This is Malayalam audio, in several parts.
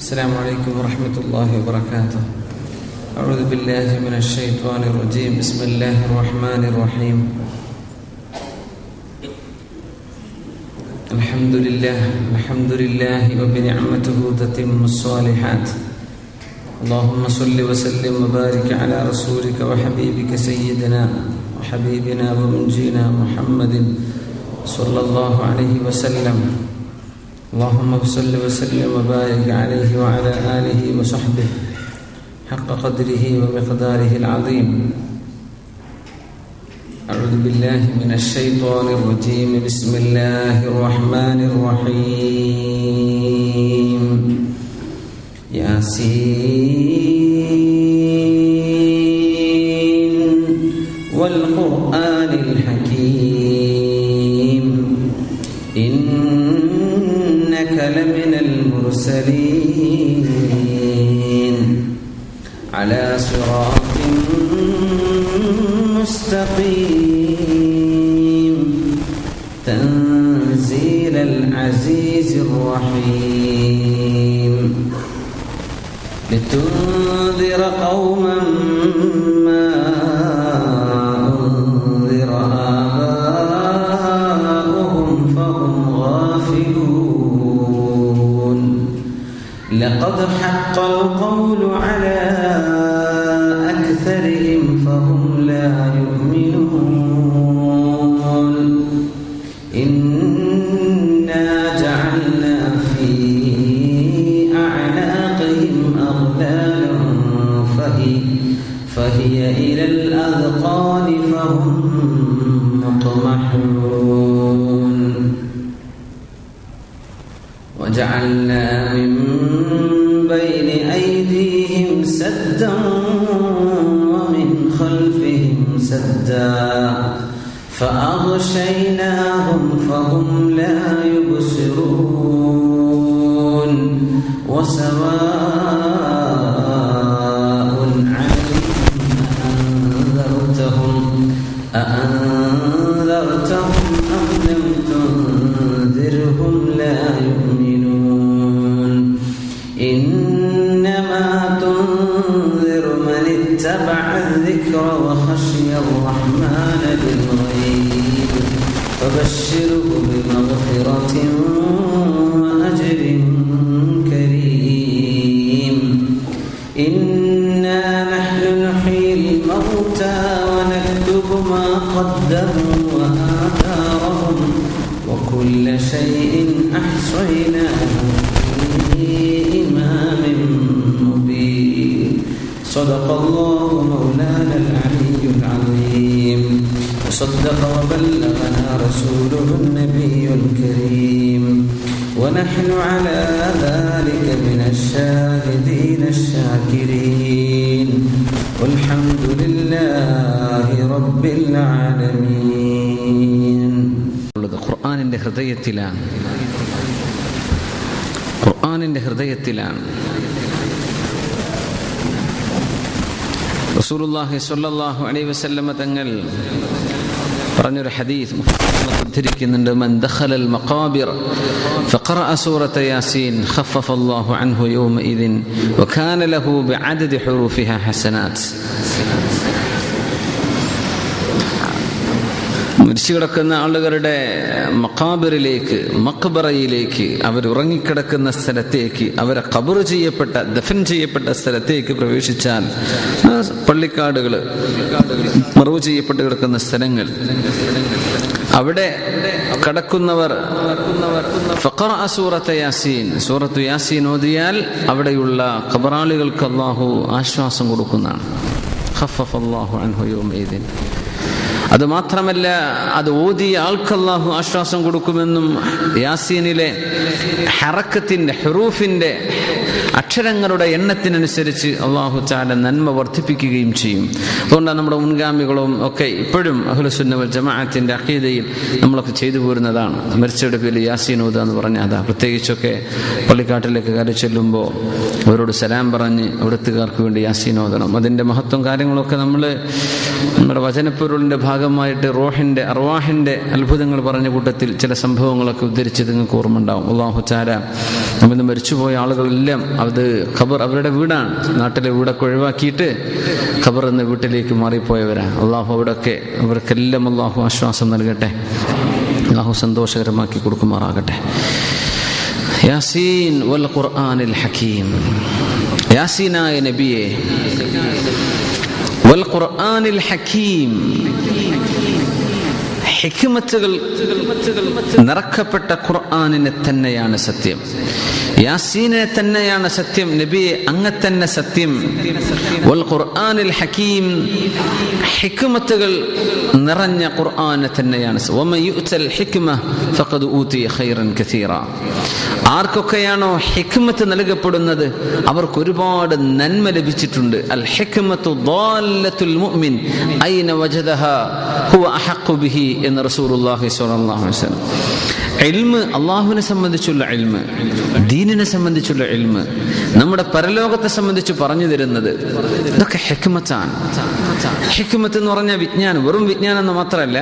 السلام عليكم ورحمة الله وبركاته. أعوذ بالله من الشيطان الرجيم. بسم الله الرحمن الرحيم. الحمد لله وبنعمته تتم الصالحات. اللهم صل وسلم وبارك على رسولك وحبيبك سيدنا وحبيبنا ومنجينا محمد صلى الله عليه وسلم. اللهم صل وسلم وبارك عليه وعلى آله وصحبه حق قدره ومقداره العظيم. أعوذ بالله من الشيطان الرجيم. بسم الله الرحمن الرحيم. ياسين والقرآن الحكيم إنك لمن المرسلين على صراط مستقيم تنزيل العزيز الرحيم لتنذر قوما ما أنذر آباؤهم فهم غافلون. لقد حق القول على أكثرهم فهم لا يؤمنون. إنا جعلنا في أعناقهم أغلالا فهي إلى الأذقان فهم مقمحون. وجعلنا من بين أيديهم سدا ومن خلفهم سدا فأغشيناهم فهم لا يبصرون. وسواء عليهم أأنذرتهم أم لم تنذرهم لا يؤمنون. إنما تنذر من اتبع الذكر وخشي الرحمن بالغيب فبشره بمغفرة وأجر كريم. إنا نحن نحيي الموتى ونكتب ما قدموا وآثارهم وكل شيء أحصيناه في إمام مبين. صدق الله مولانا العلي العظيم وصدق وبلغنا رسوله النبي الكريم ونحن على ذلك من الشاهدين الشاكرين والحمد لله رب العالمين. ഖുർആനിന്റെ ഹൃദയത്തിലാണ് റസൂലുള്ളാഹി സ്വല്ലല്ലാഹു അലൈഹി വസല്ലമ തങ്ങൾ പറഞ്ഞൊരു ഹദീസ് ഉദ്ധരിക്കുന്നുണ്ട്. മൻ ദഖലൽ മഖാബിർ ഫഖറഅ സൂറത യാസീൻ ഖഫഫല്ലാഹു അൻഹു യൗമഇദിൻ വകാന ലഹു ബിഅദദി ഹുറൂഫിഹാ ഹസനാത്ത്. മരിച്ചു കിടക്കുന്ന ആളുകളുടെ മഖാബിറിലേക്ക്, മഖ്ബറയിലേക്ക്, അവർ ഉറങ്ങിക്കിടക്കുന്ന സ്ഥലത്തേക്ക്, അവരെ ഖബർ ചെയ്യപ്പെട്ട, ദഫൻ ചെയ്യപ്പെട്ട സ്ഥലത്തേക്ക് പ്രവേശിച്ചാൽ, പള്ളിക്കാടുകൾ, മറവ് ചെയ്യപ്പെട്ട് കിടക്കുന്ന സ്ഥലങ്ങൾ, അവിടെ കടക്കുന്നവർ ഫഖറഅ സൂറത യാസീൻ, സൂറത്തു യാസീൻ ഓതിയാൽ അവിടെയുള്ള ഖബറാളികൾക്ക് അല്ലാഹു ആശ്വാസം കൊടുക്കുന്നതാണ്. ഖഫഫല്ലാഹു അൻഹു യൗമഇദിൻ. അത് മാത്രമല്ല, അത് ഓതിയ ആൾക്ക് അല്ലാഹു ആശ്വാസം കൊടുക്കുമെന്നും യാസീനിലെ ഹറക്കത്തിന്റെ, ഹുറൂഫിന്റെ, അക്ഷരങ്ങളുടെ എണ്ണത്തിനനുസരിച്ച് അല്ലാഹു തആല നന്മ വർദ്ധിപ്പിക്കുകയും ചെയ്യും. അതുകൊണ്ടാണ് നമ്മുടെ മുൻഗാമികളും ഒക്കെ ഇപ്പോഴും അഹ്ലുസുന്ന വൽ ജമാഅത്തിന്റെ അഖീദയിൽ നമ്മളൊക്കെ ചെയ്തു പോരുന്നതാണ്. മരിച്ചയുടെ പേരിൽ യാസീൻ ഓതുക എന്ന് പറഞ്ഞാൽ അതാ. പ്രത്യേകിച്ചൊക്കെ പള്ളിക്കാട്ടിലേക്ക് കയറി ചെല്ലുമ്പോൾ അവരോട് സലാം പറഞ്ഞ് അവിടുത്തുകാർക്ക് വേണ്ടി യാസീൻ ഓതണം. അതിൻ്റെ മഹത്വം കാര്യങ്ങളൊക്കെ നമ്മുടെ വചനപ്പൊരുളിൻ്റെ ഭാഗമായിട്ട് അർവാഹിൻ്റെ അത്ഭുതങ്ങൾ പറഞ്ഞ കൂട്ടത്തിൽ ചില സംഭവങ്ങളൊക്കെ ഉദ്ധരിച്ച് നിങ്ങൾക്ക് ഓർമ്മ ഉണ്ടാവും. അല്ലാഹു തആല നമ്മിന്ന് മരിച്ചുപോയ ആളുകളെല്ലാം അവർ അത് ഖബർ അവരുടെ വീടാണ്. നാട്ടിലെ വീടൊക്കെ ഒഴിവാക്കിയിട്ട് ഖബർ എന്ന വീട്ടിലേക്ക് മാറിപ്പോയവരാണ്. അള്ളാഹു അവിടെയൊക്കെ അവർക്കെല്ലാം അള്ളാഹു ആശ്വാസം നൽകട്ടെ, അള്ളാഹു സന്തോഷകരമാക്കി കൊടുക്കുമാറാകട്ടെ. യാസീൻ വൽ ഖുർആനിൽ ഹകീം, യാസീനായ നബിയെ, വൽ ഖുർആനിൽ ഹകീം, ഹിക്മത്തുകൾ നിറക്കപ്പെട്ട ഖുർആനിനെ തന്നെയാണ് സത്യം, യാസീനെ തന്നെയാണ് സത്യം, നബിയെ അങ്ങ് തന്നെ സത്യം. വൽ ഖുർആനിൽ ഹകീം, ഹിക്മത്തുകൾ നിറഞ്ഞ ഖുർആനെ തന്നെയാണ്. വമൻ യുഅ്തൽ ഹിക്മ ഫഖദ് ഊതിയ ഖൈറൻ കസീറ. ആർക്കൊക്കെയാണോ ഹിക്മത്ത് നൽകപ്പെടുന്നത് അവർക്ക് ഒരുപാട് നന്മ ലഭിച്ചിട്ടുണ്ട്. അൽ ഹിക്മത്തു ളാല്ലത്തുൽ മുഅ്മിൻ ഐന വജദഹാ ഹുവ അഹഖു ബിഹി എന്ന് റസൂലുള്ളാഹി സ്വല്ലല്ലാഹു അലൈഹി വസല്ലം. ഇൽമ്, അള്ളാഹുവിനെ സംബന്ധിച്ചുള്ള ഇൽമ്, ദീനിനെ സംബന്ധിച്ചുള്ള ഇൽമ്, നമ്മുടെ പരലോകത്തെ സംബന്ധിച്ച് പറഞ്ഞു തരുന്നത്, ഇതൊക്കെ ഹിക്മത്താണ്. ഹിക്മത്ത് എന്ന് പറഞ്ഞാൽ വിജ്ഞാനം, വെറും വിജ്ഞാനം എന്ന് മാത്രമല്ല,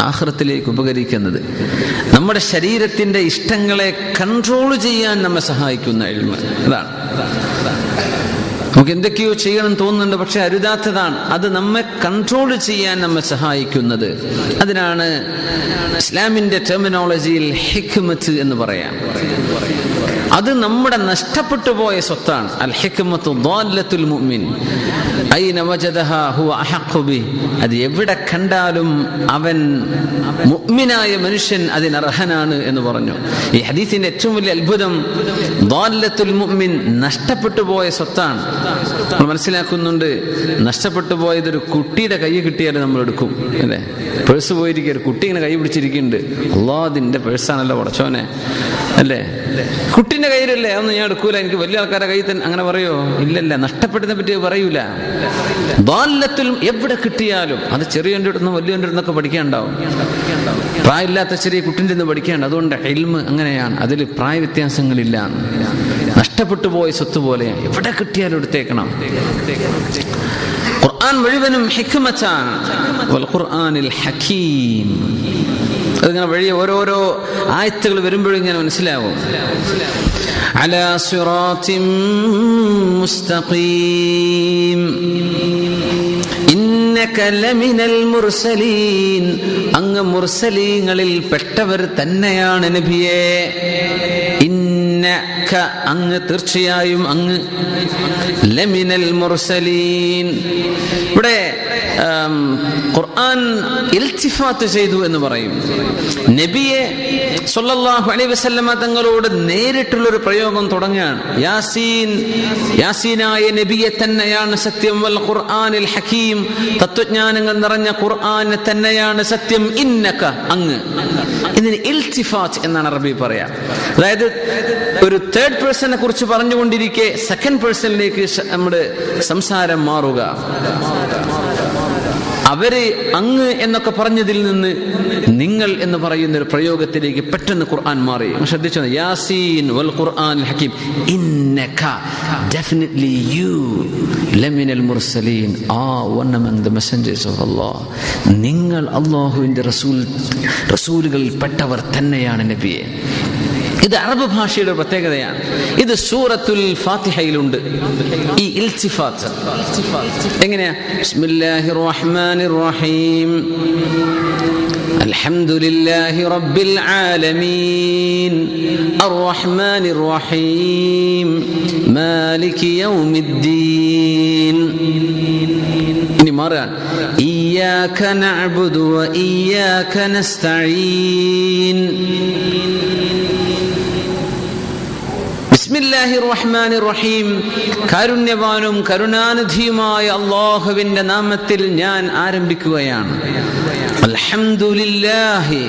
ആഖിറത്തിലേക്ക് ഉപകരിക്കുന്നത്, നമ്മുടെ ശരീരത്തിന്റെ ഇഷ്ടങ്ങളെ കൺട്രോൾ ചെയ്യാൻ നമ്മെ സഹായിക്കുന്ന ഇൽമ്. അതാണ് നമുക്ക് എന്തൊക്കെയോ ചെയ്യണം തോന്നുന്നുണ്ട്, പക്ഷെ അരുതാത്തതാണ്. അത് നമ്മെ കൺട്രോൾ ചെയ്യാൻ നമ്മെ സഹായിക്കുന്നത്. അതിനാണ് ഇസ്ലാമിന്റെ ടെർമിനോളജിയിൽ ഹിക്മത്ത് എന്ന് പറയാം. അത് നമ്മുടെ നഷ്ടപ്പെട്ടു പോയ സ്വത്താണ്. അൽ ഹിക്മത്തു ളാല്ലത്തുൽ മുഅ്മിൻ ഐന വജദഹാ ഹുവ അഹഖു ബി. അത് എവിടെ കണ്ടാലും അവൻ മുഅ്മിനായ മനുഷ്യൻ അതിനർഹനാണ് എന്ന് പറഞ്ഞു. ഈ ഹദീസിന്റെ ഏറ്റവും വലിയ അത്ഭുതം ളാല്ലത്തുൽ മുഅ്മിൻ, നഷ്ടപ്പെട്ടു പോയ സ്വത്താണ്. നമ്മൾ മനസ്സിലാക്കുന്നുണ്ട്, നഷ്ടപ്പെട്ടു പോയത് ഒരു കുട്ടിയുടെ കൈ കിട്ടിയാലും നമ്മൾ എടുക്കും, അല്ലേ? പേഴ്സ് പോയിരിക്കുക, ഒരു കുട്ടി ഇങ്ങനെ കൈ പിടിച്ചിരിക്കുന്നുണ്ട്, അല്ലാഹ് അതിന്റെ പേഴ്സാണല്ലോ പടച്ചോനെ, അല്ലേ? കുട്ടിന്റെ കയ്യിലല്ലേ, അതൊന്നും ഞാൻ എടുക്കൂല, എനിക്ക് വലിയ ആൾക്കാരുടെ കയ്യിൽ തന്നെ, അങ്ങനെ പറയോ? ഇല്ലല്ല, നഷ്ടപ്പെട്ടതിനെ പറ്റി പറയൂല. ളാല്ലത്തുൽ, എവിടെ കിട്ടിയാലും, അത് ചെറിയൻ്റെ അടുത്ത് നിന്ന് വലിയൻ്റെ അടുത്തൊക്കെ പഠിക്കാനുണ്ടാവും, പ്രായമില്ലാത്ത ചെറിയ കുട്ടിൻ്റെ നിന്ന് പഠിക്കാനുണ്ട്. അതുകൊണ്ട് ഇൽമ് അങ്ങനെയാണ്, അതിൽ പ്രായ വ്യത്യാസങ്ങളില്ല. നഷ്ടപ്പെട്ടു പോയ സ്വത്ത് പോലെയാണ്, എവിടെ കിട്ടിയാലും എടുത്തേക്കണം. ഖുർആൻ മുഴുവനും ഹിക്മത്താണ്. വൽ ഖുർആനിൽ ഹകീം. അതിങ്ങനെ വഴി ഓരോരോ ആയത്തുകൾ വരുമ്പോഴും ഇങ്ങനെ മനസ്സിലാവും. അലാ സിറാത്തിൻ മുസ്തഖീം ഇന്നക ലമിനൽ മുർസലീൻ. അങ്ങ് മുർസലീങ്ങളിൽ പെട്ടവർ തന്നെയാണ് നബിയേ. ഇന്നക, അങ്ങ് തീർച്ചയായും അങ്ങ്, ലമിനൽ മുർസലീൻ. ഇവിടെ ഖുർആൻ ഇൽത്തിഫാത്ത് ചെയ്തു എന്ന് പറയും. നബിയെ സല്ലല്ലാഹു അലൈഹി വസല്ലമ തങ്ങളോട് നേരിട്ടുള്ളൊരു പ്രയോഗം തുടങ്ങുകയാണ്. യാസീൻ, യാസീനായ നബിയെ തന്നെയാണ് സത്യം. വൽ ഖുർആനിൽ ഹകീം, തത്വജ്ഞാനങ്ങൾ നിറഞ്ഞ ഖുർആനെ തന്നെയാണ് സത്യം. ഇന്നക, അങ്ങ്. ഇതിന് ഇൽത്തിഫാത്ത് എന്നാണ് അറബി പറയാ. അതായത് ഒരു തേർഡ് പേഴ്സണെ കുറിച്ച് പറഞ്ഞുകൊണ്ടിരിക്കെ സെക്കൻഡ് പേഴ്സണിലേക്ക് നമ്മുടെ സംസാരം മാറുക. അവര് അങ്ങ് എന്നൊക്കെ പറഞ്ഞതിൽ നിന്ന് നിങ്ങൾ എന്ന് പറയുന്ന ഒരു പ്രയോഗത്തിലേക്ക് പെട്ടെന്ന് ഖുർആൻ മാറി. ശ്രദ്ധിച്ചോ, യാസീൻ വൽ ഖുർആനിൽ ഹകീം ഇന്നക, definitely you ലമിനൽ മുർസലീൻ, one among the messengers of Allah. നിങ്ങൾ അല്ലാഹുവിന്റെ റസൂലുകളിൽ പെട്ടവർ തന്നെയാണ് നബിയെ. ഇത് അറബ് ഭാഷയുടെ പ്രത്യേകതയാണ്. ഇത് സൂറത്തുൽ ഫാത്തിഹയിലുണ്ട് ഈ ഇൽത്തിഫാത്ത്. എങ്ങനെയാ? ബിസ്മില്ലാഹിർ റഹ്മാനിർ റഹീം അൽഹംദുലില്ലാഹി റബ്ബിൽ ആലമീൻ അർറഹ്മാനിർ റഹീം മാലികി യൗമിദ്ദീൻ. ഇനി മാറാൻ ഇയ്യാക നഅ്ബുദു വ ഇയ്യാക നസ്തഈൻ. ബിസ്മില്ലാഹിർ റഹ്മാനിർ റഹീം, കാരുണ്യവാനും കരുണാനിധിയുമായ അല്ലാഹുവിന്റെ നാമത്തിൽ ഞാൻ ആരംഭിക്കുകയാണ്. അൽഹംദുലില്ലാഹി,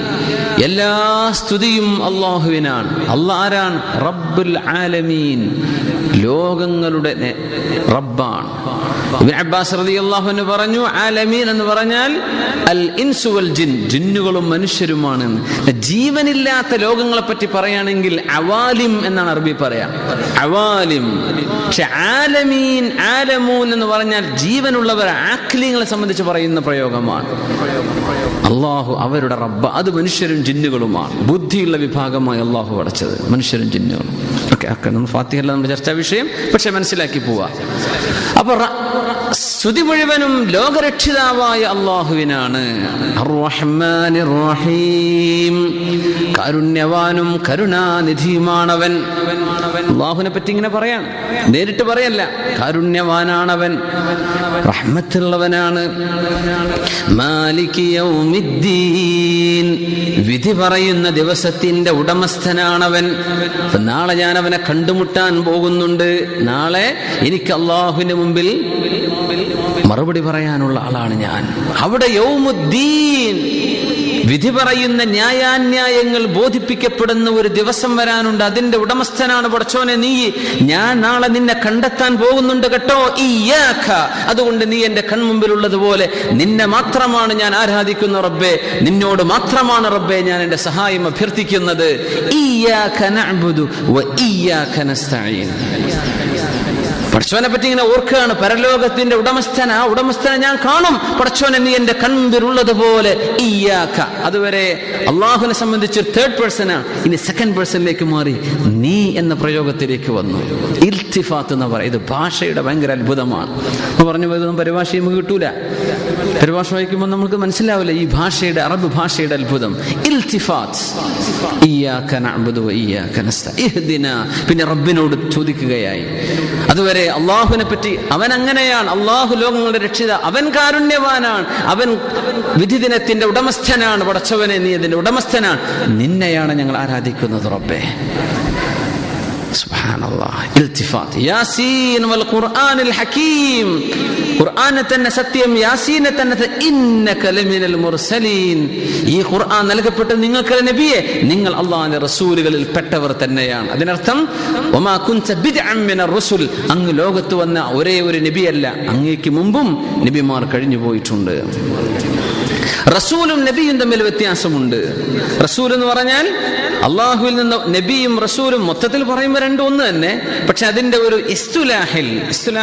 എല്ലാ സ്തുതിയും അല്ലാഹുവിനാണ്. അല്ലാഹ് ആരാണ്? റബ്ബുൽ ആലമീൻ, ലോകങ്ങളുടെ റബ്ബാണ്. ഇബ്നു അബ്ബാസ് റളിയല്ലാഹു അൻഹു പറഞ്ഞു, ആലമീൻ എന്ന് പറഞ്ഞാൽ അൽ ഇൻസു വൽ ജിൻ, ജിന്നുകളും മനുഷ്യരുമാണ്. ജീവനില്ലാത്ത ലോകങ്ങളെ പറ്റി പറയുകയാണെങ്കിൽ അവാലിം എന്നാണ് അറബി പറയാം, അവാലിം. പക്ഷെ ആലമീൻ, ആലമൂൻ എന്ന് പറഞ്ഞാൽ ജീവനുള്ളവർ, ആഖ്ലീങ്ങളെ സംബന്ധിച്ച് പറയുന്ന പ്രയോഗമാണ്. അള്ളാഹു അവരുടെ റബ്ബ്. അത് മനുഷ്യരും ജിന്നുകളുമാണ്. ബുദ്ധിയുള്ള വിഭാഗമായി അള്ളാഹു പടച്ചത് മനുഷ്യരും ജിന്നുകളും. ഓക്കെ, നമ്മൾ ഫാത്തിഹല്ല നമ്മുടെ ചർച്ചാ വിഷയം, പക്ഷെ മനസ്സിലാക്കി പോവാ. അപ്പൊ സ്തുതി മുഴുവനും ലോകരക്ഷിതാവായ അള്ളാഹുവിനാണ്. അർ-റഹ്മാനിർ റഹീം, കാരുണ്യവാനും കരുണാനിധിയുമാണവൻ. അള്ളാഹുവിനെ പറ്റി ഇങ്ങനെ പറയാം, നേരിട്ട് പറയല്ല. കാരുണ്യവാനാണവൻ, റഹ്മത്തുള്ളവനാണ്. മാലികി യൗമിദ്ദീൻ, വിധി പറയുന്ന ദിവസത്തിന്റെ ഉടമസ്ഥനാണവൻ. നാളെ ഞാൻ അവനെ കണ്ടുമുട്ടാൻ പോകുന്നുണ്ട്. നാളെ എനിക്ക് അള്ളാഹുവിന്റെ മുമ്പിൽ മറുപടി പറയാനുള്ള ആളാണ് ഞാൻ. അവിടെ യൗമുദ്ദീൻ, വിധി പറയുന്ന ന്യായാന്യായങ്ങൾ ബോധിപ്പിക്കപ്പെടുന്ന ഒരു ദിവസം വരാനുണ്ട്. അതിന്റെ ഉടമസ്ഥനാണ് പടച്ചോനെ നീ. ഞാൻ നാളെ നിന്നെ കണ്ടെത്താൻ പോകുന്നുണ്ട് കേട്ടോ. ഇയ്യാക, അതുകൊണ്ട് നീ എന്റെ കൺമുമ്പിലുള്ളതുപോലെ നിന്നെ മാത്രമാണ് ഞാൻ ആരാധിക്കുന്ന റബ്ബേ. നിന്നോട് മാത്രമാണ് റബ്ബേ ഞാൻ എന്റെ സഹായം അഭ്യർത്ഥിക്കുന്നത്. ഇയ്യാക നഅ്ബുദു വ ഇയ്യാക നസ്തഈൻ. പടച്ചോനെ പറ്റി ഇങ്ങനെ ഓർക്കുകയാണ്. പരലോകത്തിന്റെ ഉടമസ്ഥൻ, ആ ഉടമസ്ഥനെ ഞാൻ കാണും. പടച്ചോനെ നീ എന്റെ കൺമുമ്പിലുള്ളതുപോലെ. ഇയ്യാക, അതുവരെ അള്ളാഹുവിനെ സംബന്ധിച്ച് തേർഡ് പേഴ്സണാണ്. ഇനി സെക്കൻഡ് പേഴ്സണിലേക്ക് മാറി നീ എന്ന പ്രയോഗത്തിലേക്ക് വന്നു. ഇൽത്തിഫാത്ത് എന്ന് പറയും. ഇത് ഭാഷയുടെ ഭയങ്കര അത്ഭുതമാണ്. പറഞ്ഞു പോയതൊന്നും പരിഭാഷ നമുക്ക് കിട്ടൂല. പരിഭാഷ വായിക്കുമ്പോൾ നമുക്ക് മനസ്സിലാവില്ല ഈ ഭാഷയുടെ, അറബ് ഭാഷയുടെ അത്ഭുതം. ഇൽത്തിഫാത്ത്, ഇയ്യാക നഅ്ബുദു വ ഇയ്യാക നസ്തഈൻ, ഇഹ്ദിന. പിന്നെ റബ്ബിനോട് ചോദിക്കുകയായി. അതുവരെ അള്ളാഹുവിനെ പറ്റി അവൻ അങ്ങനെയാണ്. അള്ളാഹു ലോകങ്ങളുടെ രക്ഷിത, അവൻ കാരുണ്യവാനാണ്, അവൻ വിധി ദിനത്തിന്റെ ഉടമസ്ഥനാണ്. പടച്ചവനെ നീ അതിന്റെ ഉടമസ്ഥനാണ്. നിന്നെയാണ് ഞങ്ങൾ ആരാധിക്കുന്നത് റബ്ബേ. സുബ്ഹാനല്ലാഹ്, ഇൽത്തിഫാത്ത്. യാസീൻ വൽ ഖുർആനിൽ ഹകീം, ഖുർആനെ തന്നെ സത്യം, യാസീനെ തന്നെ ഇന്നക ലമിനൽ മുർസലീൻ. ഈ ഖുർആൻ നൽകപ്പെട്ട നിങ്ങൾക്ക് നബിയെ, നിങ്ങൾ അല്ലാഹുവിന്റെ റസൂലുകളിൽ പെട്ടവർ തന്നെയാണ്. അതിനർത്ഥം വമാ കുൻത ബിദ്അൻ മിനർ റസൂൽ, അങ്ങ് ലോകത്ത് വന്ന ഒരേ ഒരു നബിയല്ല, അങ്ങേക്ക് മുമ്പും നബിമാർ കഴിഞ്ഞു പോയിട്ടുണ്ട്. റസൂലും നബിയും തമ്മിൽ വ്യത്യാസമുണ്ട്. റസൂൽ എന്ന് പറഞ്ഞാൽ അള്ളാഹുവിൽ നിന്ന്, നബിയും റസൂലും മൊത്തത്തിൽ പറയുമ്പോൾ രണ്ടും ഒന്ന് തന്നെ. പക്ഷെ അതിന്റെ ഒരു ഇസ്തുലാഹ്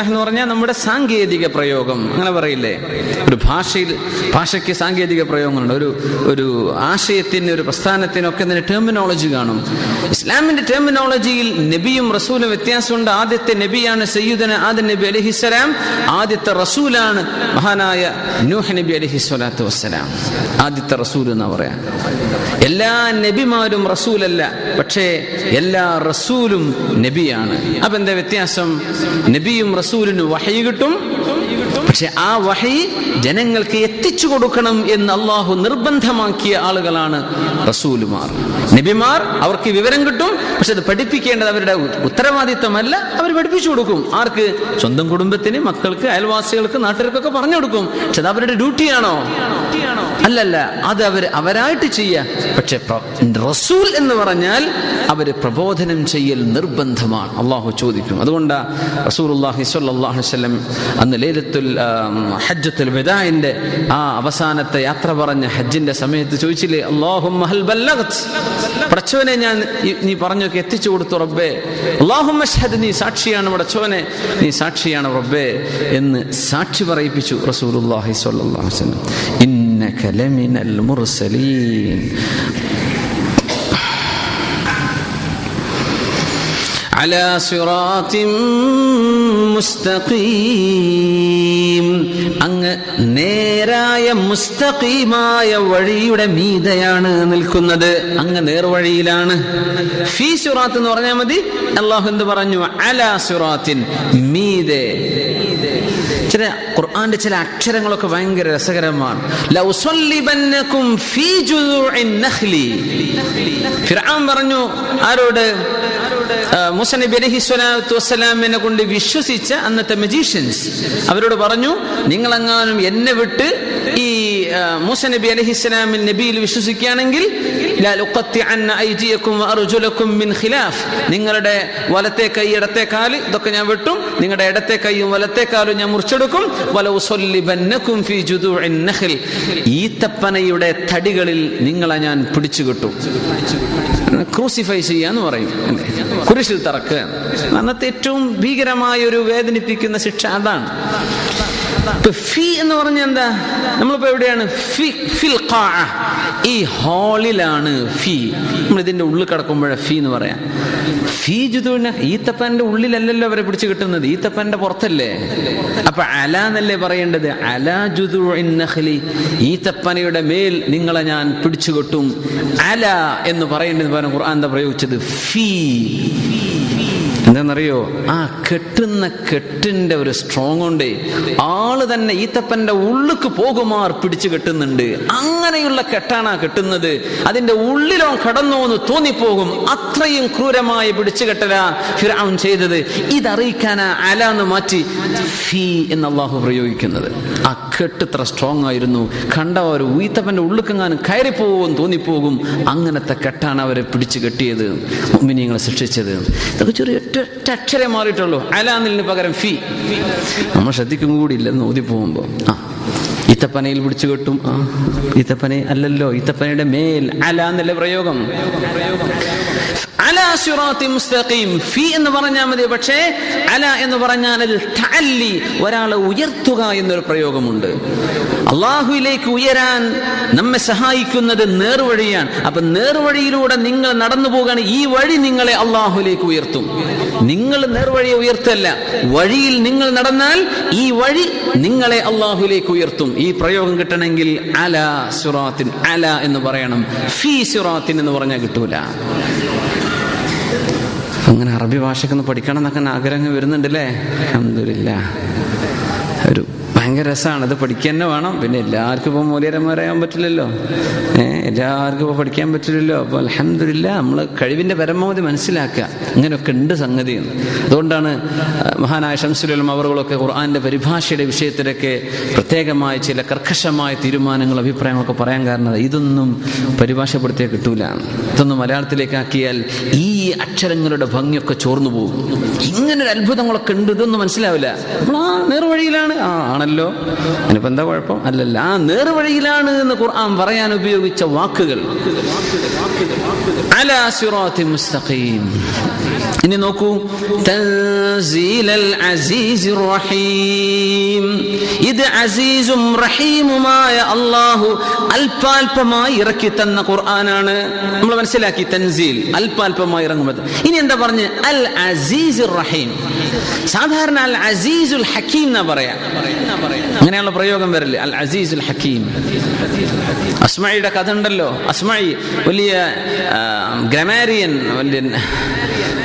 എന്ന് പറഞ്ഞാൽ നമ്മുടെ സാങ്കേതിക പ്രയോഗം, അങ്ങനെ പറയില്ലേ. ഒരു ഭാഷയ്ക്ക് സാങ്കേതിക പ്രയോഗങ്ങളുണ്ട്. ഒരു ആശയത്തിന്, ഒരു പ്രസ്ഥാനത്തിനൊക്കെ അതിന്റെ ടെർമിനോളജി കാണും. ഇസ്ലാമിന്റെ ടെർമിനോളജിയിൽ നബിയും റസൂലും വ്യത്യാസമുണ്ട്. ആദ്യത്തെ നബിയാണ് സയ്യിദുന ആദം നബി അലൈഹിസ്സലാം. ആദ്യത്തെ റസൂലാണ് മഹാനായ നൂഹ് നബി അലൈഹിസ്സലാത്തു വസ്സലാം. ആദ്യത്തെ റസൂൽ എന്നാ പറയാ. എല്ലാ നബിമാരും റസൂലല്ല, പക്ഷേ എല്ലാ റസൂലും നബിയാണ്. അപ്പൊ എന്താ വ്യത്യാസം? നബിയും റസൂലിനും വഹയി കിട്ടും, പക്ഷെ ആ വഹയി ജനങ്ങൾക്ക് എത്തിച്ചു കൊടുക്കണം എന്ന് അള്ളാഹു നിർബന്ധമാക്കിയ ആളുകളാണ് റസൂലുമാർ. നബിമാർ അവർക്ക് വിവരം കിട്ടും, പക്ഷെ അത് പഠിപ്പിക്കേണ്ടത് അവരുടെ ഉത്തരവാദിത്തമല്ല. അവർ പഠിപ്പിച്ചു കൊടുക്കും. ആർക്ക്? സ്വന്തം കുടുംബത്തിന്, മക്കൾക്ക്, അയൽവാസികൾക്ക്, നാട്ടുകാർക്കൊക്കെ പറഞ്ഞു കൊടുക്കും. പക്ഷെ അത് അവരുടെ ഡ്യൂട്ടിയാണോ? അല്ലല്ല, അത് അവരായിട്ട് ചെയ്യുക. പക്ഷെ റസൂൽ എന്ന് പറഞ്ഞാൽ അവര് പ്രബോധനം ചെയ്യൽ നിർബന്ധമാണ്. അള്ളാഹു ചോദിക്കും. അതുകൊണ്ട് റസൂലുള്ളാഹി സ്വല്ലല്ലാഹു അലൈഹി വസല്ലം അന്ന് ലൈലത്തുൽ ഹജ്ജത്തുൽ വദാഇന്റെ ആ അവസാനത്തെ യാത്ര പറഞ്ഞ ഹജ്ജിന്റെ സമയത്ത് ചോദിച്ചില്ലേ, അല്ലാഹുമ്മ ഹൽ ബല്ലഗ്ത്, പടച്ചവനെ ഞാൻ നീ പറഞ്ഞൊക്കെ എത്തിച്ചു കൊടുത്തു റബ്ബേ. അല്ലാഹുമ്മ അശ്ഹദ്, നീ സാക്ഷിയാണ് പടച്ചവനെ, നീ സാക്ഷിയാണ് റബ്ബേ എന്ന് സാക്ഷി പറയിപ്പിച്ചു റസൂലുള്ളാഹി സ്വല്ലല്ലാഹു അലൈഹി വസല്ലം. ഇന്നക ലമിനൽ മുർസലീൻ അലാ സിറാത്തിൻ മുസ്തഖീം, അങ്ങ് നേരായ മുസ്തഖീമായ വഴിയുടെ മീതെയാണ് നിൽക്കുന്നത്. അങ്ങ് നേർവഴിയിലാണ്. ഫീ സിറാത്ത് എന്ന് പറഞ്ഞാൽ മതി. അല്ലാഹു എന്ത് പറഞ്ഞു? അലാ സിറാത്തിൻ, മീതെ. ചില ഖുർആന്റെ ചില അക്ഷരങ്ങളൊക്കെ ഭയങ്കര രസകരമാണ്. ലൗസല്ലിബന്നകും ഫീ ജുദൂഇൻ നഖ്ലി. ഫിർഔൻ പറഞ്ഞു ആരോട്? മൂസ നബി അലൈഹി സ്വലാത്തു വസ്സലാമിനെ കൊണ്ട് വിശ്വസിച്ച അന്നത്തെ മജീഷ്യൻസ് അവരോട് പറഞ്ഞു, നിങ്ങളെങ്ങാനും എന്നെ വിട്ട് ഈ മൂസ നബി അലൈഹി സ്വലാമിൻ നബിയിൽ വിശ്വസിക്കുകയാണെങ്കിൽ നിങ്ങളുടെ വലത്തെ കൈ ഇടത്തെ കാല് ഇതൊക്കെ ഞാൻ വെട്ടും, നിങ്ങളുടെ ഇടത്തെ കൈയും വലത്തെ കാലും ഞാൻ മുറിച്ചെടുക്കും. ഈത്തപ്പനയുടെ തടികളിൽ നിങ്ങളെ ഞാൻ പിടിച്ചു കിട്ടും. ക്രൂസിഫൈ ചെയ്യാന്ന് പറയും, കുരിശിൽ തറക്കുക. അന്നത്തെ ഏറ്റവും ഭീകരമായ ഒരു വേദനിപ്പിക്കുന്ന ശിക്ഷ അതാണ്. ഫി എന്ന് പറഞ്ഞ എന്താ? നമ്മളിപ്പോ എവിടെയാണ്? ഈ ഹാളിലാണ് ഫി. നമ്മൾ ഇതിന്റെ ഉള്ളിൽ കിടക്കുമ്പോഴേ ഫി എന്ന് പറയാം. ഫി ജുദൂന, ഈത്തപ്പന്റെ ഉള്ളിലല്ലല്ലോ അവരെ പിടിച്ചു കിട്ടുന്നത്, ഈത്തപ്പന്റെ പുറത്തല്ലേ. അപ്പൊ അല എന്നല്ലേ പറയേണ്ടത്? അലാ ജുദൂഇൻ നഖ്ലി, ഈത്തപ്പനയുടെ മേൽ നിങ്ങളെ ഞാൻ പിടിച്ചു കെട്ടും. അല എന്ന് പറയേണ്ടത് പകരം ഖുർആൻ എന്താ പ്രയോഗിച്ചത്? ഫീ. എന്താണെന്നറിയോ? ആ കെട്ടുന്ന കെട്ടിന്റെ ഒരു സ്ട്രോങ് കൊണ്ട് ആള് തന്നെ ഈത്തപ്പന്റെ ഉള്ളിക്ക് പോകുമാർ പിടിച്ചു കെട്ടുന്നുണ്ട്. അങ്ങനെയുള്ള കെട്ടാണ് ആ കെട്ടുന്നത്. അതിന്റെ ഉള്ളിലോ കടന്നോ എന്ന് തോന്നിപ്പോകും. അത്രയും ക്രൂരമായ പിടിച്ചുകെട്ടലാ ഫിർഔൻ ചെയ്തത്. ഇതറിയിക്കാനാ അല എന്ന് മാറ്റി ഫീ എന്ന് അള്ളാഹു പ്രയോഗിക്കുന്നത്. ആ കെട്ട് ഇത്ര സ്ട്രോങ് ആയിരുന്നു, കണ്ടവർ ഈത്തപ്പന്റെ ഉള്ളിക്കെങ്ങാനും കയറിപ്പോകുമെന്ന് തോന്നിപ്പോകും. അങ്ങനത്തെ കെട്ടാണ് അവരെ പിടിച്ചു കെട്ടിയത്, മുഅ്മിനീങ്ങളെ ശിക്ഷിച്ചത്. ഇതൊക്കെ ചെറിയ അക്ഷരം മാറിയിട്ടുള്ളൂ. അലാന്നിന് പകരം ഫി. നമ്മൾ ശ്രദ്ധിക്കും കൂടി ഇല്ലെന്ന് ഓതി പോകുമ്പോ ഈത്തപ്പനയിൽ പിടിച്ചു കെട്ടും. ഈത്തപ്പന അല്ലല്ലോ, ഈത്തപ്പനയുടെ മേൽ അല എന്നല്ലേ പ്രയോഗം. അലാ സിറാത്തി മുസ്തഖീം. ഫി എന്ന് പറഞ്ഞാൽ മതി. പക്ഷേ അല എന്ന് പറഞ്ഞാൽ തഅല്ലി, ഒരാളെ ഉയർത്തുക എന്നൊരു പ്രയോഗമുണ്ട്. അള്ളാഹുവിലേക്ക് ഉയരാൻ നമ്മെ സഹായിക്കുന്നത് നേർവഴിയാണ്. അപ്പൊ നേർവഴിയിലൂടെ നിങ്ങൾ നടന്നു പോകാണ്, ഈ വഴി നിങ്ങളെ അള്ളാഹുവിലേക്ക് ഉയർത്തും. നിങ്ങൾ നേർവഴിയെ ഉയർത്തല്ല, വഴിയിൽ നിങ്ങൾ നടന്നാൽ ഈ വഴി നിങ്ങളെ അള്ളാഹുവിലേക്ക് ഉയർത്തും. ഈ പ്രയോഗം കിട്ടണമെങ്കിൽ അലാ സിറാത്തിൻ, അല എന്ന് പറയണം. ഫീ സിറാത്തിൻ എന്ന് പറഞ്ഞാൽ കിട്ടൂല. അങ്ങനെ അറബി ഭാഷയൊക്കെ പഠിക്കണം എന്നൊക്കെ ആഗ്രഹം വരുന്നുണ്ടല്ലേ? അൽഹംദുലില്ലാഹ്. ഒരു ഭയങ്കര രസമാണ്. ഇത് പഠിക്കാൻ തന്നെ വേണം. പിന്നെ എല്ലാവർക്കും ഇപ്പോൾ മൂല്യരന്മാരാകാൻ പറ്റില്ലല്ലോ, എല്ലാവർക്കും ഇപ്പോൾ പഠിക്കാൻ പറ്റില്ലല്ലോ. അപ്പോൾ അൽഹംദുലില്ലാഹ് നമ്മൾ കഴിവിൻ്റെ പരമാവധി മനസ്സിലാക്കുക, ഇങ്ങനെയൊക്കെ ഉണ്ട് സംഗതി. അതുകൊണ്ടാണ് മഹാനായ ശംസുൽ ഉലമ അവറുകളൊക്കെ ഖുർആന്റെ പരിഭാഷയുടെ വിഷയത്തിലൊക്കെ പ്രത്യേകമായ ചില കർക്കശമായ തീരുമാനങ്ങൾ, അഭിപ്രായങ്ങളൊക്കെ പറയാൻ കാരണം ഇതൊന്നും പരിഭാഷപ്പെടുത്തിയാൽ കിട്ടൂല. ഇതൊന്നും മലയാളത്തിലേക്കാക്കിയാൽ ഈ അക്ഷരങ്ങളുടെ ഭംഗിയൊക്കെ ചോർന്നു പോകും. ഇങ്ങനൊരു അത്ഭുതങ്ങളൊക്കെ ഉണ്ട്, ഇതൊന്നും മനസ്സിലാവില്ല. നമ്മൾ ആ നേർവഴിയിലാണ്. ആണല്ലോ, അതിനിപ്പോ എന്താ കുഴപ്പം? അല്ലല്ല, ആ നേർവഴിയിലാണ് എന്ന് ഖുർആൻ പറയാൻ ഉപയോഗിച്ച വാക്കുകൾ അലാ സിറാത്തി മുസ്തഖീം. ഇനി നോക്കൂ, തൻസീലൽ അസീസിർ റഹീം. ഇത് അസീസും റഹീമുമായ അല്ലാഹു അല്പാൽപമായി ഇറക്കി തന്ന ഖുർആനാണ്. നമ്മൾ മനസ്സിലാക്കി, തൻസീൽ അല്പാൽപമായി ഇറങ്ങുന്നത്. ഇനി എന്താ പറഞ്ഞ്? അൽ അസീസുർ റഹീം. സാധാരണ അൽ അസീസുൽ ഹക്കീം എന്നാ പറയാ, അങ്ങനെയുള്ള പ്രയോഗം വരില്ല. അൽ അസീസുൽ ഹക്കീം. അസ്മഇയുടെ കഥ ഉണ്ടല്ലോ. അസ്മഇ വലിയ ഗ്രമാരിയൻ, വലിയ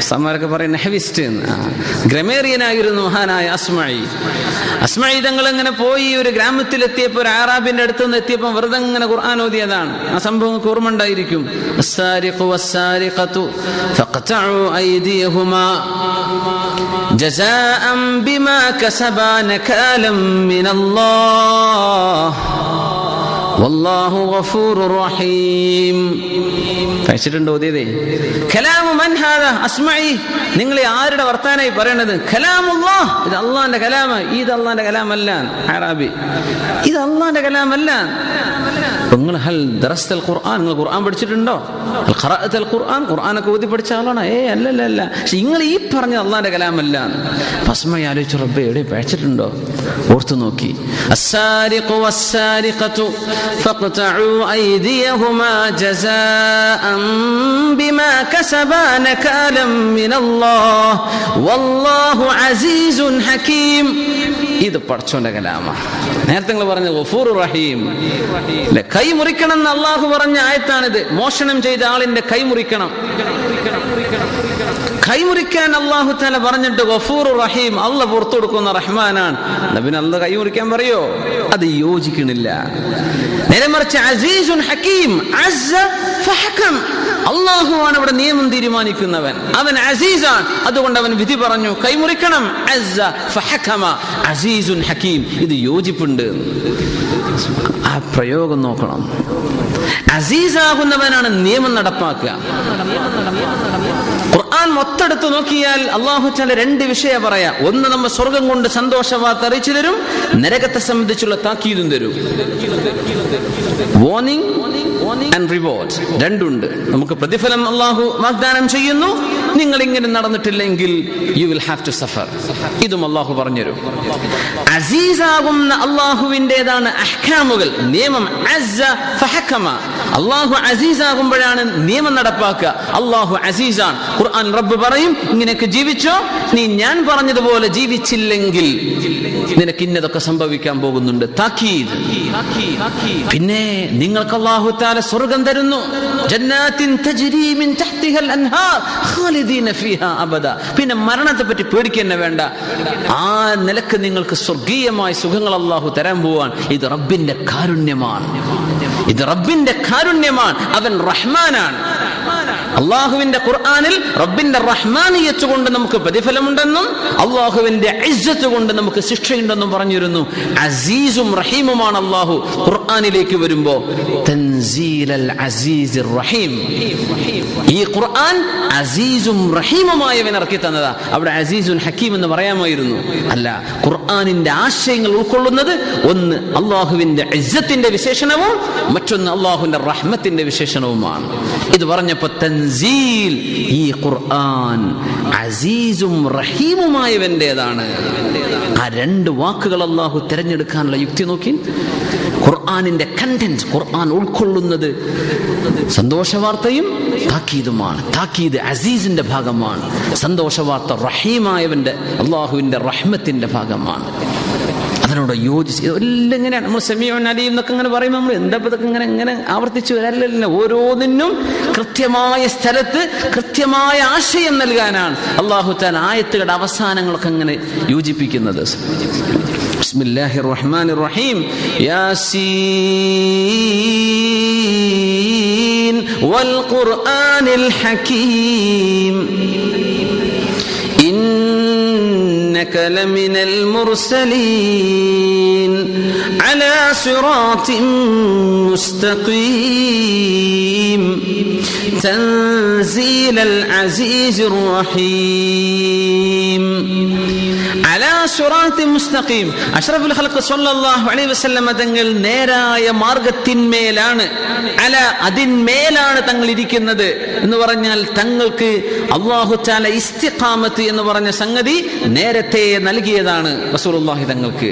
സമരൊക്കെ പറയും നഹ്വിസ്റ്റ്, ഗ്രമേറിയനായിരുന്നു മഹാനായ അസ്മഇ. അസ്മഇ തങ്ങൾ ഇങ്ങനെ പോയി ഒരു ഗ്രാമത്തിലെത്തിയപ്പോൾ, ഒരു ആറാബിന്റെ അടുത്ത് നിന്ന് എത്തിയപ്പോൾ വെറുതെ ഇങ്ങനെ ഖുർആൻ ഓതിയതാണ്. ആ സംഭവം ഓർമ്മ ഉണ്ടായിരിക്കും. അസ്സാരിഖു വസ്സാരിഖതു ഫഖതഉ ഐദിയഹുമാ ജസാഅൻ ബിമാ കസബാ നകാലം മിനല്ലാഹ് വല്ലാഹു ഗഫൂറുർ റഹീം. കഴിച്ചിട്ടുണ്ടോ ഓതിയതേ? കലാമു മൻ ഹാദാ അസ്മഇ. നിങ്ങൾ ആരുടെ വർത്താനായി പറയണത്? കലാമുല്ലാഹ്, ഇത് അള്ളാന്റെ കലാമ. ഇത് അള്ളാന്റെ കലാമല്ല. അറബി, ഇത് അള്ളാന്റെ കലാമല്ല. നിങ്ങൾ ഹൽ ദറസ്തൽ ഖുർആൻ, നിങ്ങൾ ഖുർആൻ പഠിച്ചിട്ടുണ്ടോ? ഹൽ ഖറഅതൽ ഖുർആൻ, ഖുർആനൊക്കെ ഓതി പഠിച്ച ആളാണ്? അല്ലല്ല. പക്ഷെ നിങ്ങൾ ഈ പറഞ്ഞ അള്ളാന്റെ കലാമല്ല. അസ്മഇ ആലോചിച്ചു, റബ്ബേ എവിടെ പഠിച്ചിട്ടുണ്ടോ? ഓർത്തു നോക്കി. അസ്സാരിഖു വസ്സാരിഖതു ഫഖതഉ ഐദിയഹുമാ ജസാഅൻ ബിമാ കസബാ നകാലം മിനല്ലാഹ് വല്ലാഹു അസീസുൻ ഹകീം. ഇത് പടച്ചോന്റെ കലാമ. നേരത്തെ നിങ്ങൾ പറഞ്ഞ ഗഫൂറുർ റഹീം, കൈ മുറിക്കണം എന്ന് അള്ളാഹു പറഞ്ഞ ആയത്താണിത്. മോഷണം ചെയ്ത ആളിന്റെ കൈ മുറിക്കണം. കൈമുറിക്കാൻ അള്ളാഹു തആല പറഞ്ഞിട്ട് ഗഫൂറുർ റഹീം, അള്ളാഹ് പുറത്തു കൊടുക്കുന്ന റഹ്മാനാണ്. നബിന് അള്ളാഹ് കൈ മുറിക്കാൻ പറയോ? അത് യോജിക്കണില്ല. നേരെ മറിച്ച് അസീസുൻ ഹകീം, അസ്സ ഫഹകം. അള്ളാഹുവാണ് ഇവിടെ നിയമം തീരുമാനിക്കുന്നവൻ. അവൻ അസീസാണ്, അതുകൊണ്ട് അവൻ വിധി പറഞ്ഞു കൈമുറിക്കണം. അസ്സ ഫഹകമ, അസീസുൻ ഹകീം. ഇത് യോജിപ്പുണ്ട്. ആ പ്രയോഗം നോക്കണം. അസീസാകുന്നവനാണ് നിയമം നടപ്പാക്കുക. ഖുർആൻ മൊത്തെടുത്ത് നോക്കിയാൽ അല്ലാഹു തആല രണ്ട് വിഷയം പറയാം. ഒന്ന്, നമ്മ സ്വർഗം കൊണ്ട് സന്തോഷവാർത്ത അറിയിച്ചു തരും, നരകത്തെ സംബന്ധിച്ചുള്ള താക്കീതും തരും. വാർണിംഗ് ആൻഡ് റിവാർഡ് രണ്ടുണ്ട്. നമുക്ക് പ്രതിഫലം അല്ലാഹു വാഗ്ദാനം ചെയ്യുന്നു, നിങ്ങൾ ഇങ്ങനെ നടന്നിട്ടില്ലെങ്കിൽ you will have to suffer. ഇതും അല്ലാഹു പറഞ്ഞുതരും. അസീസാകുന്ന അല്ലാഹുവിൻ്റെതാണ് അഹ്കാമുകൾ, നിയമം. അസ്സ ഫഹക്കമ, അല്ലാഹു അസീസാകുമ്പോഴാണ് നിയമം നടപ്പാക്കുക. അല്ലാഹു അസീസാണ്. ഖുർആൻ റബ്ബ് പറയും, ഇങ്ങനെയൊക്കെ ജീവിച്ചോ, നീ ഞാൻ പറഞ്ഞതുപോലെ ജീവിച്ചില്ലെങ്കിൽ നിനക്ക് ഇന്നതൊക്കെ സംഭവിക്കാൻ പോകുന്നുണ്ട്. താക്കീത്. പിന്നെ നിങ്ങൾക്ക് അല്ലാഹു തആല സ്വർഗ്ഗം തരുന്നു. ജന്നാത്തിൻ തജ്രി മിൻ തഹ്തിഹൽ അൻഹാർ ഖാലിദീന ഫീഹാ അബദ. പിന്നെ മരണത്തെ പറ്റി പേടിക്കുക വേണ്ട. ആ നിലക്ക് നിങ്ങൾക്ക് സ്വർഗീയമായ സുഖങ്ങൾ അല്ലാഹു തരാൻ പോവാൻ. ഇത് റബ്ബിന്റെ കാരുണ്യമാണ്. ഇത് റബ്ബിന്റെ കാരുണ്യമാണ്. അവൻ റഹ്മാനാണ്. അള്ളാഹുവിന്റെ ഖുർആനിൽ റബ്ബിന്റെ റഹ്മാനിയത്ത് കൊണ്ട് നമുക്ക് പ്രതിഫലമുണ്ടെന്നും അള്ളാഹുവിന്റെ ഇസ്സത്ത് കൊണ്ട് നമുക്ക് ശിക്ഷയുണ്ടെന്നും പറഞ്ഞിരുന്നു. അസീസും റഹീമുമാണ് അള്ളാഹു ഖുർആനിലേക്ക് വരുമ്പോ. തൻസീലൽ അസീസിർ റഹീം. ഈ ഖുർആൻ അസീസും റഹീമുമായവൻ ഇറക്കി തന്നതാ. അവിടെ അസീസുൻ ഹക്കീം എന്ന് പറയാമായിരുന്നു. അല്ല, ഖുർആനിന്റെ ആശയങ്ങൾ ഉൾക്കൊള്ളുന്നത് ഒന്ന് അള്ളാഹുവിന്റെ ഇസ്സത്തിന്റെ വിശേഷണവും മറ്റൊന്ന് അള്ളാഹുവിന്റെ റഹ്മത്തിന്റെ വിശേഷണവുമാണ്. ഇത് പറഞ്ഞപ്പോ തൻസീൽ, ഈ ഖുർആൻ അസീസും റഹീമുമായവന്റേതാണ്. ആ രണ്ട് വാക്കുകൾ അള്ളാഹു തിരഞ്ഞെടുക്കാനുള്ള യുക്തി നോക്കി. ഖുർആനിന്റെ കണ്ടന്റ്, ഖുർആൻ ഉൾക്കൊള്ളുന്നത് സന്തോഷവാർത്തയും താക്കീതുമാണ്. താക്കീത് അസീസിന്റെ ഭാഗമാണ്, സന്തോഷവാർത്ത റഹീമായവന്റെ അള്ളാഹുവിന്റെ റഹ്മത്തിന്റെ ഭാഗമാണ്. അതിനോട് യോജിച്ച് എല്ലാം ഇങ്ങനെയാണ്. നമ്മൾ സമീഉൻ അലീം എന്നൊക്കെ ഇങ്ങനെ പറയുമ്പോൾ നമ്മൾ എന്താ ഇതൊക്കെ ഇങ്ങനെ ആവർത്തിച്ച് വരല്ല. ഓരോന്നിനും കൃത്യമായ സ്ഥലത്ത് കൃത്യമായ ആശയം നൽകാനാണ് അല്ലാഹു തആല ആയത്തുകളുടെ അവസാനങ്ങളൊക്കെ ഇങ്ങനെ യോജിപ്പിക്കുന്നത്. ബിസ്മില്ലാഹിർ റഹ്മാനിർ റഹീം. യാസീൻ വൽ ഖുർആനിൽ ഹകീം إنك لمن المرسلين على صراط مستقيم تنزيل العزيز الرحيم على صراط مستقيم. അഷ്റഫുൽ ഖൽഖ് സ്വല്ലല്ലാഹു അലൈഹി വസല്ലം തങ്ങൾ നേരായ മാർഗത്തിന്മേലാണ്. അല, അതിന്മേലാണ് തങ്ങൾ ഇരിക്കുന്നത് എന്ന് പറഞ്ഞാൽ തങ്ങൾക്ക് അല്ലാഹു തആല ഇസ്തിഖാമത്ത് എന്ന് പറഞ്ഞ സംഗതി നേരത്തെ നൽകിയതാണ് റസൂലുള്ളാഹി തങ്ങൾക്ക്.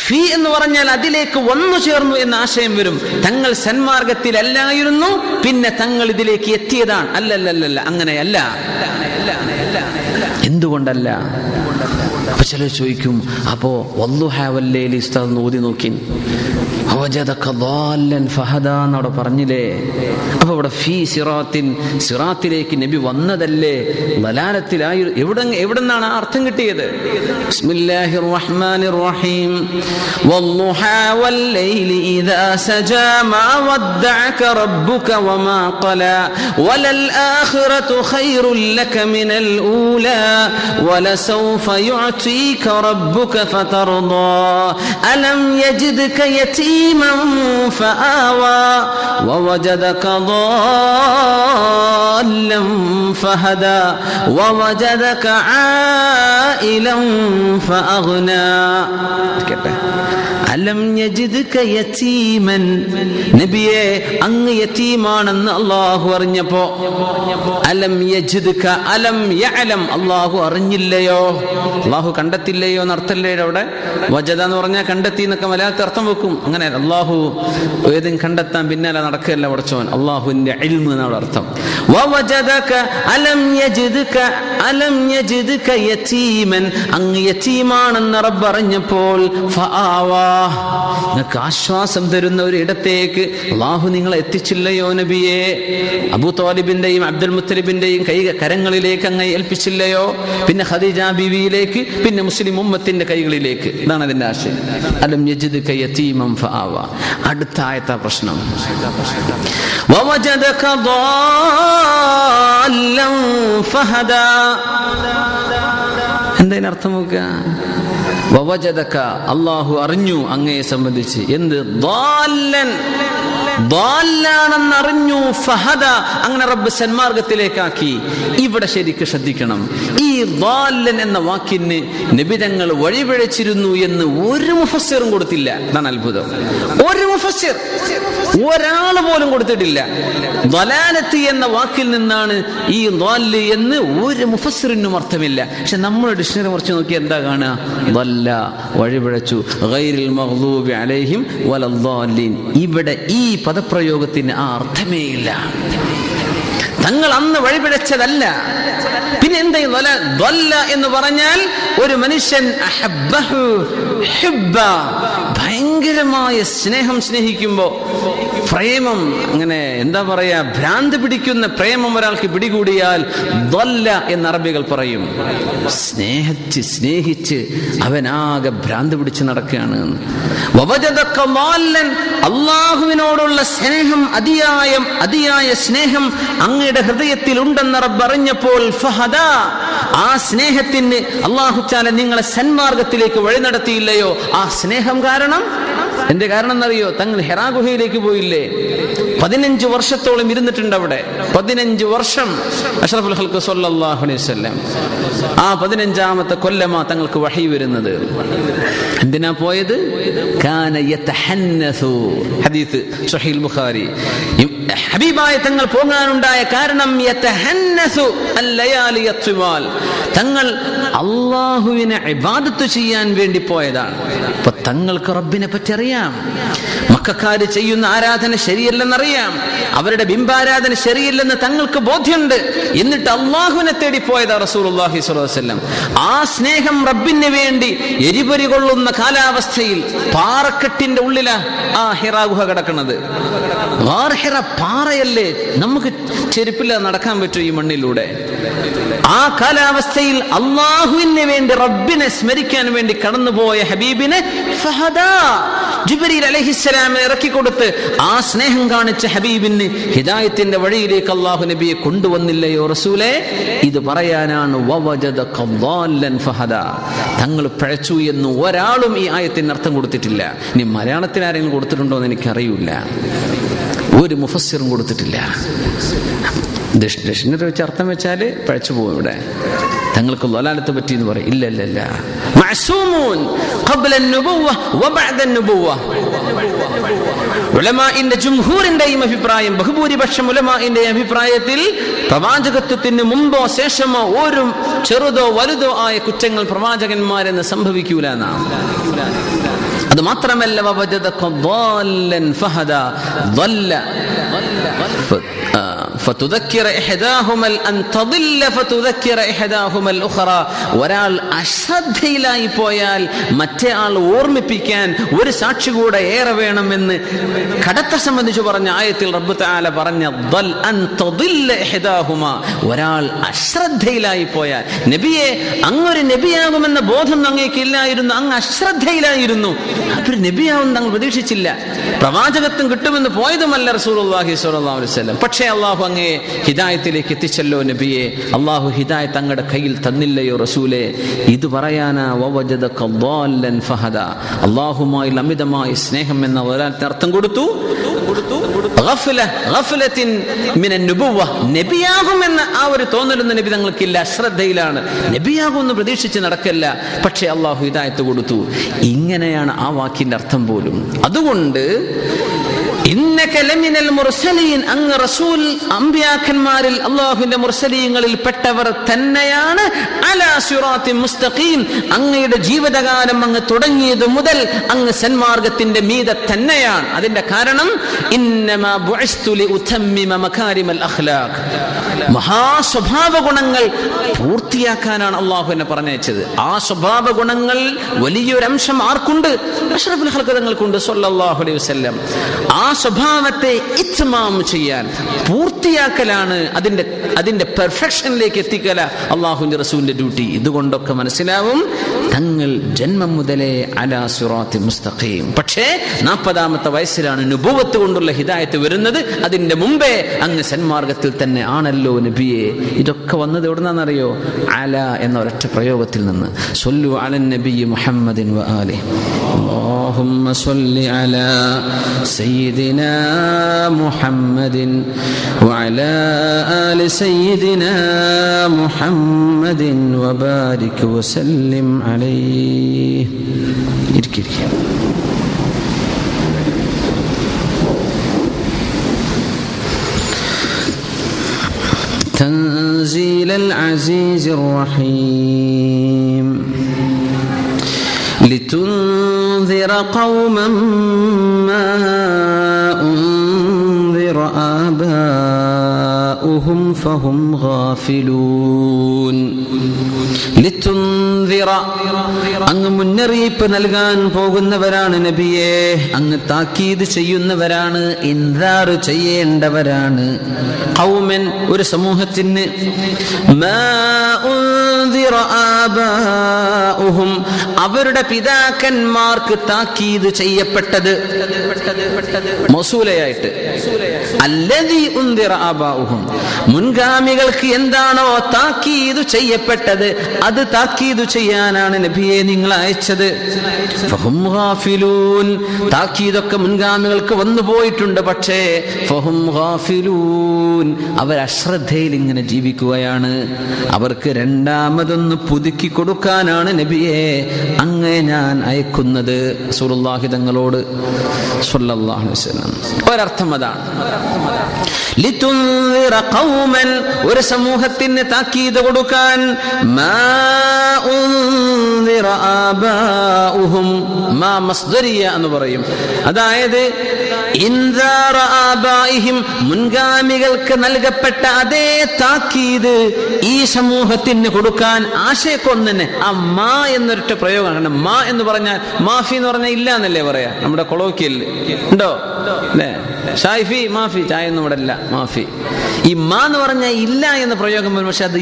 ഫി എന്ന് പറഞ്ഞാൽ അതിലേക്ക് വന്നു ചേർന്നു എന്ന ആശയം വരും. തങ്ങൾ സന്മാർഗത്തിലല്ലായിരുന്നു, പിന്നെ തങ്ങൾ ഇതിലേക്ക് എത്തിയതാണ്. അല്ലല്ലല്ല, അങ്ങനെയല്ല. എന്തുകൊണ്ടല്ല? അപ്പൊ ചിലർ ചോദിക്കും, അപ്പോ വല്ലുഹാ വല്ലൈലി ഉസ്താദ് ഓതി നോക്കി എന്നവിടെ പറഞ്ഞില്ലേ? അപ്പൊ ഇവിടെ ഫീ സിറാത്തിൻ, സിറാത്തിലേക്ക് നബി വന്നതല്ലേ? ദലാലത്തിലായി എവിടെന്നാണ് ആ അർത്ഥം കിട്ടിയത്? ബിസ്മില്ലാഹിർ റഹ്മാനിർ റഹീം. വല്ലുഹാ വല്ലൈലി ഇദാ സജാ മാ വദ്ദഅക റബ്ബുക വമാ ഖലാ വലൽ ആഖിറതു ഖൈറുൽ ലക മിനൽ ഊലാ വലസൗഫ യുഅതീക റബ്ബുക ഫതർദാ അലം യജിദ്ക യതീമൻ ഫആവാ വവജദക ضالًا فهدى ووجدك عائلا فأغنى. അലം യജിദ്ക യതീമൻ, നബിയെ അങ്ങ് യതീമാണെന്ന് അല്ലാഹു അറിഞ്ഞപ്പോ, അലം യജിദ്ക, അലം യഅലം, അല്ലാഹു അറിഞ്ഞില്ലയോ, അല്ലാഹു കണ്ടെത്തില്ലയോ എന്നർത്ഥല്ലേ അവിടെ. വജദ എന്ന് പറഞ്ഞാൽ കണ്ടെത്തി എന്നൊക്കെ മലയാളത്തിൽ അർത്ഥം വെക്കും. അങ്ങനെ അല്ലാഹു ഏതും കണ്ടെത്താൻ പിന്നാലെ നടക്കുകയല്ല പഠിച്ചവൻ. അല്ലാഹുവിന്റെ ഇൽമ് എന്നാണ് അർത്ഥം. വവജദക അലം യജിദ്ക, അലം യജിദ്ക യതീമൻ, അങ്ങ് യതീമാണെന്ന് റബ്ബ് അറിഞ്ഞപ്പോൾ ഫആവാ, നിങ്ങൾക്ക് ആശ്വാസം തരുന്ന ഒരു ഇടത്തേക്ക് അല്ലാഹു നിങ്ങളെ എത്തിച്ചില്ലയോ നബിയെ? അബൂ ത്വാലിബിന്റെയും അബ്ദുൽ മുത്തലിബിന്റെയും കരങ്ങളിലേക്ക് അങ്ങ് ഏൽപ്പിച്ചില്ലയോ? പിന്നെ ഖദീജ ബീവിയിലേക്ക്, പിന്നെ മുസ്ലിം ഉമ്മത്തിന്റെ കൈകളിലേക്ക്. ഇതാണ് അതിന്റെ ആശയം. അലം യജിദ്ക യതീമൻ ഫആവാ. അടുത്ത ആയത്താ പ്രശ്നം. വവജദക ضالًا ഫഹദാ. എന്താ ആയത്തിന്റെ അർത്ഥം നോക്കുക. വവജദക, അള്ളാഹു അറിഞ്ഞു അങ്ങയെ സംബന്ധിച്ച് എന്ത്? ضالാണെന്നറിഞ്ഞു. ഫഹദ, അങ്ങനെ റബ്ബ് സന്മാർഗത്തിലേക്കാക്കി. ഇവിടെ ശരിക്ക് ശ്രദ്ധിക്കണം. ഈ ضالൻ എന്ന വാക്കിന് നബി തങ്ങൾ വഴിപിഴച്ചിരുന്നു എന്ന് ഒരു മുഫസ്സിറും കൊടുത്തില്ല. അതാണ് അത്ഭുതം. ഒരു മുഫസ്സിർ, ഒരാൾ പോലും കൊടുത്തിട്ടില്ല. ضلالത്ത് എന്ന വാക്കിൽ നിന്നാണ് ഈ ضال എന്ന് ഒരു മുഫസ്സിറിനും അർത്ഥമില്ല. പക്ഷെ നമ്മൾ ഡിക്ഷണറി കുറച്ച് നോക്കി എന്താ കാണുക? ضل, വഴിപിഴച്ചു. ഗൈറിൽ മഗ്ദൂബി അലൈഹിം വലദ്ദാലിൻ. ഇവിടെ ഈ പദപ്രയോഗത്തിന് ആ അർത്ഥമേ ഇല്ല. തങ്ങൾ അന്ന് വഴിപിഴച്ചതല്ല. പിന്നെ എന്താ ضل എന്ന് പറഞ്ഞാൽ ഒരു മനുഷ്യൻ അഹബ്ബഹു ഹിബ്ബ, ഭയങ്കരമായ സ്നേഹം സ്നേഹിക്കുമ്പോ പ്രേമം, അങ്ങനെ എന്താ പറയാ, ഭ്രാന്ത് പിടിക്കുന്ന പ്രേമം ഒരാൾക്ക് പിടികൂടിയാൽ ضل എന്ന് അറബികൾ പറയും. സ്നേഹിച്ച് അവനാകെ ഭ്രാന്ത് പിടിച്ച് നടക്കുകയാണ്. വവജദക ضالൻ, അല്ലാഹുവിനോടുള്ള സ്നേഹം, അതിയായ സ്നേഹം അങ്ങയുടെ ഹൃദയത്തിൽ ഉണ്ടെന്ന് റബ്ബ് അറിഞ്ഞപ്പോൾ ഫഹദ, ആ സ്നേഹത്തിന് അല്ലാഹു തആല നിങ്ങളെ സന്മാർഗത്തിലേക്ക് വഴി നടത്തിയില്ലയോ? ആ സ്നേഹം കാരണം, എന്റെ കാരണം എന്നറിയോ? തങ്ങൾ ഹിറാ ഗുഹയിലേക്ക് പോയില്ലേ? 15 വർഷത്തോളം ഇരുന്നിട്ടുണ്ട് അവിടെ. 15 വർഷം അഷ്റഫുൽ ഖൽഖ് സ്വല്ലല്ലാഹു അലൈഹി വസല്ലം. ആ 15ാമത്തെ കൊല്ലമാ തങ്ങൾക്ക് വഹി വരുന്നത്. എന്തിനാ പോയത്? കാന യതഹന്നസു, ഹദീസ് സ്വഹീഹ് ബുഖാരി. ഹബീബായ തങ്ങൾ പോകാനുണ്ടായ കാരണം യതഹന്നസു അല്ലയാലി യത്വാൽ, തങ്ങൾ അല്ലാഹുവിനെ ഇബാദത്ത് ചെയ്യാൻ വേണ്ടി പോയതാണ്. അപ്പൊ തങ്ങൾക്ക് റബ്ബിനെ പറ്റി അറിയാം. മക്കക്കാര് ചെയ്യുന്ന ആരാധന ശരിയല്ലെന്നറിയാം. അവരുടെ ബിംബാരാധന ശരിയല്ലെന്ന് തങ്ങൾക്ക് ബോധ്യമുണ്ട്. എന്നിട്ട് അള്ളാഹുവിനെ തേടി പോയതാ റസൂലുള്ളാഹി സ്വല്ലല്ലാഹു അലൈഹി വസല്ലം. ആ സ്നേഹം റബ്ബിന് വേണ്ടി എരിപൊരി കൊള്ളുന്ന കാലാവസ്ഥയിൽ പാറക്കെട്ടിന്റെ ഉള്ളിലാ ആ ഹിറാ ഗുഹ കിടക്കുന്നത്. ഹിറ പാറയല്ലേ, നമുക്ക് ചെരുപ്പില്ല നടക്കാൻ പറ്റും ഈ മണ്ണിലൂടെ. ആ കാലാവസ്ഥയിൽ അള്ളാഹുവിന് വേണ്ടി, റബ്ബിനെ സ്മരിക്കാൻ വേണ്ടി കടന്നുപോയ ഹബീബിനെ ഫഹദ, ജിബ്രീൽ അലൈഹിസ്സലാമിനെ ഇറക്കിക്കൊടുത്ത് ആ സ്നേഹം കാണിച്ച ഹബീബിന് ഹിദായത്തിന്റെ വഴിയിലേക്ക് അള്ളാഹു നബിയെ കൊണ്ടുവന്നില്ലയോ റസൂലേ? ഇത് പറയാനാണ് വവജദക ضالൻ ഫഹദ. തങ്ങൾ പിഴച്ചു എന്ന് ഒരാളും ഈ ആയത്തിന് അർത്ഥം കൊടുത്തിട്ടില്ല. ഇനി മലയാളത്തിൽ ആരെങ്കിലും കൊടുത്തിട്ടുണ്ടോ എന്ന് എനിക്കറിയില്ല. ഒരു മുഫസ്സിറും കൊടുത്തിട്ടില്ല. ഡിക്ഷണറി വെച്ച് അർത്ഥം വെച്ചാൽ പഴച്ചു പോകും. ഇവിടെ തങ്ങൾക്ക് ളലാലത്ത് പറ്റി എന്ന് പറയും. ഇല്ല, മഅസൂമൂൻ ഖബ്ല അൻ-നുബുവ്വ വബഅദ അൻ-നുബുവ്വ. ഉലമാഇന്റെ ജംഹൂറിന്റെയും അഭിപ്രായം, ബഹുഭൂരിപക്ഷം ഉലമാഇന്റെ അഭിപ്രായത്തിൽ പ്രവാചകത്വത്തിന് മുമ്പോ ശേഷമോ ഒരു ചെറുതോ വലുതോ ആയ കുറ്റങ്ങൾ പ്രവാചകന്മാരെന്ന് സംഭവിക്കൂല എന്നാണ്. അത് മാത്രമല്ല വവജദക ضالൻ ഫഹദ, ضل فتذكر إحداهما أن تضل فتذكر إحداهما الأخرى. ഒരാൾ അശ്രദ്ധയിലായി പോയാൽ മറ്റേ ആൾ ഓർമ്മിപ്പിക്കാൻ ഒരു സാക്ഷി കൂടെ ഏറെ വേണമെന്ന് കടത്തെ സംബന്ധിച്ച് പറഞ്ഞ ആയത്തിൽ റബ്ബ് തആല പറഞ്ഞ ضل أن تضل إحداهما. ഒരാൾ അശ്രദ്ധയിലായി പോയാൽ, നബിയെ അങ്ങൊരു നബിയാകുമെന്ന ബോധം അങ്ങേക്കില്ലായിരുന്നു, അങ്ങ് അശ്രദ്ധയിലായിരുന്നു, ഒരു നബിയാവും തങ്ങൾ പ്രതീക്ഷിച്ചില്ല, പ്രവാചകത്വം കിട്ടുമെന്ന് പോയതുമല്ല റസൂലുള്ളാഹി സ്വല്ലല്ലാഹു അലൈഹി വസല്ലം. പക്ഷേ അള്ളാഹു അങ്ങേ ഹിദായത്തിലേക്ക് എത്തിച്ചല്ലോ നബിയെ. അള്ളാഹു ഹിദായത്ത് തങ്ങളുടെ കയ്യിൽ തന്നില്ലയോ റസൂലേ? ഇത് പറയാനാ വവജദക ضالൻ ഫഹദ. അള്ളാഹുമായി അമിതമായ സ്നേഹം എന്ന ഒരാൾക്ക് അർത്ഥം കൊടുത്തു. ഗഫലത്തിൻ മിനൻ നുബുവ്വ, നബിയാകുമെന്ന ആ ഒരു തോന്നലൊന്നും നബി തങ്ങൾക്കില്ല. അശ്രദ്ധയിലാണ്, നബിയാകുമെന്ന് പ്രതീക്ഷിച്ച് നടക്കല്ല. പക്ഷേ അള്ളാഹു ഹിദായത്ത് കൊടുത്തു. ഇങ്ങനെയാണ് ആ വാക്കിന്റെ അർത്ഥം പോലും. അതുകൊണ്ട് ഇന്നക ലമിനൽ മുർസലീൻ, അങ്ങ് റസൂൽ അംബിയാക്കന്മാരിൽ അല്ലാഹുവിന്റെ മുർസലീങ്ങളിൽ പെട്ടവർ തന്നെയാണ്. അലാ സിറാത്തിൻ മുസ്തഖീം, അങ്ങയുടെ ജീവിതകാലം അങ്ങ് തുടങ്ങിയത് മുതൽ അങ്ങ് സന്മാർഗത്തിന്റെ മീതെ തന്നെയാണ്. അതിന്റെ കാരണം ഇന്നമാ ബുഇസ്തു ലിഉതമ്മിമ മകാരിമൽ അഖ്ലാഖ്, മഹാസ്വഭാവ ഗുണങ്ങൾ പൂർത്തിയാക്കാനാണ് അള്ളാഹു എന്നെ പറഞ്ഞയച്ചത്. ആ സ്വഭാവ ഗുണങ്ങൾ വലിയൊരംശം ആർക്കുണ്ട്? അഷ്റഫുൽ ഖൽഖ് തങ്ങൾക്കുണ്ട് സ്വല്ലല്ലാഹു അലൈഹി വസല്ലം. ആ സ്വഭാവത്തെ ഇത്മാം ചെയ്യാൻ, പൂർത്തിയാക്കലാണ്, അതിന്റെ പെർഫെക്ഷനിലേക്ക് എത്തിക്കല അള്ളാഹുവിന്റെ റസൂലിന്റെ ഡ്യൂട്ടി. ഇതുകൊണ്ടൊക്കെ മനസ്സിലാവും തങ്ങൾ ജന്മം മുതലേ അലാ സിറാത്തി മുസ്തഖീം. പക്ഷേ 40-ാമത്തെ വയസ്സിലാണ് നുബുവത്ത് കൊണ്ടുള്ള ഹിദായത്ത് വരുന്നത്. അതിന്റെ മുമ്പേ അങ്ങ് സന്മാർഗത്തിൽ തന്നെ ആണല്ലോ നബിയെ. ഇതൊക്കെ വന്നത് എവിടുന്നാണെന്നറിയോ? അല എന്ന ഒരൊറ്റ പ്രയോഗത്തിൽ നിന്ന്. സ്വല്ലു അലൻ നബി മുഹമ്മദിൻ വ ആലിഹി. اللهم صل على سيدنا محمد وعلى آل سيدنا محمد وبارك وسلم عليه. تنزيل العزيز الرحيم لتنذر قوما ما أنذر آباؤهم فهم غافلون. ലിതുൻദിറ, അങ്ങ് മുന്നറിയിപ്പ് നൽകാൻ പോകുന്നവരാണ് നബിയെ. അങ്ങ് താക്കീത് ചെയ്യുന്നവരാണ്, ഇൻദാർ ചെയ്യേണ്ടവരാണ്. ഖൗമൻ, ഒരു സമൂഹത്തിന്, മാ ഉൻദിറ ആബാഉഹും, അവരുടെ പിതാക്കന്മാർക്ക് താക്കീത് ചെയ്യപ്പെട്ടത്. മൗസൂലയായിട്ട് അല്ലദീ ഉൻദിറ ആബാഉഹും, മുൻഗാമികൾക്ക് എന്താണോ താക്കീത് ചെയ്യപ്പെട്ടത് അത് താക്കീത് ചെയ്യാനാണ് നബിയെ നിങ്ങൾ അയച്ചത്. ഫഹും ഗാഫിലൂൻ, താക്കീതൊക്കെ മുൻഗാമികൾക്ക് വന്നു പോയിട്ടുണ്ട്, പക്ഷേ ഫഹും ഗാഫിലൂൻ, അവർ അശ്രദ്ധയിൽ ഇങ്ങനെ ജീവിക്കുകയാണ്. അവർക്ക് രണ്ടാമതൊന്ന് പുതുക്കി കൊടുക്കാനാണ് നബിയെ അങ്ങേ ഞാൻ അയക്കുന്നത്. റസൂലുള്ളാഹി തങ്ങളോട് സ്വല്ലല്ലാഹു അലൈഹി വസല്ലം. ഒരർത്ഥം അതാണ്. ലിതുൻദിറ ഖൗമൻ, ഒരു സമൂഹത്തിന് താക്കീത് കൊടുക്കാൻ. മാ ഉൻദിറ ആബാഉഹും, മാ മസ്ദരിയ എന്ന് പറയും. അതായത് ഇൻദാറ ആബാഇഹിം, മുൻഗാമികൾക്ക് നൽകപ്പെട്ട അതേ താക്കീത് ഈ സമൂഹത്തിന് കൊടുക്കാൻ. ആശയക്കൊന്നെ ആ മാ എന്നൊരൊറ്റ പ്രയോഗമാണ്. മാ എന്ന് പറഞ്ഞാൽ മാഫി എന്ന് പറഞ്ഞാൽ ഇല്ല എന്നല്ലേ പറയാ നമ്മുടെ കൊളോക്കിയൽ ഉണ്ടോ അല്ലേ? ഷായിഫി മാഫി, ചായ ഒന്നും ഇവിടെ ഇല്ല, മാഫി. ഈ മാ എന്ന് പറഞ്ഞാൽ ഇല്ല എന്ന പ്രയോഗം വരും. പക്ഷെ അത്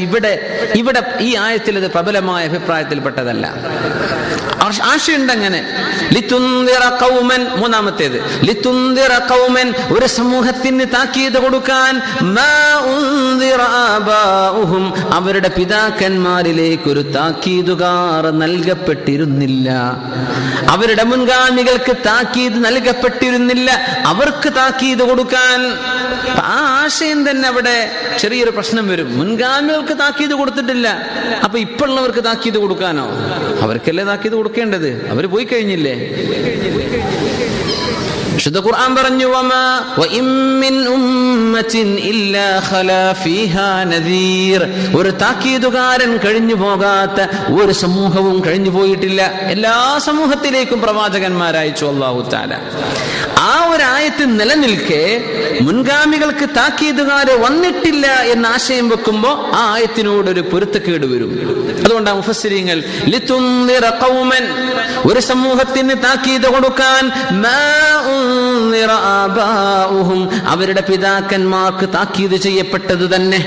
ഇവിടെ ഈ ആയത്തിൽ അത് പ്രബലമായ അഭിപ്രായത്തിൽപ്പെട്ടതല്ല. ആശയുണ്ട് അങ്ങനെ. ലിതുൻദിറ ഖൗമൻ, മൂന്നാമത്തേത് ലിതുൻദിറ ഖൗമൻ, ഒരു സമൂഹത്തിന് താക്കീത് കൊടുക്കാൻ. മാ ഉൻദിറ ആബാഉഹും, അവരുടെ പിതാക്കന്മാരിലേക്ക് ഒരു താക്കീതുകാർ നൽകപ്പെട്ടിരുന്നില്ല. അവരുടെ മുൻഗാമികൾക്ക് താക്കീത് നൽകപ്പെട്ടിരുന്നില്ല, അവർക്ക് താക്കീത് കൊടുക്കാൻ. ആ ആശയം തന്നെ അവിടെ ചെറിയൊരു പ്രശ്നം വരും. മുൻഗാമികൾക്ക് താക്കീത് കൊടുത്തിട്ടില്ല, അപ്പൊ ഇപ്പോഴുള്ളവർക്ക് താക്കീത് കൊടുക്കാനോ? അവർക്കല്ലേ താക്കീത് കൊടുക്കേണ്ടത്, അവര് പോയി കഴിഞ്ഞില്ലേ. വിശുദ്ധ ഖുർആൻ പറഞ്ഞു, വമാ വഇൻ മിൻ ഉമ്മത്തിൻ ഇല്ലാ ഖലാ ഫീഹാ നദീർ, ഒരു താക്കീതുകാരൻ കഴിഞ്ഞു പോകാത്ത ഒരു സമൂഹവും കഴിഞ്ഞു പോയിട്ടില്ല. എല്ലാ സമൂഹത്തിലേക്കും പ്രവാചകന്മാരയച്ചു അല്ലാഹു തആല. ആ ഒരു ആയത്ത് നിലനിൽക്കെ മുൻഗാമികൾക്ക് താക്കീതുകാര് വന്നിട്ടില്ല എന്ന ആശയം വെക്കുമ്പോ ആ ആയത്തിനോടൊരു പൊരുത്തക്കേട് വരും. അതുകൊണ്ടാണ് മുഫസ്സിരീങ്ങൾ ലിതുൻദിറ ഖൗമൻ, ഒരു സമൂഹത്തിന് താക്കീത് കൊടുക്കാൻ. മാ ഉൻദിറ ആബാഉഹും, അവരുടെ പിതാക്കന്മാർക്ക് താക്കീത് ചെയ്യപ്പെട്ടത് തന്നെ,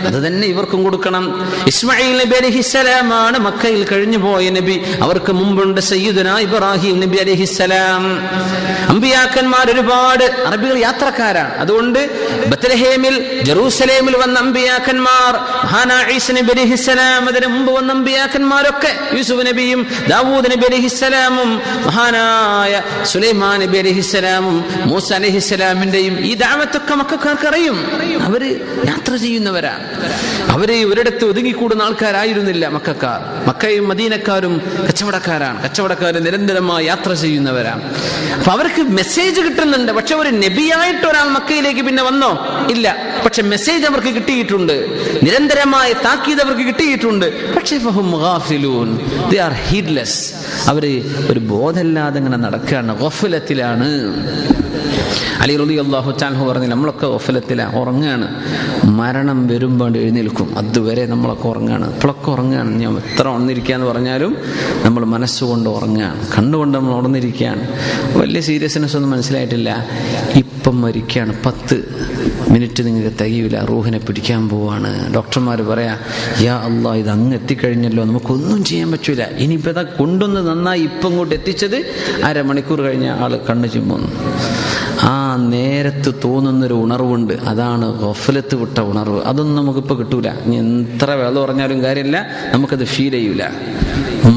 അത് തന്നെ ഇവർക്കും കൊടുക്കണം. ഇസ്മാഈൽ നബി അലൈഹിസ്സലാമാണ് മക്കയിൽ കഴിഞ്ഞു പോയ നബി. അവർക്ക് മുമ്പുണ്ട് സയ്യിദുനാ ഇബ്രാഹിം നബി അലൈഹിസ്സലാം. അമ്പിയാക്കന്മാർ ഒരുപാട്. അറബികൾ യാത്രക്കാരാണ്. അതുകൊണ്ട് ബത്ലഹേമിൽ ജെറൂസലേമിൽ വന്ന അമ്പിയാക്കന്മാർ, മഹാനായ ഈസ നബി അലൈഹിസ്സലാം, അതിന് മുമ്പ് വന്ന അമ്പിയാക്കന്മാരൊക്കെ, യൂസുഫ് നബിയും ദാവൂദ് നബി അലൈഹിസ്സലാമും മഹാനായ സുലൈമാൻ നബി അലൈഹിസ്സലാമും മൂസ അലൈഹിസ്സലാമിന്റെയും ഈ ദഅവത്തൊക്കെ മക്കക്കാർക്ക് അറിയും. അവര് യാത്ര ചെയ്യുന്നവരാണ്. അവര് ഒരിടത്ത് ഒതുങ്ങിക്കൂടുന്ന ആൾക്കാരായിരുന്നില്ല മക്കക്കാർ. മക്കയും മദീനക്കാരും കച്ചവടക്കാരാണ്. കച്ചവടക്കാർ നിരന്തരമായി യാത്ര ചെയ്യുന്നവരാണ്. അപ്പൊ അവർക്ക് മെസ്സേജ് കിട്ടുന്നുണ്ട്. പക്ഷെ ഒരു നബിയായിട്ട് ഒരാൾ മക്കയിലേക്ക് പിന്നെ വന്നോ? ഇല്ല. പക്ഷെ മെസ്സേജ് അവർക്ക് കിട്ടിയിട്ടുണ്ട്, നിരന്തരമായ താക്കീത് അവർക്ക് കിട്ടിയിട്ടുണ്ട്. പക്ഷെ ഫഹും ഗാഫിലൂൻ, ദേ ആർ ഹീഡ്ലെസ്. അവര് ഒരു ബോധമില്ലാതെ ഇങ്ങനെ നടക്കുകയാണ്, ഗഫലത്തിലാണ്. അലി റളിയല്ലാഹു തആല പറഞ്ഞു, നമ്മളൊക്കെ ഗഫലത്തിലാണ്, ഉറങ്ങാണ്. മരണം വരുമ്പോൾ എഴുന്നേൽക്കും, അതുവരെ നമ്മളൊക്കെ ഉറങ്ങാണ്. ഇപ്പോഴൊക്കെ ഉറങ്ങാണ്. ഞാൻ എത്ര ഉണർന്നിരിക്കുകയെന്ന് പറഞ്ഞാലും നമ്മൾ മനസ്സുകൊണ്ട് ഉറങ്ങുകയാണ്, കണ്ണുകൊണ്ട് നമ്മൾ ഉണർന്നിരിക്കുകയാണ്. വലിയ സീരിയസ്നെസ് ഒന്നും മനസ്സിലായിട്ടില്ല. ഇപ്പം മരിക്കുകയാണ്. മിനിറ്റ് നിങ്ങൾക്ക് തികയില്ല, റൂഹിനെ പിടിക്കാൻ പോവാണ്. ഡോക്ടർമാർ പറയാ, യാ അല്ലാഹ്, ഇത് അങ്ങ് എത്തിക്കഴിഞ്ഞല്ലോ, നമുക്കൊന്നും ചെയ്യാൻ പറ്റൂല. ഇനിയിപ്പോൾ ഇതാ കൊണ്ടുവന്ന് നന്നായി ഇപ്പം ഇങ്ങോട്ട് എത്തിച്ചത്, അരമണിക്കൂർ കഴിഞ്ഞ ആൾ കണ്ണു ചിമ്മുന്നു. ആ നേരത്ത് തോന്നുന്നൊരു ഉണർവുണ്ട്, അതാണ് ഗഫലത്ത് വിട്ട ഉണർവ്. അതൊന്നും നമുക്കിപ്പോൾ കിട്ടൂല. ഇനി എത്ര വെള്ളം പറഞ്ഞാലും കാര്യമില്ല, നമുക്കത് ഫീൽ ചെയ്യൂല.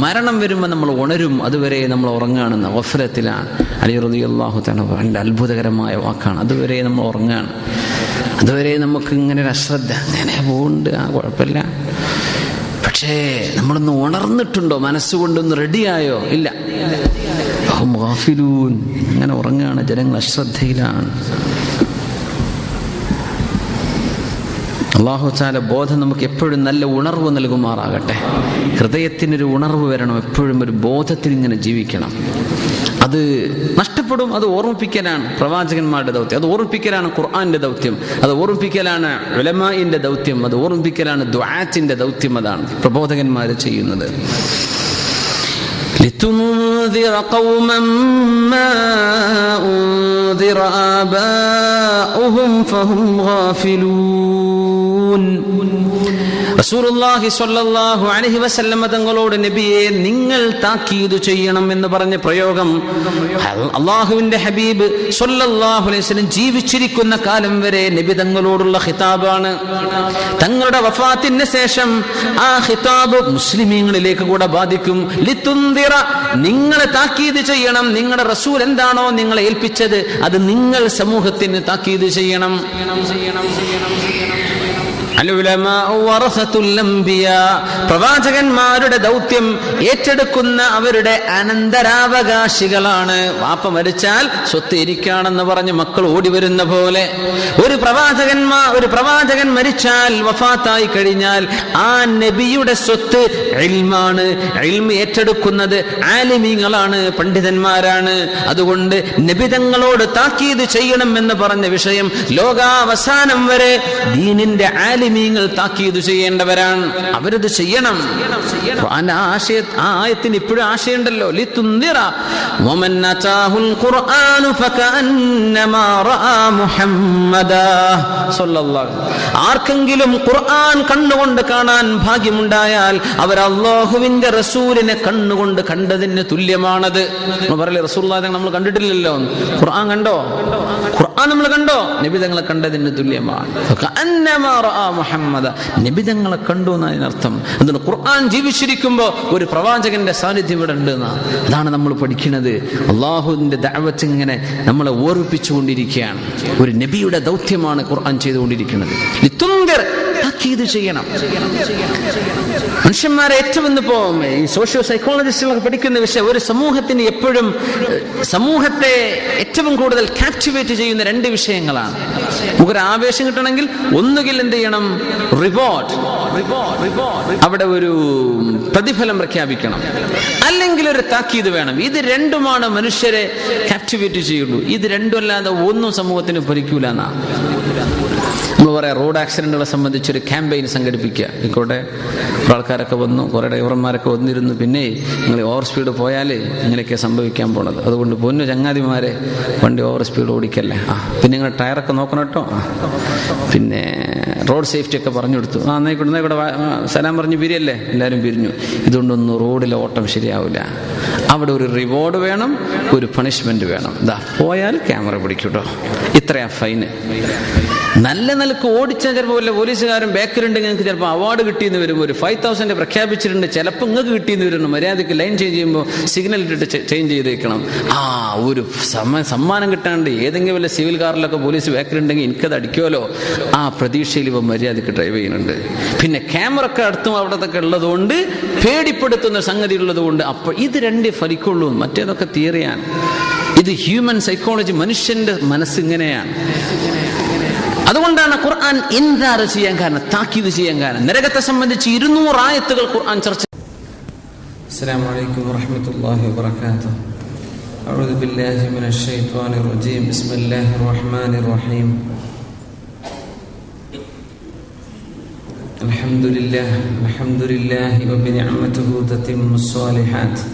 മരണം വരുമ്പോൾ നമ്മൾ ഉണരും, അതുവരെ നമ്മൾ ഉറങ്ങാണെന്ന് ഗഫലത്തിലാണ്. അലി റളിയല്ലാഹു തആല പറഞ്ഞ അത്ഭുതകരമായ വാക്കാണ്. അതുവരെ നമ്മൾ ഉറങ്ങാണ്, അതുവരെ നമുക്ക് ഇങ്ങനെ ഒരു അശ്രദ്ധ അങ്ങനെ പോകുന്നുണ്ട്. ആ കുഴപ്പമില്ല. പക്ഷേ നമ്മളൊന്ന് ഉണർന്നിട്ടുണ്ടോ? മനസ്സുകൊണ്ടൊന്ന് റെഡിയായോ? ഇല്ല. ഗാഫിലൂൻ, അങ്ങനെ ഉറങ്ങാണ് ജനങ്ങൾ, അശ്രദ്ധയിലാണ്. അല്ലാഹു തആല ബോധം നമുക്ക് എപ്പോഴും നല്ല ഉണർവ് നൽകുമാറാകട്ടെ. ഹൃദയത്തിനൊരു ഉണർവ് വരണം, എപ്പോഴും ഒരു ബോധത്തിൽ ഇങ്ങനെ ജീവിക്കണം. അത് നഷ്ടപ്പെടും. അത് ഓർമ്മിപ്പിക്കലാണ് പ്രവാചകന്മാരുടെ ദൗത്യം, അത് ഓർമ്മിപ്പിക്കലാണ് ഖുർആന്റെ ദൗത്യം, അത് ഓർമ്മിപ്പിക്കലാണ് ഉലമാഇന്റെ ദൗത്യം, അത് ഓർമ്മിപ്പിക്കലാണ് ദുആത്തിന്റെ ദൗത്യം. അതാണ് പ്രബോധകന്മാർ ചെയ്യുന്നത്. لتنذر قوما ما أنذر آباؤهم فهم غافلون. റസൂലുള്ളാഹി സ്വല്ലല്ലാഹു അലൈഹി വസല്ലം തങ്ങളോട് നബിയെ നിങ്ങൾ താക്കീത് ചെയ്യണം എന്ന് പറഞ്ഞ പ്രയോഗം അല്ലാഹുവിന്റെ ഹബീബ് സ്വല്ലല്ലാഹു അലൈഹി വസല്ലം ജീവിച്ചിരിക്കുന്ന കാലം വരെ നബി തങ്ങളോടുള്ള ഖിതാബാണ്. തങ്ങളുടെ വഫാത്തിന് ശേഷം ആ ഖിതാബ് മുസ്ലിമീങ്ങളിലേക്ക് കൂടെ ബാധിക്കും. ലിതുൻദിറ, നിങ്ങൾ താക്കീത് ചെയ്യണം. നിങ്ങളുടെ റസൂൽ എന്താണോ നിങ്ങളെ ഏൽപ്പിച്ചത് അത് നിങ്ങൾ സമൂഹത്തിന് താക്കീത് ചെയ്യണം. പ്രവാചകന്മാരുടെ ദൗത്യം ഏറ്റെടുക്കുന്ന അവരുടെ അനന്തരാവകാശികളാണ്. വാപ്പ മരിച്ചാൽ സ്വത്ത് ഇരിക്കാണെന്ന് പറഞ്ഞ് മക്കൾ ഓടി വരുന്ന പോലെ ഒരു പ്രവാചകൻ മരിച്ചാൽ, വഫാത്തായി കഴിഞ്ഞാൽ ആ നബിയുടെ സ്വത്ത് ഇൽമാണ്. ഇൽമ് ഏറ്റെടുക്കുന്നത് ആലിമീങ്ങളാണ്, പണ്ഡിതന്മാരാണ്. അതുകൊണ്ട് നബി തങ്ങളോട് താക്കീത് ചെയ്യണം എന്ന് പറഞ്ഞ വിഷയം ലോകാവസാനം വരെ ദീനിന്റെ ആലിമീങ്ങൾ താക്കീത് ചെയ്യേണ്ടവരാണ്. അവരത് ചെയ്യണം. ആ ആയത്തിന് ഇപ്പോഴും ആശയമുണ്ടല്ലോ. ലിതുൻദിറ വമൻ അതാഹുൽ ഖുർആനു ഫകഅന്നമാ റആ മുഹമ്മദാ സ്വല്ലല്ലാഹു. ആർക്കെങ്കിലും ഖുർആൻ കണ്ണുകൊണ്ട് കാണാൻ ഭാഗ്യമുണ്ടായാൽ അവർ അല്ലാഹുവിന്റെ റസൂലിനെ കണ്ണുകൊണ്ട് കണ്ടതിന് തുല്യമാണത്. പറയല്ലേ, റസൂലുള്ളാഹിനെ നമ്മൾ കണ്ടിട്ടില്ലല്ലോ, ഖുർആൻ കണ്ടോ? ഖുർആൻ നമ്മൾ കണ്ടോ? നബി തങ്ങളെ കണ്ടതിന് തുല്യമാണ്. ഫകഅന്നമാ റആ മുഹമ്മദ, നബി തങ്ങളെ കണ്ടു എന്നതിനർത്ഥം. എന്താണ്? ഖുർആൻ ജീവിച്ചിരിക്കുമ്പോ ഒരു പ്രവാചകന്റെ സാന്നിധ്യം ഇവിടെ ഉണ്ട് എന്നാണ്. അതാണ് നമ്മൾ പഠിക്കുന്നത്. അള്ളാഹുവിന്റെ ദഅവത്ത് ഇങ്ങനെ നമ്മളെ ഓർമ്മിപ്പിച്ചുകൊണ്ടിരിക്കുകയാണ്. ഒരു നബിയുടെ ദൗത്യമാണ് ഖുർആൻ ചെയ്തുകൊണ്ടിരിക്കുന്നത്. ലിതുൻദിർ, താക്കീത് ചെയ്യണം. മനുഷ്യന്മാരെ ഏറ്റവും ഈ സോഷ്യോ സൈക്കോളജിസ്റ്റുകൾ പഠിക്കുന്ന വിഷയം, ഒരു സമൂഹത്തിന് എപ്പോഴും സമൂഹത്തെ ഏറ്റവും കൂടുതൽ കാപ്റ്റിവേറ്റ് ചെയ്യുന്ന രണ്ട് വിഷയങ്ങളാണ്. നമുക്കൊരു ആവേശം കിട്ടണമെങ്കിൽ ഒന്നുകിൽ എന്ത് ചെയ്യണം? റിവാർഡ്, അവിടെ ഒരു പ്രതിഫലം പ്രഖ്യാപിക്കണം, അല്ലെങ്കിൽ ഒരു താക്കീത് വേണം. ഇത് രണ്ടുമാണ് മനുഷ്യരെ കാപ്റ്റിവേറ്റ് ചെയ്യുള്ളൂ. ഇത് രണ്ടും അല്ലാതെ ഒന്നും സമൂഹത്തിന് ഭരിക്കൂല എന്നാ നമ്മൾ പറയാം. റോഡ് ആക്സിഡന്റുകളെ സംബന്ധിച്ചൊരു ക്യാമ്പയിൻ സംഘടിപ്പിക്കുക. ഇക്കോട്ടെ ആൾക്കാരൊക്കെ വന്നു, കുറേ ഡ്രൈവർമാരൊക്കെ വന്നിരുന്നു. പിന്നെ നിങ്ങൾ ഓവർ സ്പീഡ് പോയാൽ ഇങ്ങനെയൊക്കെ സംഭവിക്കാൻ പോണത്. അതുകൊണ്ട് പൊന്നു ചങ്ങാതിമാരെ, വണ്ടി ഓവർ സ്പീഡ് ഓടിക്കല്ലേ. പിന്നെ നിങ്ങൾ ടയറൊക്കെ നോക്കണം കേട്ടോ. പിന്നെ റോഡ് സേഫ്റ്റി ഒക്കെ പറഞ്ഞു കൊടുത്തു. എന്നായിക്കൂടെ സലാം പറഞ്ഞ് പിരിയല്ലേ, എല്ലാവരും പിരിഞ്ഞു. ഇതുകൊണ്ടൊന്നും റോഡിലെ ഓട്ടം ശരിയാവില്ല. അവിടെ ഒരു റിവാർഡ് വേണം, ഒരു പണിഷ്മെന്റ് വേണം. പോയാൽ ക്യാമറ പിടിക്കൂട്ടോ, ഇത്രയാ ഫൈന്. നല്ല നിലക്ക് ഓടിച്ചാൽ ചിലപ്പോൾ വല്ല പോലീസുകാരും ബാക്കിലുണ്ടെങ്കിൽ നിങ്ങൾക്ക് ചിലപ്പോൾ അവാർഡ് കിട്ടിയെന്ന് വരും. ഒരു 5,000 പ്രഖ്യാപിച്ചിട്ടുണ്ട്, ചിലപ്പോൾ നിങ്ങൾക്ക് കിട്ടിയെന്ന് വരുന്നു. മര്യാദയ്ക്ക് ലൈൻ ചേഞ്ച് ചെയ്യുമ്പോൾ സിഗ്നൽ ഇട്ടിട്ട് ചേഞ്ച് ചെയ്തേക്കണം. ഒരു സമ്മാനം കിട്ടാണ്ട് ഏതെങ്കിലും വല്ല സിവിൽ കാറിലൊക്കെ പോലീസ് ബാക്കിലുണ്ടെങ്കിൽ എനിക്കത് അടിക്കുമല്ലോ. ആ പ്രതീക്ഷയിൽ ഇവ മര്യാദയ്ക്ക് ഡ്രൈവ് ചെയ്യുന്നുണ്ട്. പിന്നെ ക്യാമറ ഒക്കെ അടുത്തും അവിടത്തൊക്കെ ഉള്ളതുകൊണ്ട് പേടിപ്പെടുത്തുന്ന സംഗതി ഉള്ളതുകൊണ്ട് അപ്പോൾ ഇത് രണ്ടേ ഫലിക്കുള്ളൂ. മറ്റേതൊക്കെ തിയറിയാണ്. ഇത് ഹ്യൂമൻ സൈക്കോളജി, മനുഷ്യന്റെ മനസ്സിങ്ങനെയാണ്. അതുകൊണ്ടാണ് ഖുർആൻ ഇൻദാർ ചെയ്യാൻ കാരണം, താക്കീത് ചെയ്യാൻ കാരണം. നരകത്തെ സംബന്ധിച്ച് 200 ആയത്തുകൾ ഖുർആൻ ചർച്ച. അസ്സലാമു അലൈക്കും വറഹ്മത്തുള്ളാഹി വബറകാതുഹു. അഊദു ബില്ലാഹി മിനശ് ശൈത്വാനിർ റജീം. ബിസ്മില്ലാഹിർ റഹ്മാനിർ റഹീം. അൽഹംദുലില്ലാഹി വബിനിഅമതിഹി തതിമ്മുസ് സ്വാലിഹാത്ത്.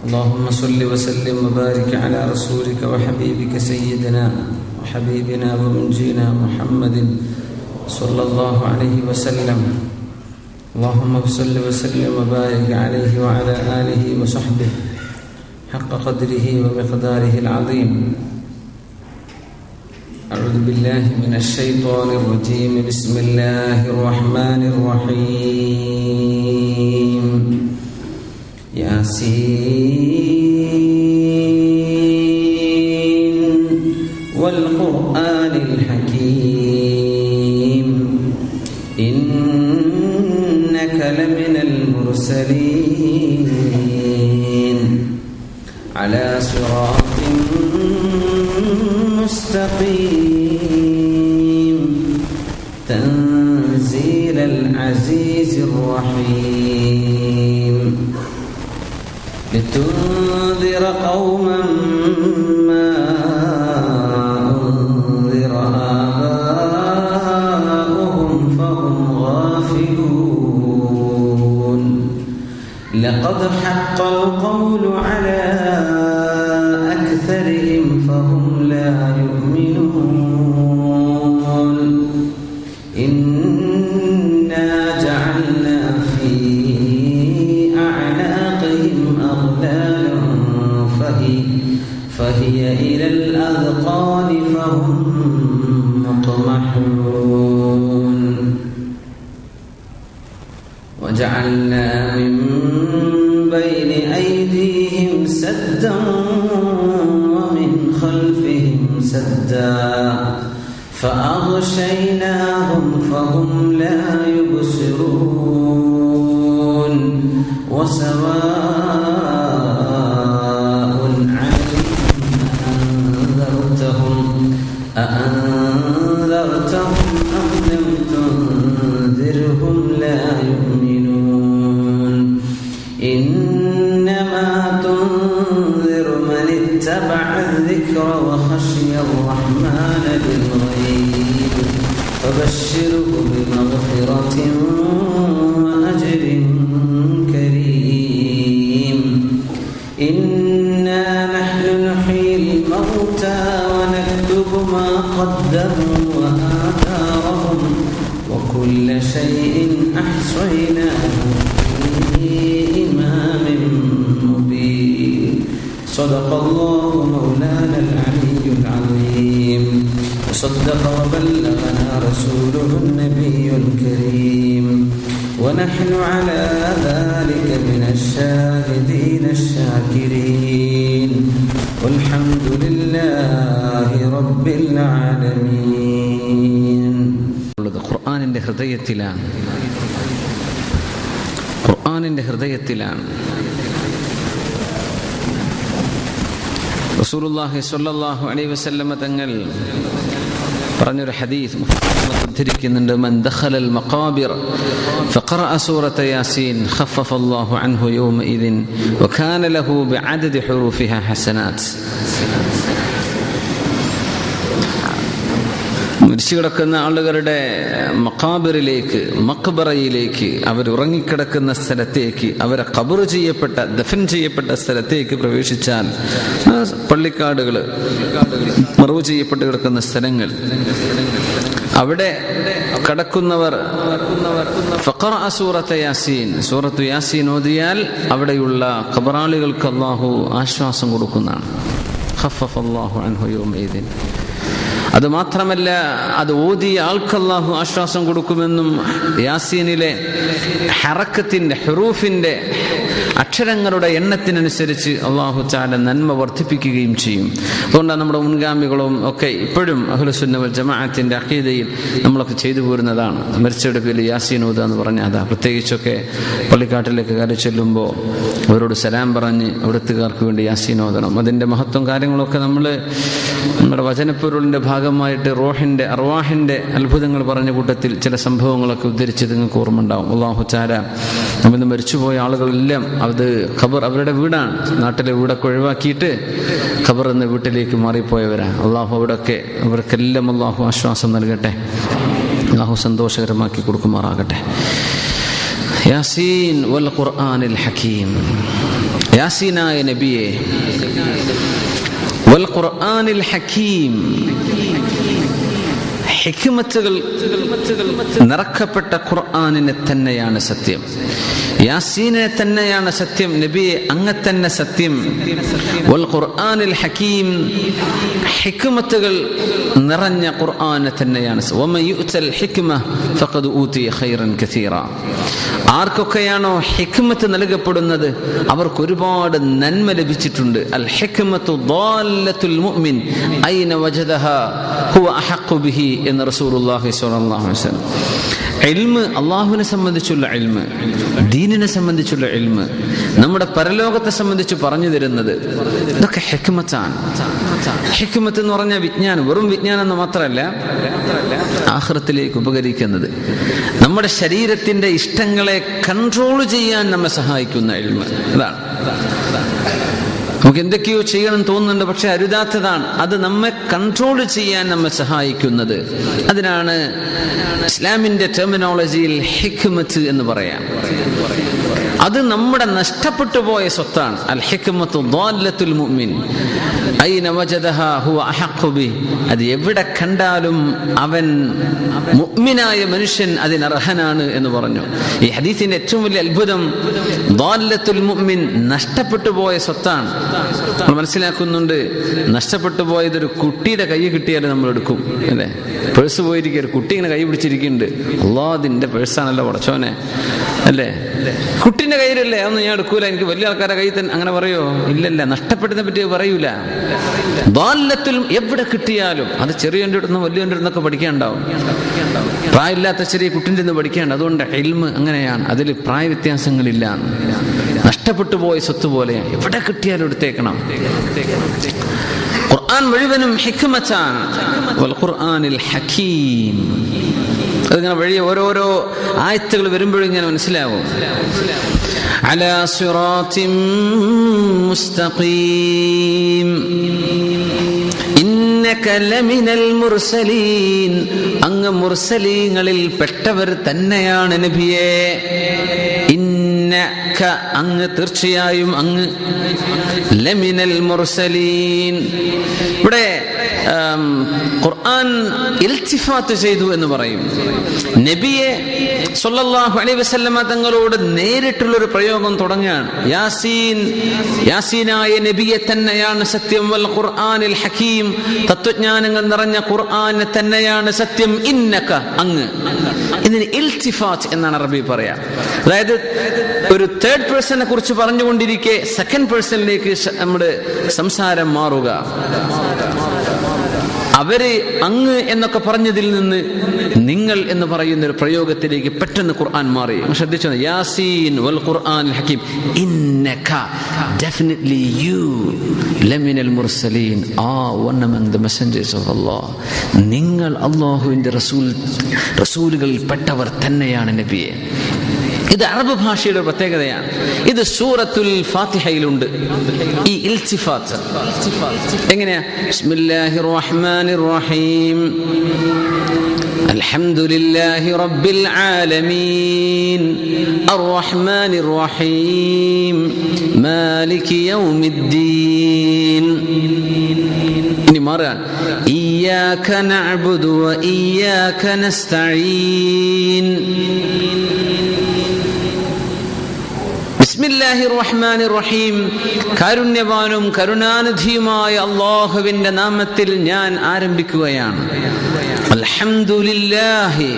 اللهم صل وسلم وبارك على رسولك وحبيبك سيدنا وحبيبنا ومنجينا محمد صلى الله عليه وسلم. اللهم صل وسلم وبارك عليه وعلى آله وصحبه حق قدره ومقداره العظيم. أعوذ بالله من الشيطان الرجيم. بسم الله الرحمن الرحيم. ياسين والقرآن الحكيم إنك لمن المرسلين على صراط مستقيم تنزيل العزيز الرحيم لتنذر قوما ما أنذر آباؤهم فهم غافلون لقد حق القول على أكثرهم فهم لا يؤمنون. إنا جعلنا في أعناقهم أغلالا فهي إلى الأذقان فهم مقمحون. وجعلنا من بين أيديهم سدا ومن خلفهم سدا فأغشيناهم فهم لا يبصرون. وسواء عليهم أأنذرتهم أم لم تنذرهم لا يؤمنون. إنما تنذر من اتبع الذكر وخشي الرحمن بالغيب فبشره بمغفرة وأجر كريم. إنا نحن نحيي الموتى ونكتب ما قدموا وآثارهم وكل شيء أحصيناه في إمام مبين. صدق الله مولانا العلي العظيم وصدق وبلغنا رسوله النبي الكريم ونحن على ذلك من الشاهدين الشاكرين والحمد لله رب العالمين. ഖുർആനിന്റെ ഹൃദയത്തിലാണ്, ഖുർആനിന്റെ ഹൃദയത്തിലാണ്. റസൂലുള്ളാഹി സ്വല്ലല്ലാഹു അലൈഹി വസല്ലമ തങ്ങൾ പറഞ്ഞൊരു ഹദീസ് ഉദ്ധരിക്കുന്നുണ്ട്. മൻ ദഖലൽ മഖാബിർ ഫഖറഅ സൂറത യാസീൻ ഖഫഫല്ലാഹു അൻഹു യൗമഇദിൻ വകാന ലഹു ബിഅദദി ഹുറൂഫിഹാ ഹസനാത്ത്. മരിച്ചു കിടക്കുന്ന ആളുകളുടെ മഖാബിറിലേക്ക്, മഖ്ബറയിലേക്ക്, അവരുറങ്ങിക്കിടക്കുന്ന സ്ഥലത്തേക്ക്, അവരെ ഖബർ ചെയ്യപ്പെട്ട, ദഫൻ ചെയ്യപ്പെട്ട സ്ഥലത്തേക്ക് പ്രവേശിച്ചാൽ, പള്ളിക്കാടുകൾ, മറവ് ചെയ്യപ്പെട്ട് കിടക്കുന്ന സ്ഥലങ്ങൾ, അവിടെ കടക്കുന്നവർ ഫഖറഅ സൂറത യാസീൻ, സൂറത്തു യാസീൻ ഓതിയാൽ അവിടെയുള്ള ഖബറാളികൾക്ക് അല്ലാഹു ആശ്വാസം കൊടുക്കുന്നതാണ്. ഖഫഫല്ലാഹു അൻഹു യൗമഇദിൻ. അത് മാത്രമല്ല, അത് ഓതിയ ആൾക്ക് അല്ലാഹു ആശ്വാസം കൊടുക്കുമെന്നും യാസീനിലെ ഹറക്കത്തിന്റെ, ഹുറൂഫിന്റെ, അക്ഷരങ്ങളുടെ എണ്ണത്തിനനുസരിച്ച് അല്ലാഹു തആല നന്മ വർദ്ധിപ്പിക്കുകയും ചെയ്യും. അതുകൊണ്ടാണ് നമ്മുടെ മുൻഗാമികളും ഒക്കെ ഇപ്പോഴും അഹ്ലുസുന്ന വൽ ജമാഅത്തിന്റെ അഖീദയിൽ നമ്മളൊക്കെ ചെയ്തു പോരുന്നതാണ്. മരിച്ചവരുടെ പേരിൽ യാസീൻ ഓതുക എന്ന് പറഞ്ഞാൽ അതാ. പ്രത്യേകിച്ചൊക്കെ പള്ളിക്കാട്ടിലേക്ക് കയറി ചെല്ലുമ്പോൾ അവരോട് സലാം പറഞ്ഞ് അവിടുത്തുകാർക്ക് വേണ്ടി യാസീൻ ഓതണം. അതിൻ്റെ മഹത്വം കാര്യങ്ങളൊക്കെ നമ്മുടെ വചനപ്പൊരുളിൻ്റെ ഭാഗമായിട്ട് അർവാഹിൻ്റെ അത്ഭുതങ്ങൾ പറഞ്ഞ കൂട്ടത്തിൽ ചില സംഭവങ്ങളൊക്കെ ഉദ്ധരിച്ചത് നിങ്ങൾക്ക് ഓർമ്മ ഉണ്ടാവും. അല്ലാഹു തആല നമ്മിന്ന് മരിച്ചുപോയ ആളുകളെല്ലാം അത് ഖബർ അവരുടെ വീടാണ്, നാട്ടിലെ വീടൊക്കെ ഒഴിവാക്കിയിട്ട് ഖബർ എന്ന വീട്ടിലേക്ക് മാറിപ്പോയവരാണ്. അള്ളാഹു അവർക്കെല്ലാം അള്ളാഹു ആശ്വാസം നൽകട്ടെ, അള്ളാഹു സന്തോഷകരമാക്കി കൊടുക്കുമാറാകട്ടെ. യാസീൻ വൽ ഖുർആനിൽ ഹകീം. യാസീനായ നബിയെ വൽ ഖുർആനിൽ ഹകീം, ഹിക്മത്തുകൾ നിറക്കപ്പെട്ട ഖുർആനിനെ തന്നെയാണ് സത്യം. യാസീനെ തന്നെയാണ് സത്യം. നബിയെ അങ്ങ് തന്നെ സത്യം. വൽ ഖുർആനിൽ ഹകീം, ഹിക്മത്തുകൾ നിറഞ്ഞ ഖുർആനെ തന്നെയാണ്. വമൻ യുഅ്തൽ ഹിക്മ ഫഖദ് ഊതിയ ഖൈറൻ കസീറ. ആർക്കൊക്കെയാണോ ഹിക്മത്ത് നൽകപ്പെടുന്നത് അവർക്ക് ഒരുപാട് നന്മ ലഭിച്ചിട്ടുണ്ട്. അൽ ഹിക്മത്തു ളാല്ലത്തുൽ മുഅ്മിൻ ഐന വജദഹാ ഹുവ അഹഖു ബിഹി എന്ന് റസൂലുള്ളാഹി സ്വല്ലല്ലാഹു അലൈഹി വസല്ലം. ഇൽമ്, അള്ളാഹുവിനെ സംബന്ധിച്ചുള്ള ഇൽമ്, ദീനിനെ സംബന്ധിച്ചുള്ള ഇൽമ്, നമ്മുടെ പരലോകത്തെ സംബന്ധിച്ച് പറഞ്ഞു തരുന്നത്, ഇതൊക്കെ ഹിക്മത്താണ്. ഹിക്മത്ത് എന്ന് പറഞ്ഞാൽ വിജ്ഞാനം, വെറും വിജ്ഞാനം എന്ന് മാത്രമല്ല, ആഖിറത്തിലേക്ക് ഉപകരിക്കുന്നത്, നമ്മുടെ ശരീരത്തിന്റെ ഇഷ്ടങ്ങളെ കൺട്രോൾ ചെയ്യാൻ നമ്മെ സഹായിക്കുന്ന ഇൽമ്. അതാണ് നമുക്ക് എന്തൊക്കെയോ ചെയ്യണം തോന്നുന്നുണ്ട്, പക്ഷെ അരുതാത്തതാണ്. അത് നമ്മെ കൺട്രോൾ ചെയ്യാൻ നമ്മെ സഹായിക്കുന്നത്. അതിനാണ് ഇസ്ലാമിന്റെ ടെർമിനോളജിയിൽ ഹിക്മത്ത് എന്ന് പറയാം. അത് നമ്മുടെ നഷ്ടപ്പെട്ടു പോയ സ്വത്താണ്. അൽ ഹിക്മത്തു ളാല്ലത്തുൽ മുഅ്മിൻ ഐന വജദഹാ ഹുവ അഹഖു ബി. അത് എവിടെ കണ്ടാലും അവൻ മുഅ്മിനായ മനുഷ്യൻ അതിനർഹനാണ് എന്ന് പറഞ്ഞു. ഈ ഹദീസിന്റെ ഏറ്റവും വലിയ അത്ഭുതം ളാല്ലത്തുൽ മുഅ്മിൻ, നഷ്ടപ്പെട്ടു പോയ സ്വത്താണ്. നമ്മൾ മനസ്സിലാക്കുന്നുണ്ട്, നഷ്ടപ്പെട്ടു പോയത് ഒരു കുട്ടിയുടെ കൈ കിട്ടിയാൽ നമ്മൾ എടുക്കും, അല്ലേ? പേഴ്സ് പോയിരിക്കുക, ഒരു കുട്ടി ഇങ്ങനെ കൈ പിടിച്ചിരിക്കുന്നുണ്ട്, അല്ലാഹ് അതിന്റെ പേഴ്സാണല്ലോ പടച്ചോനെ, അല്ലേ? കുട്ടിന്റെ കയ്യിലല്ലേ, അതൊന്നും ഞാൻ എടുക്കൂല, എനിക്ക് വലിയ ആൾക്കാരുടെ കയ്യിൽ തന്നെ, അങ്ങനെ പറയോ? ഇല്ലല്ല, നഷ്ടപ്പെട്ടതിനെ പറ്റി പറയൂല. ളാല്ലത്തുൽ, എവിടെ കിട്ടിയാലും അത് ചെറിയവൻ്റെ അടുത്ത് നിന്ന് വലിയവൻ്റെ അടുത്തൊക്കെ പഠിക്കാനുണ്ടാവും, പ്രായമില്ലാത്ത ചെറിയ കുട്ടിൻ്റെ നിന്ന് പഠിക്കാനുണ്ട്. അതുകൊണ്ട് ഇൽമ് അങ്ങനെയാണ്, അതിൽ പ്രായ വ്യത്യാസങ്ങളില്ല. നഷ്ടപ്പെട്ടു പോയ സ്വത്ത് പോലെയാണ്, എവിടെ കിട്ടിയാലും എടുത്തേക്കണം. ഖുർആൻ മുഴുവനും ഹിക്മത്താണ്. വൽ ഖുർആനിൽ ഹകീം. അതിങ്ങനെ വഴി ഓരോരോ ആയത്തുകൾ വരുമ്പോഴും ഇങ്ങനെ മനസ്സിലാവും. അലാ സിറാത്തിൻ മുസ്തഖീം ഇന്നക ലമിനൽ മുർസലീൻ. അങ്ങ് മുർസലീങ്ങളിൽ പെട്ടവർ തന്നെയാണ് നബിയേ. ഇന്നക, അങ്ങ് തീർച്ചയായും അങ്ങ്, ലമിനൽ മുർസലീൻ. ഇവിടെ ഖുർആൻ ഇൽത്തിഫാത്ത് ചെയ്തു എന്ന് പറയും. നബിയെ സല്ലല്ലാഹു അലൈഹി വസല്ലമ തങ്ങളോട് നേരിട്ടുള്ളൊരു പ്രയോഗം തുടങ്ങുകയാണ്. യാസീൻ, യാസീനായ നബിയെ തന്നെയാണ് സത്യം. വൽ ഖുർആനിൽ ഹകീം, തത്വജ്ഞാനങ്ങൾ നിറഞ്ഞ ഖുർആനെ തന്നെയാണ് സത്യം. ഇന്നക, അങ്ങ്. ഇതിന് ഇൽത്തിഫാത്ത് എന്നാണ് അറബി പറയാ. അതായത് ഒരു തേർഡ് പേഴ്സണെ കുറിച്ച് പറഞ്ഞുകൊണ്ടിരിക്കെ സെക്കൻഡ് പേഴ്സണിലേക്ക് നമ്മുടെ സംസാരം മാറുക. അവര് അങ്ങ് എന്നൊക്കെ പറഞ്ഞതിൽ നിന്ന് നിങ്ങൾ എന്ന് പറയുന്ന ഒരു പ്രയോഗത്തിലേക്ക് പെട്ടെന്ന് ഖുർആൻ മാറി. ശ്രദ്ധിച്ചു, യാസീൻ വൽ ഖുർആനിൽ ഹകീം ഇന്നക, definitely you ലമിനൽ മുർസലീൻ, one among the messengers of Allah. നിങ്ങൾ അല്ലാഹുവിന്റെ റസൂലുകളിൽ പെട്ടവർ തന്നെയാണ് നബിയെ. ഇത് അറബ് ഭാഷയുടെ പ്രത്യേകതയാണ്. ഇത് സൂറത്തുൽ ഫാത്തിഹയിലുണ്ട് ഈ ഇൽത്തിഫാത്ത്. എങ്ങനെയാ? ബിസ്മില്ലാഹിർ റഹ്മാനിർ റഹീം അൽഹംദുലില്ലാഹി റബ്ബിൽ ആലമീൻ അർറഹ്മാനിർ റഹീം മാലികി യൗമിദ്ദീൻ. ഇനി മാറാൻ, ഇയ്യാക നഅ്ബുദു വ ഇയ്യാക നസ്തഈൻ. ബിസ്മില്ലാഹിർ റഹ്മാനിർ റഹീം, കാരുണ്യവാനും കരുണാനിധിയുമായ അല്ലാഹുവിന്റെ നാമത്തിൽ ഞാൻ ആരംഭിക്കുകയാണ്. അൽഹംദുലില്ലാഹി,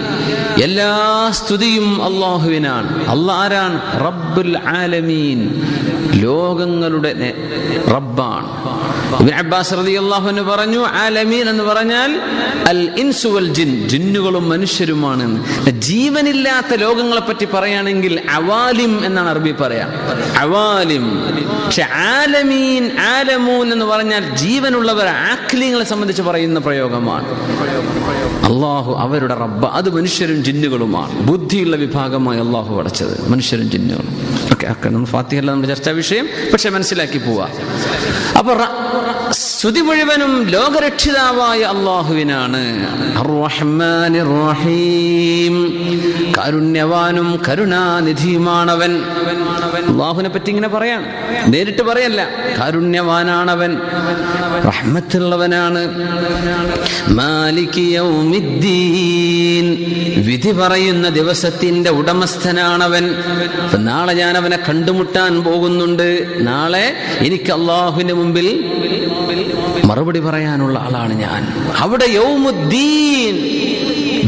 എല്ലാ സ്തുതിയും അല്ലാഹുവിനാണ്. അല്ലാഹ് ആരാണ്? റബ്ബുൽ ആലമീൻ, ലോകങ്ങളുടെ റബ്ബാണ്. ഇബ്നു അബ്ബാസ് റളിയല്ലാഹു അൻഹു പറഞ്ഞു, ആലമീൻ എന്ന് പറഞ്ഞാൽ അൽ ഇൻസു വൽ ജിൻ, ജിന്നുകളും മനുഷ്യരുമാണ്. ജീവനില്ലാത്ത ലോകങ്ങളെ പറ്റി പറയുകയാണെങ്കിൽ അവാലിം എന്നാണ് അറബി പറയാ, അവാലിം. പക്ഷെ ആലമീൻ, ആലമൂൻ എന്ന് പറഞ്ഞാൽ ജീവനുള്ളവർ, ആഖ്ലിങ്ങളെ സംബന്ധിച്ച് പറയുന്ന പ്രയോഗമാണ്. അള്ളാഹു അവരുടെ റബ്ബ്, അത് മനുഷ്യരും ജിന്നുകളുമാണ്. ബുദ്ധിയുള്ള വിഭാഗമായി അള്ളാഹു പടച്ചത് മനുഷ്യരും ജിന്നുകളും. ഓക്കെ, ഫാത്തിഹല്ല നമ്മുടെ ചർച്ചാ വിഷയം, പക്ഷെ മനസ്സിലാക്കി പോവാ. അപ്പൊ സ്തുതി മുഴുവനും ലോകരക്ഷിതാവായ അല്ലാഹുവിനാണ്. അർ-റഹ്മാനിർ റഹീം, കാരുണ്യവാനും കരുണാനിധിയുമാണവൻ. അല്ലാഹുവിനെ പറ്റി ഇങ്ങനെ പറയാണ്, നേരിട്ട് പറയല്ല. കാരുണ്യവാനാണവൻ, റഹ്മത്തുള്ളവനാണ്. മാലികി യൗമിദ്ദീൻ, വിധി പറയുന്ന ദിവസത്തിന്റെ ഉടമസ്ഥനാണവൻ. നാളെ ഞാൻ അവനെ കണ്ടുമുട്ടാൻ പോകുന്നുണ്ട്. നാളെ എനിക്ക് അല്ലാഹുവിന്റെ മുമ്പിൽ മറുപടി പറയാനുള്ള ആളാണ് ഞാൻ. അവിടെ യൗമുദ്ദീൻ,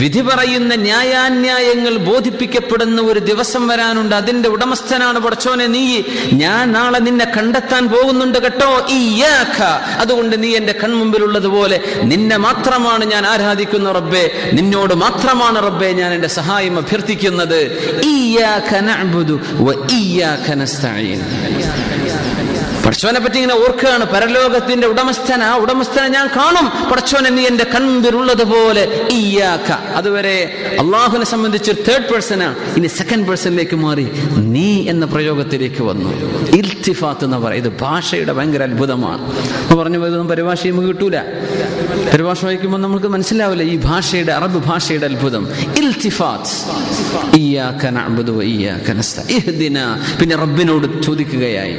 വിധി പറയുന്ന ന്യായാന്യായങ്ങൾ ബോധിപ്പിക്കപ്പെടുന്ന ഒരു ദിവസം വരാനുണ്ട്. അതിന്റെ ഉടമസ്ഥനാണ് പടച്ചോനെ നീ. ഞാൻ നാളെ നിന്നെ കണ്ടെത്താൻ പോകുന്നുണ്ട് കേട്ടോ. ഇയ്യാക, അതുകൊണ്ട് നീ എന്റെ കൺമുമ്പിലുള്ളതുപോലെ നിന്നെ മാത്രമാണ് ഞാൻ ആരാധിക്കുന്ന റബ്ബേ. നിന്നോട് മാത്രമാണ് റബ്ബേ ഞാൻ എന്റെ സഹായം അഭ്യർത്ഥിക്കുന്നത്. ഇയ്യാക നഅ്ബുദു വ ഇയ്യാക നസ്തഈൻ. പടച്ചോനെ പറ്റി ഇങ്ങനെ ഓർക്കുകയാണ്. പരലോകത്തിന്റെ ഉടമസ്ഥന, ആ ഉടമസ്ഥനെ ഞാൻ കാണും. പടച്ചോനെ നീ എന്റെ കൺമുമ്പിലുള്ളതുപോലെ. ഇയ്യാക, അതുവരെ അള്ളാഹുവിനെ സംബന്ധിച്ച് തേർഡ് പേഴ്സണാണ്. ഇനി സെക്കൻഡ് പേഴ്സണിലേക്ക് മാറി നീ എന്ന പ്രയോഗത്തിലേക്ക് വന്നു. ഇൽത്തിഫാത്ത് എന്ന് പറയും. ഇത് ഭാഷയുടെ ഭയങ്കര അത്ഭുതമാണ്. പറഞ്ഞു പോയതൊന്നും പരിഭാഷ നമുക്ക് കിട്ടൂല. പരിഭാഷ വായിക്കുമ്പോൾ നമുക്ക് മനസ്സിലാവില്ല ഈ ഭാഷയുടെ, അറബ് ഭാഷയുടെ അത്ഭുതം. ഇൽത്തിഫാത്ത്. ഇയ്യാക നഅ്ബുദു വ ഇയ്യാക നസ്തഈൻ. ഇഹ്ദിനാ, പിന്നെ റബ്ബിനോട് ചോദിക്കുകയായി.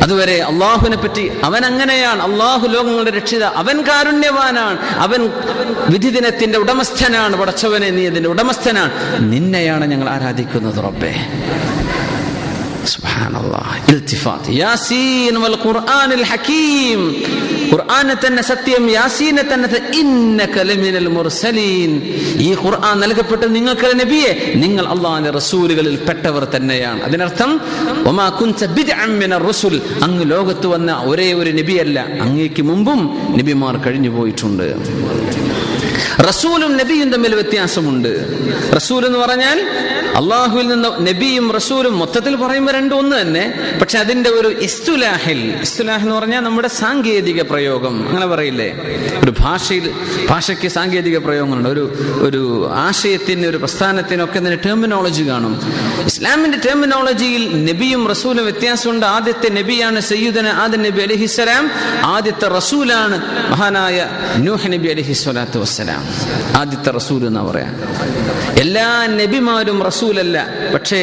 അതുവരെ അള്ളാഹുവിനെ പറ്റി അവൻ അങ്ങനെയാണ്. അള്ളാഹു ലോകങ്ങളുടെ രക്ഷിത, അവൻ കാരുണ്യവാനാണ്, അവൻ വിധി ദിനത്തിന്റെ ഉടമസ്ഥനാണ്. പടച്ചവനെ നീ അതിന്റെ ഉടമസ്ഥനാണ്. നിന്നെയാണ് ഞങ്ങൾ ആരാധിക്കുന്നത് റബ്ബേ. സുബ്ഹാനല്ലാഹ്. ഇൽത്തിഫാത്ത്. യാസീൻ വൽ ഖുർആനിൽ ഹകീം, ഖുർആനെ തന്നെ സത്യം, യാസീനെ തന്നെ. ഇന്നക ലമിനൽ മുർസലീൻ, ഈ ഖുർആൻ നൽകപ്പെട്ട നിങ്ങൾക്ക് നബിയെ, നിങ്ങൾ അല്ലാഹുവിന്റെ റസൂലുകളിൽ പെട്ടവർ തന്നെയാണ്. അതിനർത്ഥം വമാ കുൻത ബിദ്അൻ മിനർ റസൂൽ, അങ്ങ് ലോകത്ത് വന്ന ഒരേ ഒരു നബിയല്ല, അങ്ങേക്ക് മുമ്പും നബിമാർ കഴിഞ്ഞു പോയിട്ടുണ്ട്. റസൂലും നബിയും തമ്മിൽ വ്യത്യാസമുണ്ട്. റസൂൽ എന്ന് പറഞ്ഞാൽ അള്ളാഹുവിൽ നിന്ന്, നബിയും റസൂലും മൊത്തത്തിൽ പറയുമ്പോൾ രണ്ടും ഒന്ന് തന്നെ. പക്ഷെ അതിന്റെ ഒരു ഇസ്തുലാഹ് എന്ന് പറഞ്ഞാൽ നമ്മുടെ സാങ്കേതിക പ്രയോഗം, അങ്ങനെ പറയില്ലേ. ഒരു ഭാഷയ്ക്ക് സാങ്കേതിക പ്രയോഗങ്ങളുണ്ട്. ഒരു ആശയത്തിന്, ഒരു പ്രസ്ഥാനത്തിനൊക്കെ അതിന്റെ ടെർമിനോളജി കാണും. ഇസ്ലാമിന്റെ ടെർമിനോളജിയിൽ നബിയും റസൂലും വ്യത്യാസമുണ്ട്. ആദ്യത്തെ നബിയാണ് സയ്യിദുന ആദം നബി അലൈഹിസ്സലാം. ആദ്യത്തെ റസൂലാണ് മഹാനായ നൂഹ് നബി അലൈഹിസ്സലാത്തു വസ്സലാം. ആദ്യത്തെ റസൂൽ എന്നാ പറയാ. എല്ലാ നബിമാരും റസൂലല്ല, പക്ഷേ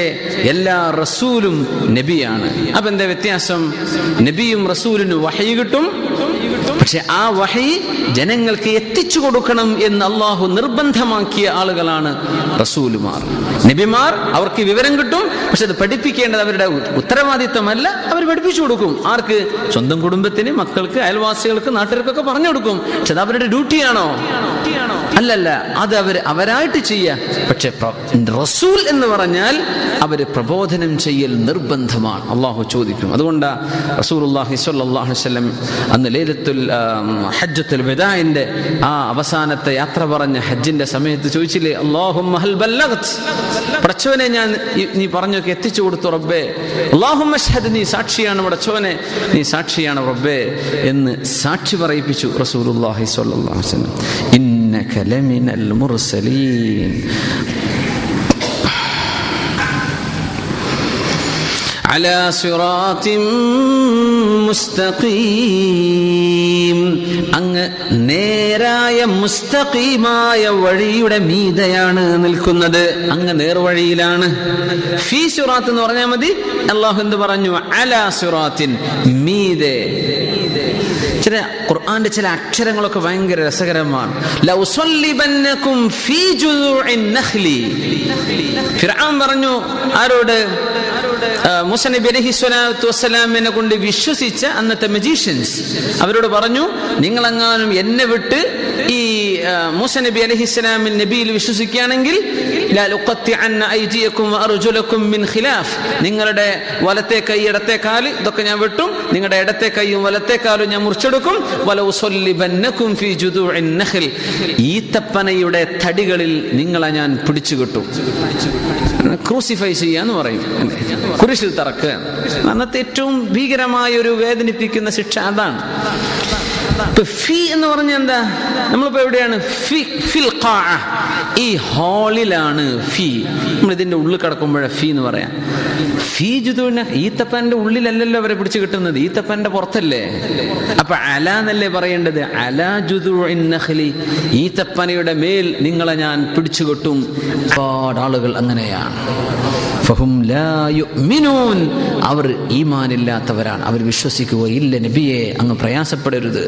എല്ലാ റസൂലും നബിയാണ്. അപ്പൊ എന്താ വ്യത്യാസം? നബിയും റസൂലിന് വഹയി കിട്ടും, പക്ഷെ ആ വഹി ജനങ്ങൾക്ക് എത്തിച്ചു കൊടുക്കണം എന്ന് അള്ളാഹു നിർബന്ധമാക്കിയ ആളുകളാണ് റസൂലുമാർ. നബിമാർ അവർക്ക് വിവരം കിട്ടും, പക്ഷെ അത് പഠിപ്പിക്കേണ്ടത് അവരുടെ ഉത്തരവാദിത്തമല്ല. അവർ പഠിപ്പിച്ചു കൊടുക്കും. ആർക്ക്? സ്വന്തം കുടുംബത്തിന്, മക്കൾക്ക്, അയൽവാസികൾക്ക്, നാട്ടുകാർക്കൊക്കെ പറഞ്ഞു കൊടുക്കും. പക്ഷെ അത് അവരുടെ ഡ്യൂട്ടിയാണോ? അല്ലല്ല, അത് അവരായിട്ട് ചെയ്യാം. പക്ഷെ റസൂൽ എന്ന് പറഞ്ഞാൽ അവര് പ്രബോധനം ചെയ്യൽ നിർബന്ധമാണ്. അള്ളാഹു ചോദിക്കും. അതുകൊണ്ട് റസൂലുള്ളാഹി സ്വല്ലല്ലാഹു അലൈഹി വസല്ലം അന്ന് ലൈലത്തുൽ ഹജ്ജത്തുൽ വദാഇന്റെ ആ അവസാനത്തെ യാത്ര പറഞ്ഞ ഹജ്ജിന്റെ സമയത്ത് ചോദിച്ചില്ലേ, അല്ലാഹുമ്മ ഹൽ ബല്ലഗ്ത്, പടച്ചവനെ ഞാൻ നീ പറഞ്ഞൊക്കെ എത്തിച്ചു കൊടുത്തു റബ്ബേ. അല്ലാഹുമ്മ അശ്ഹദ്, നീ സാക്ഷിയാണ് പടച്ചവനെ, നീ സാക്ഷിയാണ് റബ്ബേ എന്ന് സാക്ഷി പറയിപ്പിച്ചു റസൂലുള്ളാഹി സ്വല്ലല്ലാഹു അലൈഹി വസല്ലം. ഇന്നക ലമിനൽ മുർസലീൻ അലാ സിറാത്തിൻ മുസ്തഖീം, അങ്ങ് നേരായ മുസ്തഖീമായ വഴിയുടെ മീതെയാണ് നിൽക്കുന്നത്. അങ്ങ് നേർവഴിയിലാണ്. ഫീ സിറാത്ത് എന്ന് പറഞ്ഞാൽ മതി. അല്ലാഹു എന്ത് പറഞ്ഞു? അലാ സിറാത്തിൻ, മീതെ. ചില ഖുർആന്റെ ചില അക്ഷരങ്ങളൊക്കെ ഭയങ്കര രസകരമാണ്. ലൗസല്ലിബന്നകും ഫീ ജുദൂഇൻ നഖ്ലി. ഫിർഔൻ പറഞ്ഞു ആരോട്? മൂസ നബി അലൈഹിസ്സലാത്തു വസ്സലാമിനെ കൊണ്ട് വിശ്വസിച്ച അന്നത്തെ മജീഷ്യൻസ് അവരോട് പറഞ്ഞു, നിങ്ങളെങ്ങാനും എന്നെ വിട്ട് ഈ മൂസ നബി അലൈഹിസ്സലാമിൻ നബിയിൽ വിശ്വസിക്കുകയാണെങ്കിൽ നിങ്ങളുടെ വലത്തെ കൈ ഇടത്തെ കാല് ഇതൊക്കെ ഞാൻ വെട്ടും, നിങ്ങളുടെ ഇടത്തെ കൈയും വലത്തെ കാലും ഞാൻ മുറിച്ചെടുക്കും. ഈത്തപ്പനയുടെ തടികളിൽ നിങ്ങളെ ഞാൻ പിടിച്ചു കിട്ടും. ക്രൂസിഫൈ ചെയ്യാന്ന് പറയും, കുരിശിൽ തറക്കുക. അന്നത്തെ ഏറ്റവും ഭീകരമായ ഒരു വേദനിപ്പിക്കുന്ന ശിക്ഷ അതാണ്. ഫി എന്ന് പറഞ്ഞ എന്താ? നമ്മളിപ്പോ എവിടെയാണ്? ഈ ഹാളിലാണ് ഫീ. നമ്മൾ ഇതിന്റെ ഉള്ളിൽ കിടക്കുമ്പോഴേ ഫീ എന്ന് പറയാം. ഫീ ജുദൂഇൻ, ഈത്തപ്പന്റെ ഉള്ളിലല്ലല്ലോ അവരെ പിടിച്ചു കിട്ടുന്നത്, ഈത്തപ്പന്റെ പുറത്തല്ലേ. അപ്പൊ അല എന്നല്ലേ പറയേണ്ടത്? അലാ ജുദൂഇൻ നഖ്ലി, ഈത്തപ്പനയുടെ മേൽ നിങ്ങളെ ഞാൻ പിടിച്ചു കെട്ടും. ഒരുപാട് ആളുകൾ അങ്ങനെയാണ്. ഫഹും ലാ യുഅ്മിനൂൻ, അവർ ഈമാനില്ലാത്തവരാണ്, അവർ വിശ്വസിക്കുകയില്ല. നബിയെ അങ്ങ് പ്രയാസപ്പെടരുത്.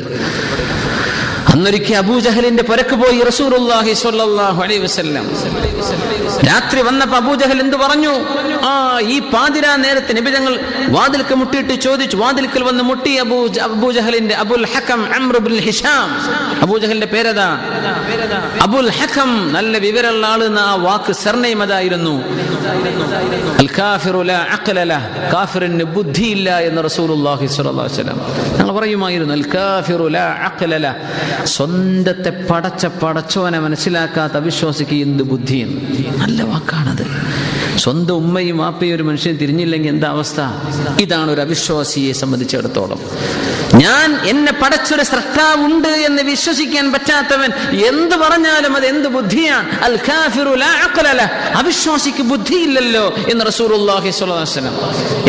അന്നൊരിക്കൽ അബൂജഹലിന്റെ പുരക്ക് പോയി റസൂലുള്ളാഹി സ്വല്ലല്ലാഹു അലൈഹി വസല്ലം. രാത്രി വന്നപ്പോ അബൂജഹൽ എന്ത് പറഞ്ഞു? ഈ പാതിരാ നേരത്തെ നബി തങ്ങൾ വാതിൽക്ക് മുട്ടിയിട്ട് ചോദിച്ചു. വാതിൽക്കൽ വന്ന് മുട്ടി അബൂജഹലിന്റെ അബുൽ ഹകം അംർ ഇബ്നുൽ ഹിഷാം. അബൂജഹലിന്റെ പേരതാ അബുൽ ഹകം. നല്ല വിവരമുള്ള ആള് എന്ന ആ വാക്ക് സർനെയിം അതായിരുന്നു. അൽ കാഫിറു ലാ അഖ്ല ലഹ്, കാഫിറിന് ബുദ്ധിയില്ല എന്ന് റസൂലുള്ളാഹി സ്വല്ലല്ലാഹു അലൈഹി വസല്ലം ഞങ്ങൾ പറയുമായിരുന്നു. അൽ കാഫിറു ലാ അഖ്ല ലഹ്, സ്വന്തത്തെ പടച്ചവനെ മനസ്സിലാക്കാത്ത അവിശ്വാസിക്ക് എന്ത് ബുദ്ധിയെന്ന്. നല്ല വാക്കാണത്. സ്വന്തം ഉമ്മയും വാപ്പയും ഒരു മനുഷ്യൻ തിരിഞ്ഞില്ലെങ്കിൽ എന്താ അവസ്ഥ? ഇതാണ് ഒരു അവിശ്വാസിയെ സംബന്ധിച്ചിടത്തോളം. ഞാൻ എന്നെ പടച്ചൊരു സ്രഷ്ടാവുണ്ട് എന്ന് വിശ്വസിക്കാൻ പറ്റാത്തവൻ എന്ത് പറഞ്ഞാലും അത് എന്ത് ബുദ്ധിയാണ്? അൽ കാഫിറു ലാ അഖ്ല ലഹ്, അവിശ്വാസിക്ക് ബുദ്ധിയില്ലല്ലോ എന്ന് റസൂലുള്ളാഹി സ്വല്ലല്ലാഹു അലൈഹി വസല്ലം.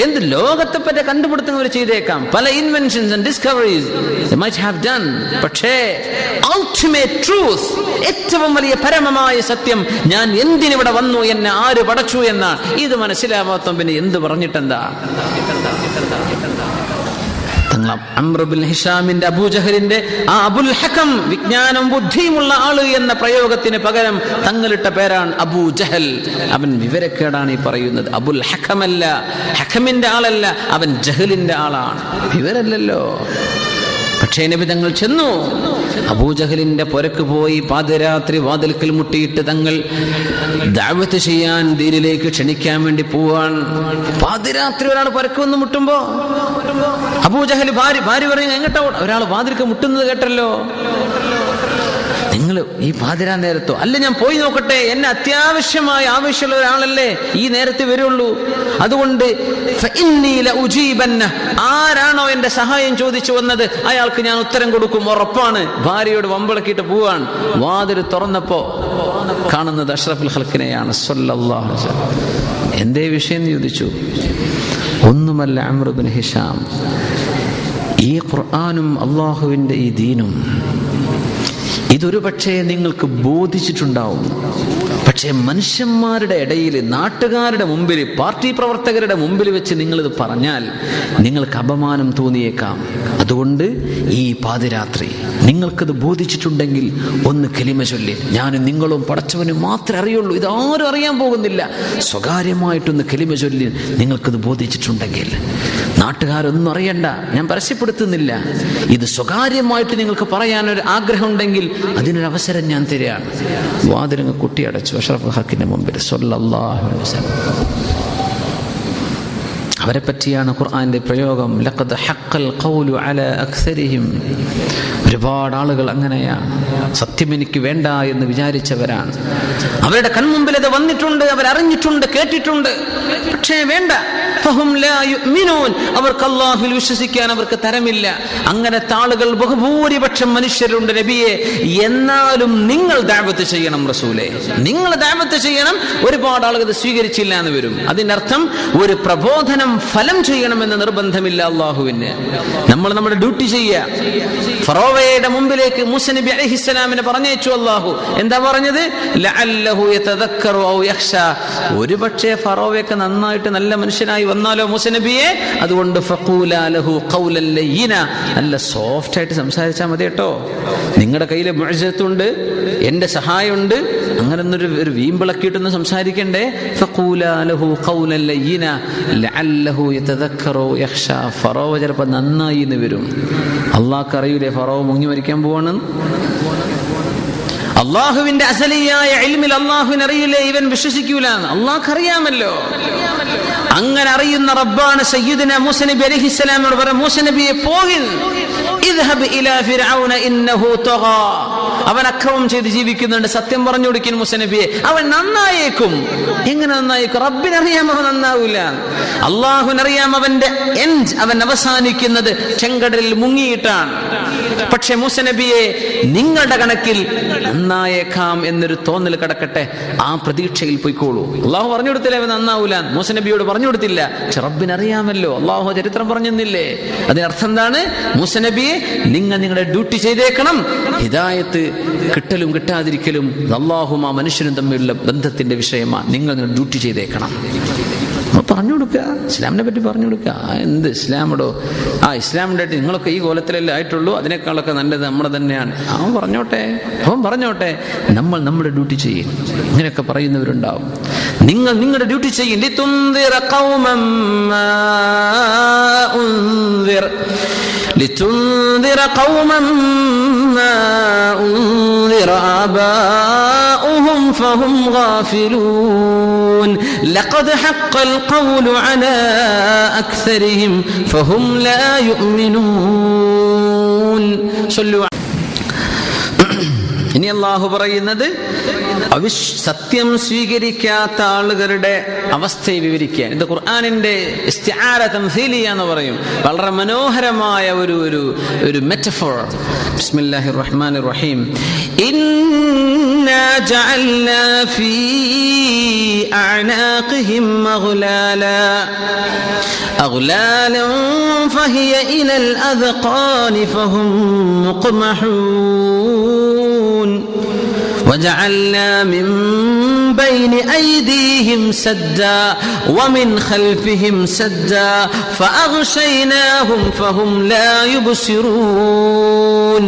എന്ത് ലോകത്തെ പറ്റി കണ്ടുപിടുത്തങ്ങൾ ചെയ്തേക്കാം, പല inventions and discoveries they might have done, പക്ഷേ അൾട്ടിമേറ്റ് ട്രൂത്ത്, ഏറ്റവും വലിയ പരമമായ സത്യം, ഞാൻ എന്തിനിവിടെ വന്നു, എന്നെ ആര് പടച്ചു എന്നാണ്. ഇത് മനസ്സിലാവാത്ത പിന്നെ എന്ത് പറഞ്ഞിട്ടെന്താ? അംർ ഇബ്നുൽ ഹിഷാമിന്റെ അബൂജഹലിന്റെ ആ അബുൽ ഹകം, വിജ്ഞാനം ബുദ്ധിയുമുള്ള ആള് എന്ന പ്രയോഗത്തിന് പകരം തങ്ങളിട്ട പേരാണ് അബൂജഹൽ. അവൻ വിവരക്കേടാണ് ഈ പറയുന്നത്. അബുൽ ഹക്കമല്ല, ഹക്കമിന്റെ ആളല്ല, അവൻ ജഹലിന്റെ ആളാണ്, വിവരല്ലല്ലോ. പക്ഷേ നബി തങ്ങൾ ചെന്നു. അബൂജഹലിന്റെ പുരക്ക് പോയി പാതിരാത്രി വാതിൽക്കൽ മുട്ടിയിട്ട് തങ്ങൾ ദഅവത്ത് ചെയ്യാൻ, ദീനിലേക്ക് ക്ഷണിക്കാൻ വേണ്ടി പോവാൻ. പാതിരാത്രി ഒരാൾ പുരക്ക് വന്ന് മുട്ടുമ്പോ അബൂജഹൽ ഭാര്യ പറയുന്നത് എങ്ങോട്ടാ? ഒരാൾ വാതിൽക്ക് മുട്ടുന്നത് കേട്ടല്ലോ. നിങ്ങൾ ഈ പാതിരാ നേരത്തോ? അല്ല, ഞാൻ പോയി നോക്കട്ടെ, എന്നെ അത്യാവശ്യമായ ആവശ്യമുള്ള ഒരാളല്ലേ ഈ നേരത്തെ വരുള്ളൂ. അതുകൊണ്ട് ആരാണോ എന്റെ സഹായം ചോദിച്ചു വന്നത് അയാൾക്ക് ഞാൻ ഉത്തരം കൊടുക്കും, ഉറപ്പാണ്. ഭാര്യയോട് വമ്പിളക്കിയിട്ട് പോവാൻ. വാതിൽ തുറന്നപ്പോ കാണുന്നത് അഷ്റഫുൽ ഖൽഖിനെയാണ് സ്വല്ലല്ലാഹു അലൈഹി വസല്ലം. എന്തേ വിഷയം എന്ന് ചോദിച്ചു. ഒന്നുമല്ല അംർ ഇബ്നു ഹിഷാം, ഈ ഖുർആനും അള്ളാഹുവിന്റെ ഈ ദീനും ഇതൊരു പക്ഷേ നിങ്ങൾക്ക് ബോധിച്ചിട്ടുണ്ടാവും. പക്ഷേ മനുഷ്യന്മാരുടെ ഇടയിൽ, നാട്ടുകാരുടെ മുമ്പിൽ, പാർട്ടി പ്രവർത്തകരുടെ മുമ്പിൽ വെച്ച് നിങ്ങളിത് പറഞ്ഞാൽ നിങ്ങൾക്ക് അപമാനം തോന്നിയേക്കാം. അതുകൊണ്ട് ഈ പാതിരാത്രി നിങ്ങൾക്കത് ബോധിച്ചിട്ടുണ്ടെങ്കിൽ ഒന്ന് കലിമ ചൊല്ലി. ഞാനും നിങ്ങളും പടച്ചവനും മാത്രമേ അറിയുള്ളൂ, ഇതാരും അറിയാൻ പോകുന്നില്ല. സ്വകാര്യമായിട്ടൊന്ന് കലിമ ചൊല്ലി നിങ്ങൾക്കത് ബോധിച്ചിട്ടുണ്ടെങ്കിൽ. നാട്ടുകാരൊന്നും അറിയണ്ട, ഞാൻ പരസ്യപ്പെടുത്തുന്നില്ല. ഇത് സ്വകാര്യമായിട്ട് നിങ്ങൾക്ക് പറയാനൊരു ആഗ്രഹം ഉണ്ടെങ്കിൽ അതിനൊരു അവസരം ഞാൻ തരികയാണ്. വാതിലങ്ങ് കുട്ടിയടച്ചു അഷ്റഫുൽ ഖൽഖിന്റെ മുമ്പിൽ സ്വല്ലല്ലാഹു അലൈഹി വസല്ലം. അവരെ പറ്റിയാണ് ഖുർആന്റെ പ്രയോഗം. ലഖദ് ഹഖൽ ഖൗലു അലാ അക്സരിഹിം. ഒരുപാട് ആളുകൾ അങ്ങനെയാണ്, സത്യം എനിക്ക് വേണ്ട എന്ന് വിചാരിച്ചവരാണ്. അവരുടെ കൺമുമ്പിൽ അത് വന്നിട്ടുണ്ട്, അവരറിഞ്ഞിട്ടുണ്ട്, കേട്ടിട്ടുണ്ട്, പക്ഷേ വേണ്ട. ഫഹും ലാ യുഅ്മിനൂൻ, അവർക്ക് അല്ലാഹുവിൽ വിശ്വസിക്കാൻ അവർക്ക് തരമില്ല. അങ്ങനത്തെ ആളുകൾ ബഹുഭൂരിപക്ഷം മനുഷ്യരുണ്ട് നബിയെ. എന്നാലും നിങ്ങൾ ദഅവത്ത് ചെയ്യണം റസൂലേ, നിങ്ങൾ ദഅവത്ത് ചെയ്യണം. ഒരുപാട് ആളുകൾ ഇത് സ്വീകരിച്ചില്ല എന്ന് വരും. അതിന്റെ അർത്ഥം ഒരു പ്രബോധനം ഫലം ചെയ്യണമെന്ന് നിർബന്ധമില്ല അള്ളാഹുവിന്. നമ്മൾ നമ്മുടെ ഡ്യൂട്ടി ചെയ്യുക. ഫറോവയുടെ മുമ്പിലേക്ക് മൂസ നബി അലൈഹിസ്സലാമിനെ പറഞ്ഞയച്ചു അള്ളാഹു. എന്താ പറഞ്ഞത്? ലഅല്ലഹു യതദക്കറു ഔ യഖ്ശാ. ഒരുപക്ഷേ ഫറോവയൊക്കെ നന്നായിട്ട് നല്ല മനുഷ്യനായി വന്നാലോ മൂസ നബിയെ. അതുകൊണ്ട് ഫഖൂലാ ലഹു ഖൗലൻ ലയ്യിന, നല്ല സോഫ്റ്റ് ആയിട്ട് സംസാരിച്ചാൽ മതി കേട്ടോ. നിങ്ങളുടെ കയ്യിൽ മുഅ്ജിസത്തുണ്ട്, എന്റെ സഹായമുണ്ട്, അങ്ങനെ ഒരു വീമ്പിളക്കിയിട്ടൊന്നും സംസാരിക്കണ്ടേ. ഫഖൂലാ ലഹു ഖൗലൻ ലയ്യിന ലഅല്ലഹു യതദക്കറു യഖ്ശാ. ഫറോവ ചിലപ്പോൾ നന്നായി എന്ന് വരും. അള്ളാഹ്ക്ക് അറിയൂലേ ഫറോവ മുങ്ങി മരിക്കാൻ പോവാണെന്ന്? അള്ളാഹുവിന്റെ അസലിയായ ഇൽമിൽ അള്ളാഹുവിന് അറിയില്ലേ ഇവൻ വിശ്വസിക്കൂല? അള്ളാഹ്ക്ക് അറിയാമല്ലോ. അങ്ങനെ അറിയുന്ന റബ്ബാണ് സയ്യിദുന മൂസ നബി അലൈഹിസ്സലാമിനോട് പറഞ്ഞു, മൂസ നബിയെ പോകിൻ, ഇദ്ഹബ് ഇലാ ഫിർഔന ഇന്നഹു തഗാ. അവൻ അക്രമം ചെയ്ത് ജീവിക്കുന്നുണ്ട്, സത്യം പറഞ്ഞു കൊടുക്കുന്നു മൂസ നബിയെ. അവൻ നന്നായേക്കും. എങ്ങനെ നന്നായേക്കും? റബ്ബിനറിയാം അവൻ നന്നാവൂല. അള്ളാഹുവിനറിയാം അവന്റെ എൻഡ്, അവൻ അവസാനിക്കുന്നത് ചെങ്കടലിൽ മുങ്ങിയിട്ടാണ്. പക്ഷെ മൂസ നബിയെ, നിങ്ങളുടെ കണക്കിൽ നന്നായേക്കാം എന്നൊരു തോന്നൽ കിടക്കട്ടെ, ആ പ്രതീക്ഷയിൽ പോയിക്കോളൂ. അള്ളാഹു പറഞ്ഞു കൊടുത്തില്ലേ അവൻ നന്നാവൂല? മൂസ നബിയോട് പറഞ്ഞു കൊടുത്തില്ല. പക്ഷെ റബ്ബിനറിയാമല്ലോ, അള്ളാഹു ചരിത്രം പറഞ്ഞെന്നില്ലേ? അതിനർത്ഥം എന്താണ്? മൂസ നബിയെ, നിങ്ങൾ നിങ്ങളുടെ ഡ്യൂട്ടി ചെയ്തേക്കണം. ഹിദായത്ത് കിട്ടലും കിട്ടാതിരിക്കലും അള്ളാഹും ആ മനുഷ്യനും തമ്മിലുള്ള ബന്ധത്തിന്റെ വിഷയമാണ്. നിങ്ങൾ നിങ്ങളുടെ ഡ്യൂട്ടി ചെയ്തേക്കണം. പറഞ്ഞു കൊടുക്കുക, ഇസ്ലാമിനെ പറ്റി പറഞ്ഞു കൊടുക്കുക. എന്ത് ഇസ്ലാമിടോ? ഇസ്ലാമിൻ്റെ നിങ്ങളൊക്കെ ഈ കോലത്തിലല്ലേ ആയിട്ടുള്ളൂ, അതിനേക്കാളൊക്കെ നല്ലത് നമ്മുടെ തന്നെയാണ്. അവൻ പറഞ്ഞോട്ടെ, നമ്മൾ നമ്മുടെ ഡ്യൂട്ടി ചെയ്യും. ഇങ്ങനെയൊക്കെ പറയുന്നവരുണ്ടാവും. നിങ്ങൾ നിങ്ങളുടെ ഡ്യൂട്ടി ചെയ്യും. ലിതുൻദിറ ഖൗമൻ മാ ഉൻദിറ ആബാഉഹും ഫഹും ഗാഫിലൂൻ. ലഖദ് ഹഖ്ഖൽ ഖൗലു അലാ അക്സരിഹിം ഫഹും ലാ യുഅ്മിനൂൻ. ഇനി അല്ലാഹു പറയുന്നത് സത്യം സ്വീകരിക്കാത്ത ആളുകളുടെ അവസ്ഥയെ വിവരിക്കാൻ. ഇത് ഖുർആനിന്റെ ഇസ്തിആര തംസീലിയ എന്ന് പറയും. വളരെ മനോഹരമായ ഒരു മെറ്റഫോർ. ബിസ്മില്ലാഹിർ റഹ്മാനിർ റഹീം. ഇന്നാ ജഅൽനാ ഫീ അഅനാഖിഹിം അഗ്ലാലൻ ഫഹിയ ഇലൽ അദ്ഖാനി ഫഹും മുഖ്മഹൂൻ. وجعلنا من بين أيديهم سدا ومن خلفهم سدا فأغشيناهم فهم لا يبصرون.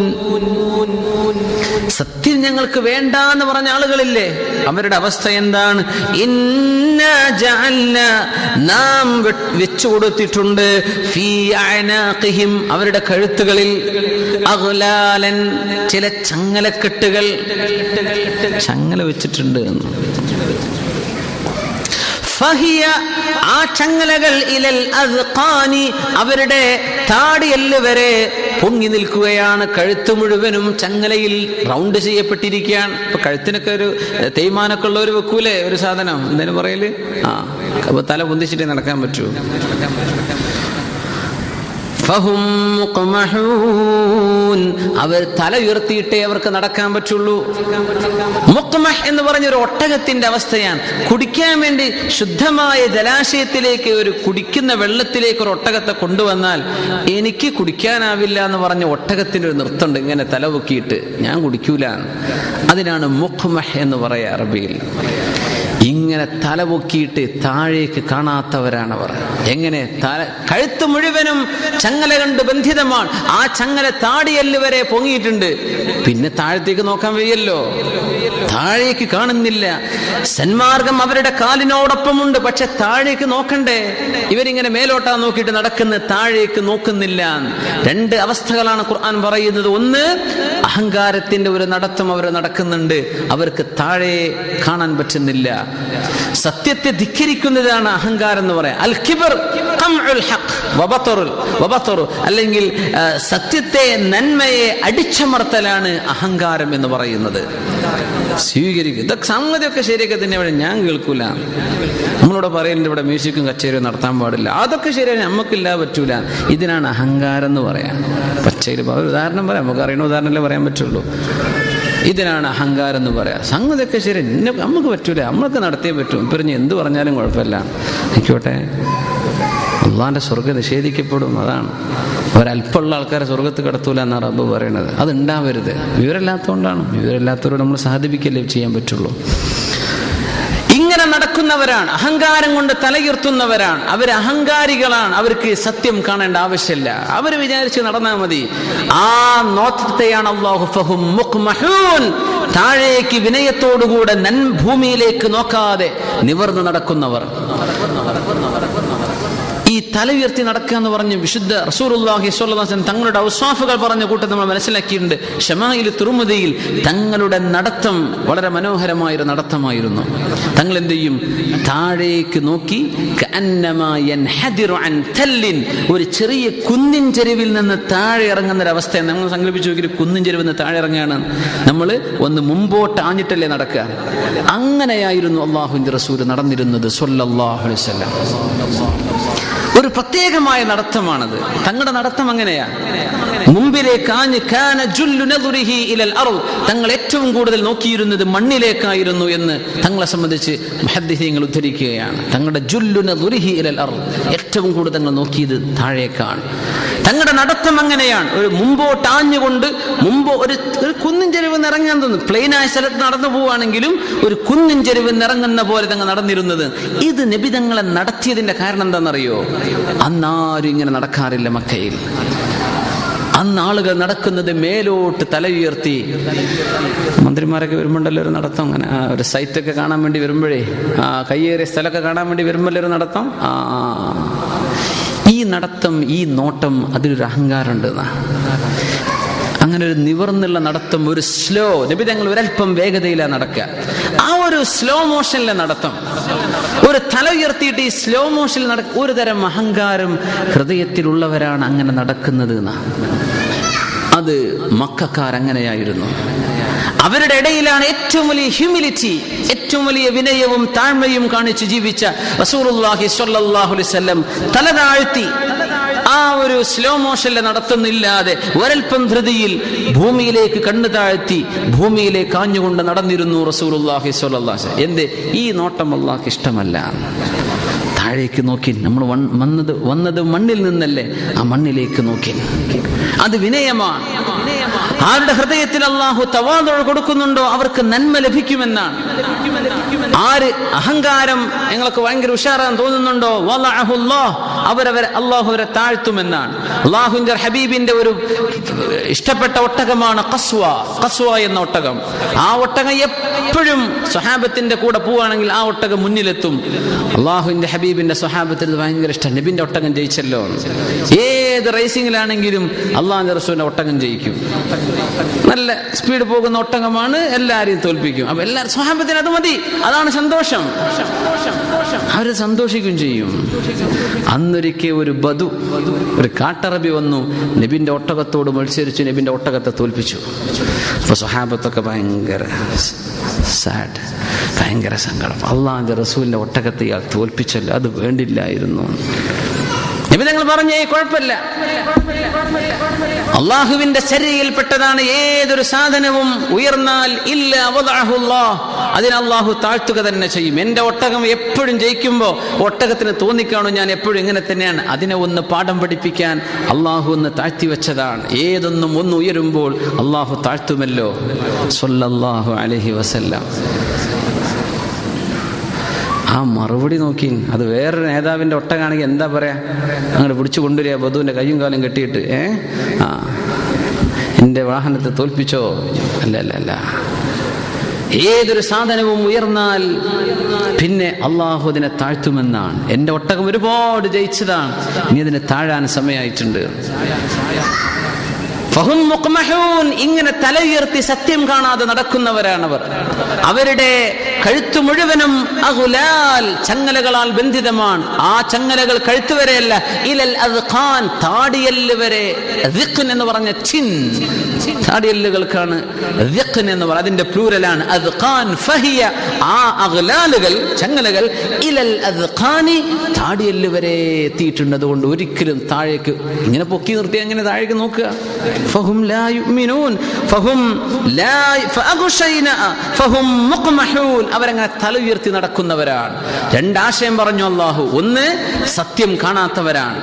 സത്യം ഞങ്ങൾക്ക് വേണ്ട എന്ന് പറഞ്ഞ ആളുകളില്ലേ, അവരുടെ അവസ്ഥ എന്താണ്? ഇന്നാ ജഅൽന, നാം വെച്ചു കൊടുത്തിട്ടുണ്ട്, ഫീ അഅനാഖിഹിം, അവരുടെ കഴുത്തുകളിൽ, അഗ്ലാലൻ, ചില ചങ്ങലക്കെട്ടുകൾ, ചങ്ങല വെച്ചിട്ടുണ്ട്. ഫഹിയ, ആ ചങ്ങലകൾ, ഇലൽ അദ്ഖാനി, അവരുടെ താടിയെല്ല് വരെ പൊങ്ങി നിൽക്കുകയാണ്. കഴുത്ത് മുഴുവനും ചങ്ങലയിൽ റൗണ്ട് ചെയ്യപ്പെട്ടിരിക്കുകയാണ്. ഇപ്പൊ കഴുത്തിനൊക്കെ ഒരു തേയ്മാനൊക്കെ ഉള്ളവർ വെക്കൂലേ ഒരു സാധനം, എന്തേലും പറയല്, അപ്പൊ തല പൊന്തിച്ചിട്ടേ നടക്കാൻ പറ്റൂ. ഫഹും മുഖ്മഹൂൻ, അവർ തല ഉയർത്തിയിട്ടേ അവർക്ക് നടക്കാൻ പറ്റുള്ളൂ. മുഖ്മഹ് എന്ന് പറഞ്ഞൊരു ഒട്ടകത്തിന്റെ അവസ്ഥയാണ്. കുടിക്കാൻ വേണ്ടി ശുദ്ധമായ ജലാശയത്തിലേക്ക്, ഒരു കുടിക്കുന്ന വെള്ളത്തിലേക്ക് ഒരു ഒട്ടകത്തെ കൊണ്ടുവന്നാൽ എനിക്ക് കുടിക്കാനാവില്ല എന്ന് പറഞ്ഞ ഒട്ടകത്തിന്റെ ഒരു നൃത്തമുണ്ട്, ഇങ്ങനെ തല പൊക്കിയിട്ട്, ഞാൻ കുടിക്കൂല. അതിനാണ് മുഖ്മഹ് എന്ന് പറയാ അറബിയിൽ. ഇങ്ങനെ തലപൊക്കിയിട്ട് താഴേക്ക് കാണാത്തവരാണവർ. എങ്ങനെ? കഴുത്ത് മുഴുവനും ചങ്ങല കൊണ്ട് ബന്ധിതമാണ്. ആ ചങ്ങല താടിയല്ല് വരെ പൊങ്ങിയിട്ടുണ്ട്. പിന്നെ താഴത്തേക്ക് നോക്കാൻ വയ്യല്ലോ, താഴേക്ക് കാണുന്നില്ല. സന്മാർഗം അവരുടെ കാലിനോടൊപ്പമുണ്ട്, പക്ഷെ താഴേക്ക് നോക്കണ്ടേ? ഇവരിങ്ങനെ മേലോട്ടാ നോക്കിയിട്ട് നടക്കുന്ന, താഴേക്ക് നോക്കുന്നില്ല. രണ്ട് അവസ്ഥകളാണ് ഖുർആൻ പറയുന്നത്. ഒന്ന്, അഹങ്കാരത്തിന്റെ ഒരു നടത്തം അവർ നടക്കുന്നുണ്ട്, അവർക്ക് താഴെ കാണാൻ പറ്റുന്നില്ല. സത്യത്തെ ധിക്കരിക്കുന്നതാണ് അഹങ്കാരം എന്ന് പറയാം. അൽ കിബർ ഖംഉൽ ഹഖ് വബതറു, അല്ലെങ്കിൽ സത്യത്തെ, നന്മയെ അടിച്ചമർത്തലാണ് അഹങ്കാരം എന്ന് പറയുന്നത്. സ്വീകരിക്കും. ഇതൊക്കെ സംഗതിയൊക്കെ ശരിയൊക്കെ തന്നെ, ഞാൻ കേൾക്കൂല. നമ്മളോട് പറയുന്നുണ്ട് ഇവിടെ മ്യൂസിക്കും കച്ചേരിയും നടത്താൻ പാടില്ല, അതൊക്കെ ശരിയാണ്, നമുക്കില്ല, പറ്റൂല. ഇതിനാണ് അഹങ്കാരം എന്ന് പറയാം. പച്ചയിൽ ഒരു ഉദാഹരണം പറയാം, നമുക്ക് അറിയണ ഉദാഹരണമല്ലേ പറയാൻ പറ്റുള്ളൂ. ഇതിനാണ് അഹങ്കാരം എന്ന് പറയാം. സംഗതിയൊക്കെ ശരി, നമുക്ക് പറ്റൂല, നമ്മൾക്ക് നടത്തിയേ പറ്റും. പറഞ്ഞ് എന്ത് പറഞ്ഞാലും കുഴപ്പമില്ല, ആയിക്കോട്ടെ. അള്ളാന്റെ സ്വർഗ്ഗം നിഷേധിക്കപ്പെടും. അതാണ് ഒരല്പമുള്ള ആൾക്കാരെ സ്വർഗത്ത് കടത്തൂല എന്നാണ് റബ്ബ് പറയണത്. അത് ഉണ്ടാവരുത്. വിവരമില്ലാത്തതുകൊണ്ടാണ്. വിവരമില്ലാത്തവരോട് നമ്മൾ സഹതിപ്പിക്കല്ലേ ചെയ്യാൻ പറ്റുള്ളൂ. ഇങ്ങനെ നടക്കുന്നവരാണ്, അഹങ്കാരം കൊണ്ട് തലയുയർത്തുന്നവരാണ്, അവർ അഹങ്കാരികളാണ്. അവർക്ക് സത്യം കാണേണ്ട ആവശ്യമില്ല, അവർ വിചാരിച്ച് നടന്നാൽ മതി. ആ നോട്ടത്തെയാണ് അല്ലാഹു ഫഹും മുഖ്മഹൂൻ, താഴേക്ക് വിനയത്തോടുകൂടെ ഭൂമിയിലേക്ക് നോക്കാതെ നിവർന്നു നടക്കുന്നവർ. ഈ തല ഉയർത്തി നടക്കുക എന്ന് പറഞ്ഞ് വിശുദ്ധ റസൂലുള്ളാഹി സ്വല്ലല്ലാഹു അലൈഹി വസല്ലം തങ്ങളുടെ ഔസാഫുകൾ പറഞ്ഞ കൂട്ടം നമ്മൾ മനസ്സിലാക്കിയിട്ടുണ്ട്. ശമാഇൽ തുർമുദിയിൽ തങ്ങളുടെ നടത്തം വളരെ മനോഹരമായൊരു നടത്തമായിരുന്നു. തങ്ങൾ എന്ത് ചെയ്യും? താഴേക്ക് നോക്കി കഅന്നമാ യൻഹദിറു അൻ തല്ലിൻ, ഒരു ചെറിയ കുന്നിൻ ചെരുവിൽ നിന്ന് താഴെ ഇറങ്ങുന്ന ഒരു അവസ്ഥ നമ്മൾ സങ്കല്പിച്ചു നോക്കി. കുന്നിൻ ചെരുവിൽ നിന്ന് താഴെ ഇറങ്ങുകയാണ്, നമ്മൾ ഒന്ന് മുമ്പോട്ട് ആഞ്ഞിട്ടല്ലേ നടക്കുക. അങ്ങനെയായിരുന്നു അല്ലാഹുവിന്റെ റസൂൽ നടന്നിരുന്നത് സ്വല്ലല്ലാഹു അലൈഹി വസല്ലം. ഒരു പ്രത്യേകമായ നടത്തമാണത്. തങ്ങളുടെ നടത്തം അങ്ങനെയാ, മുമ്പിലേക്ക് ആഞ്ഞ് കാന ജുല്ലു നദുരിഹി ഇലൽ അർള്, തങ്ങൾ ഏറ്റവും കൂടുതൽ നോക്കിയിരുന്നത് മണ്ണിലേക്കായിരുന്നു എന്ന് തങ്ങളെ സംബന്ധിച്ച് മുഹദ്ദിസീങ്ങൾ ഉദ്ധരിക്കുകയാണ്. തങ്ങളുടെ ജുല്ലു നദുരിഹി ഇലൽ അർള്, ഏറ്റവും കൂടുതൽ തങ്ങൾ നോക്കിയത് താഴേക്കാണ്. തങ്ങളുടെ നടത്തം അങ്ങനെയാണ്, ഒരു മുമ്പോട്ട് ആഞ്ഞുകൊണ്ട് ഒരു കുന്നിൻ ചെരുവ് ഇറങ്ങാൻ തോന്നുന്നു. പ്ലെയിനായ സ്ഥലത്ത് നടന്നു പോവുകയാണെങ്കിലും ഒരു കുന്നിൻ ചെരുവ് ഇറങ്ങുന്ന പോലെ തങ്ങൾ നടന്നിരുന്നത്. ഇത് നബി തങ്ങളെ നടത്തിയതിന്റെ കാരണം എന്താണെന്നറിയോ? അന്നാരും ഇങ്ങനെ നടക്കാറില്ല മക്കയിൽ. അന്ന് ആളുകൾ നടക്കുന്നത് മേലോട്ട് തല ഉയർത്തി. മന്ത്രിമാരൊക്കെ വരുമ്പോണ്ടല്ലോ ഒരു നടത്തം, അങ്ങനെ ഒരു സൈറ്റൊക്കെ കാണാൻ വേണ്ടി വരുമ്പോഴേ, കയ്യേറിയ സ്ഥലമൊക്കെ കാണാൻ വേണ്ടി വരുമ്പോഴല്ലേ ഒരു നടത്തം. ഈ നടത്തം, ഈ നോട്ടം, അതിലൊരു അഹങ്കാരം ഉണ്ട്. അങ്ങനെ ഒരു നിവർന്നുള്ള നടത്തം, ഒരു സ്ലോ, നബി തങ്ങൾ ഒരല്പം വേഗതയിലാണ് നടക്കുക. ആ ഒരു സ്ലോ മോഷനിലെ നടത്തം, ഒരു തല ഉയർത്തിയിട്ട് ഈ സ്ലോ മോഷനിൽ ഒരു തരം അഹങ്കാരം ഹൃദയത്തിലുള്ളവരാണ് അങ്ങനെ നടക്കുന്നത്. അത് മക്കക്കാരങ്ങനെയായിരുന്നു. അവരുടെ ഇടയിലാണ് ഏറ്റവും വലിയ ഹ്യൂമിലിറ്റി, ഏറ്റവും വലിയ വിനയവും താഴ്മയും കാണിച്ച് ജീവിച്ച റസൂലുള്ളാഹി സ്വല്ലല്ലാഹു അലൈഹി വസല്ലം തല താഴ്ത്തി ആ ഒരു സ്ലോ മോഷനിലെ നടത്തുന്നില്ലാതെ ഒരൽപ്പം ധൃതിയിൽ ഭൂമിയിലേക്ക് കണ്ണു താഴ്ത്തി ഭൂമിയിലേക്ക് കാഞ്ഞുകൊണ്ട് നടന്നിരുന്നു റസൂലുള്ളാഹി സ്വല്ലല്ലാഹു അലൈഹി വസല്ലം. എന്ത്? ഈ നോട്ടം അല്ലാഹുവിന് ഇഷ്ടമല്ല. താഴേക്ക് നോക്കി, നമ്മൾ വന്നത് മണ്ണിൽ നിന്നല്ലേ, ആ മണ്ണിലേക്ക് നോക്കി. അത് വിനയമാണ്. ആരുടെ ഹൃദയത്തിൽ അല്ലാഹു തവാദുഅ കൊടുക്കുന്നുണ്ടോ അവർക്ക് നന്മ ലഭിക്കുമെന്നാണ്. ആര് അഹങ്കാരം ഞങ്ങൾക്ക് ഭയങ്കര ഉഷാറാന്ന് തോന്നുന്നുണ്ടോ അല്ലാഹു അവരെ താഴ്ത്തുമെന്നാണ്. അല്ലാഹുവിന്റെ ഹബീബിന്റെ ഒരു ഇഷ്ടപ്പെട്ട ഒട്ടകമാണ് ഖസ്വ എന്ന ഒട്ടകം. ആ ഒട്ടകം എപ്പോഴും സ്വഹാബത്തിന്റെ കൂടെ പോവുകയാണെങ്കിൽ ആ ഒട്ടകം മുന്നിലെത്തും. അല്ലാഹുവിന്റെ ഹബീബിന്റെ സ്വഹാബത്തിന് ഭയങ്കര ഇഷ്ടം. നബിന്റെ ഒട്ടകം ജയിച്ചല്ലോ. ഏത് റേസിംഗിലാണെങ്കിലും അല്ലാഹുവിന്റെ റസൂലിന്റെ ഒട്ടകം ജയിക്കും. നല്ല സ്പീഡ് പോകുന്ന ഒട്ടകമാണ്, എല്ലാരെയും തോൽപ്പിക്കും. അപ്പൊ എല്ലാവരും സ്വഹാബത്തിന് അത് മതി, അതാണ് സന്തോഷം. അവര് സന്തോഷിക്കും ചെയ്യും. അന്നൊരിക്കൽ ഒരു ബദു, ഒരു കാട്ടറബി വന്നു, നബിന്റെ ഒട്ടകത്തോട് മത്സരിച്ചു, നബിന്റെ ഒട്ടകത്തെ തോൽപ്പിച്ചു. അപ്പൊ സ്വഹാബത്തൊക്കെ ഭയങ്കര സാഡ്, ഭയങ്കര സങ്കടം. അള്ളാഹുവിന്റെ റസൂലിന്റെ ഒട്ടകത്തെ ഇയാൾ തോൽപ്പിച്ചല്ലോ, അത് വേണ്ടില്ലായിരുന്നു. നബി തങ്ങൾ പറഞ്ഞേ കുഴപ്പമില്ല, അള്ളാഹുവിന്റെ ശരീരയിൽപ്പെട്ടതാണ് ഏതൊരു സാധനവും ഉയർന്നാൽ ഇല്ല വദഅഹുല്ലാഹ്, അതിനെ അള്ളാഹു താഴ്ത്തുക തന്നെ ചെയ്യും. എന്റെ ഒട്ടകം എപ്പോഴും ജയിക്കുമ്പോൾ ഒട്ടകത്തിന് തോന്നിക്കാണോ ഞാൻ എപ്പോഴും ഇങ്ങനെ തന്നെയാണ്. അതിനെ ഒന്ന് പാഠം പഠിപ്പിക്കാൻ അള്ളാഹു ഒന്ന് താഴ്ത്തി വെച്ചതാണ്. ഏതൊന്നും ഒന്ന് ഉയരുമ്പോൾ അള്ളാഹു താഴ്ത്തുമല്ലോ സ്വല്ലല്ലാഹു അലൈഹി വസല്ലം. ആ മറുപടി നോക്കി, അത് വേറൊരു നേതാവിന്റെ ഒട്ടകാണെങ്കിൽ എന്താ പറയാ, അങ്ങോട്ട് പിടിച്ചു കൊണ്ടുവരിക ബധുവിന്റെ കയ്യും കാലും കെട്ടിയിട്ട്, എന്റെ വാഹനത്തെ തോൽപ്പിച്ചോ? അല്ല. ഏതൊരു സാധനവും ഉയർന്നാൽ പിന്നെ അള്ളാഹു അതിനെ താഴ്ത്തുമെന്നാണ്. എന്റെ ഒട്ടകം ഒരുപാട് ജയിച്ചതാണ്, ഇനി അതിനെ താഴാൻ സമയമായിട്ടുണ്ട്. ഫഹും മുഖ്മഹൂൻ, ഇങ്ങനെ തല ഉയർത്തി സത്യം കാണാതെ നടക്കുന്നവരാണവർ. അവരുടെ കഴുത്തു മുഴുവനും അഗ്ലാൽ, ചങ്ങലകളാൽ ബന്ധിതമാണ്. ആ ചങ്ങലകൾ കഴുത്തുവരെയല്ല, ഇലൽ അദ്ഖാൻ, താടിയല്ല് വരെ. ദിഖ്ൻ എന്ന് പറഞ്ഞ ചിൻ, താടിയല്ലുകൾക്കാണ് ദിഖ്ൻ എന്ന് പറയുന്നത്, അതിന്റെ പ്ലൂരലാണ് അദ്ഖാൻ. ഫഹിയ, ആ അഗ്ലാലുകൾ, ചങ്ങലകൾ ഇലൽ അദ്ഖാനി, താടിയല്ല് വരെ എത്തിയിട്ടുണ്ട്. അതുകൊണ്ട് ഒരിക്കലും താഴേക്ക് ഇങ്ങനെ പൊക്കി നിർത്തി അങ്ങനെ താഴേക്ക് നോക്കുക. ഫഹും ലാ യുഅ്മിനൂൻ ഫഹും ലാ ഫഅഗ്ശൈന ഫഹും മുഖ്മഹൂൻ, അവരങ്ങനെ തല ഉയർത്തി നടക്കുന്നവരാണ്. രണ്ടാശയം പറഞ്ഞു അല്ലാഹു. ഒന്ന്, സത്യം കാണാത്തവരാണ്,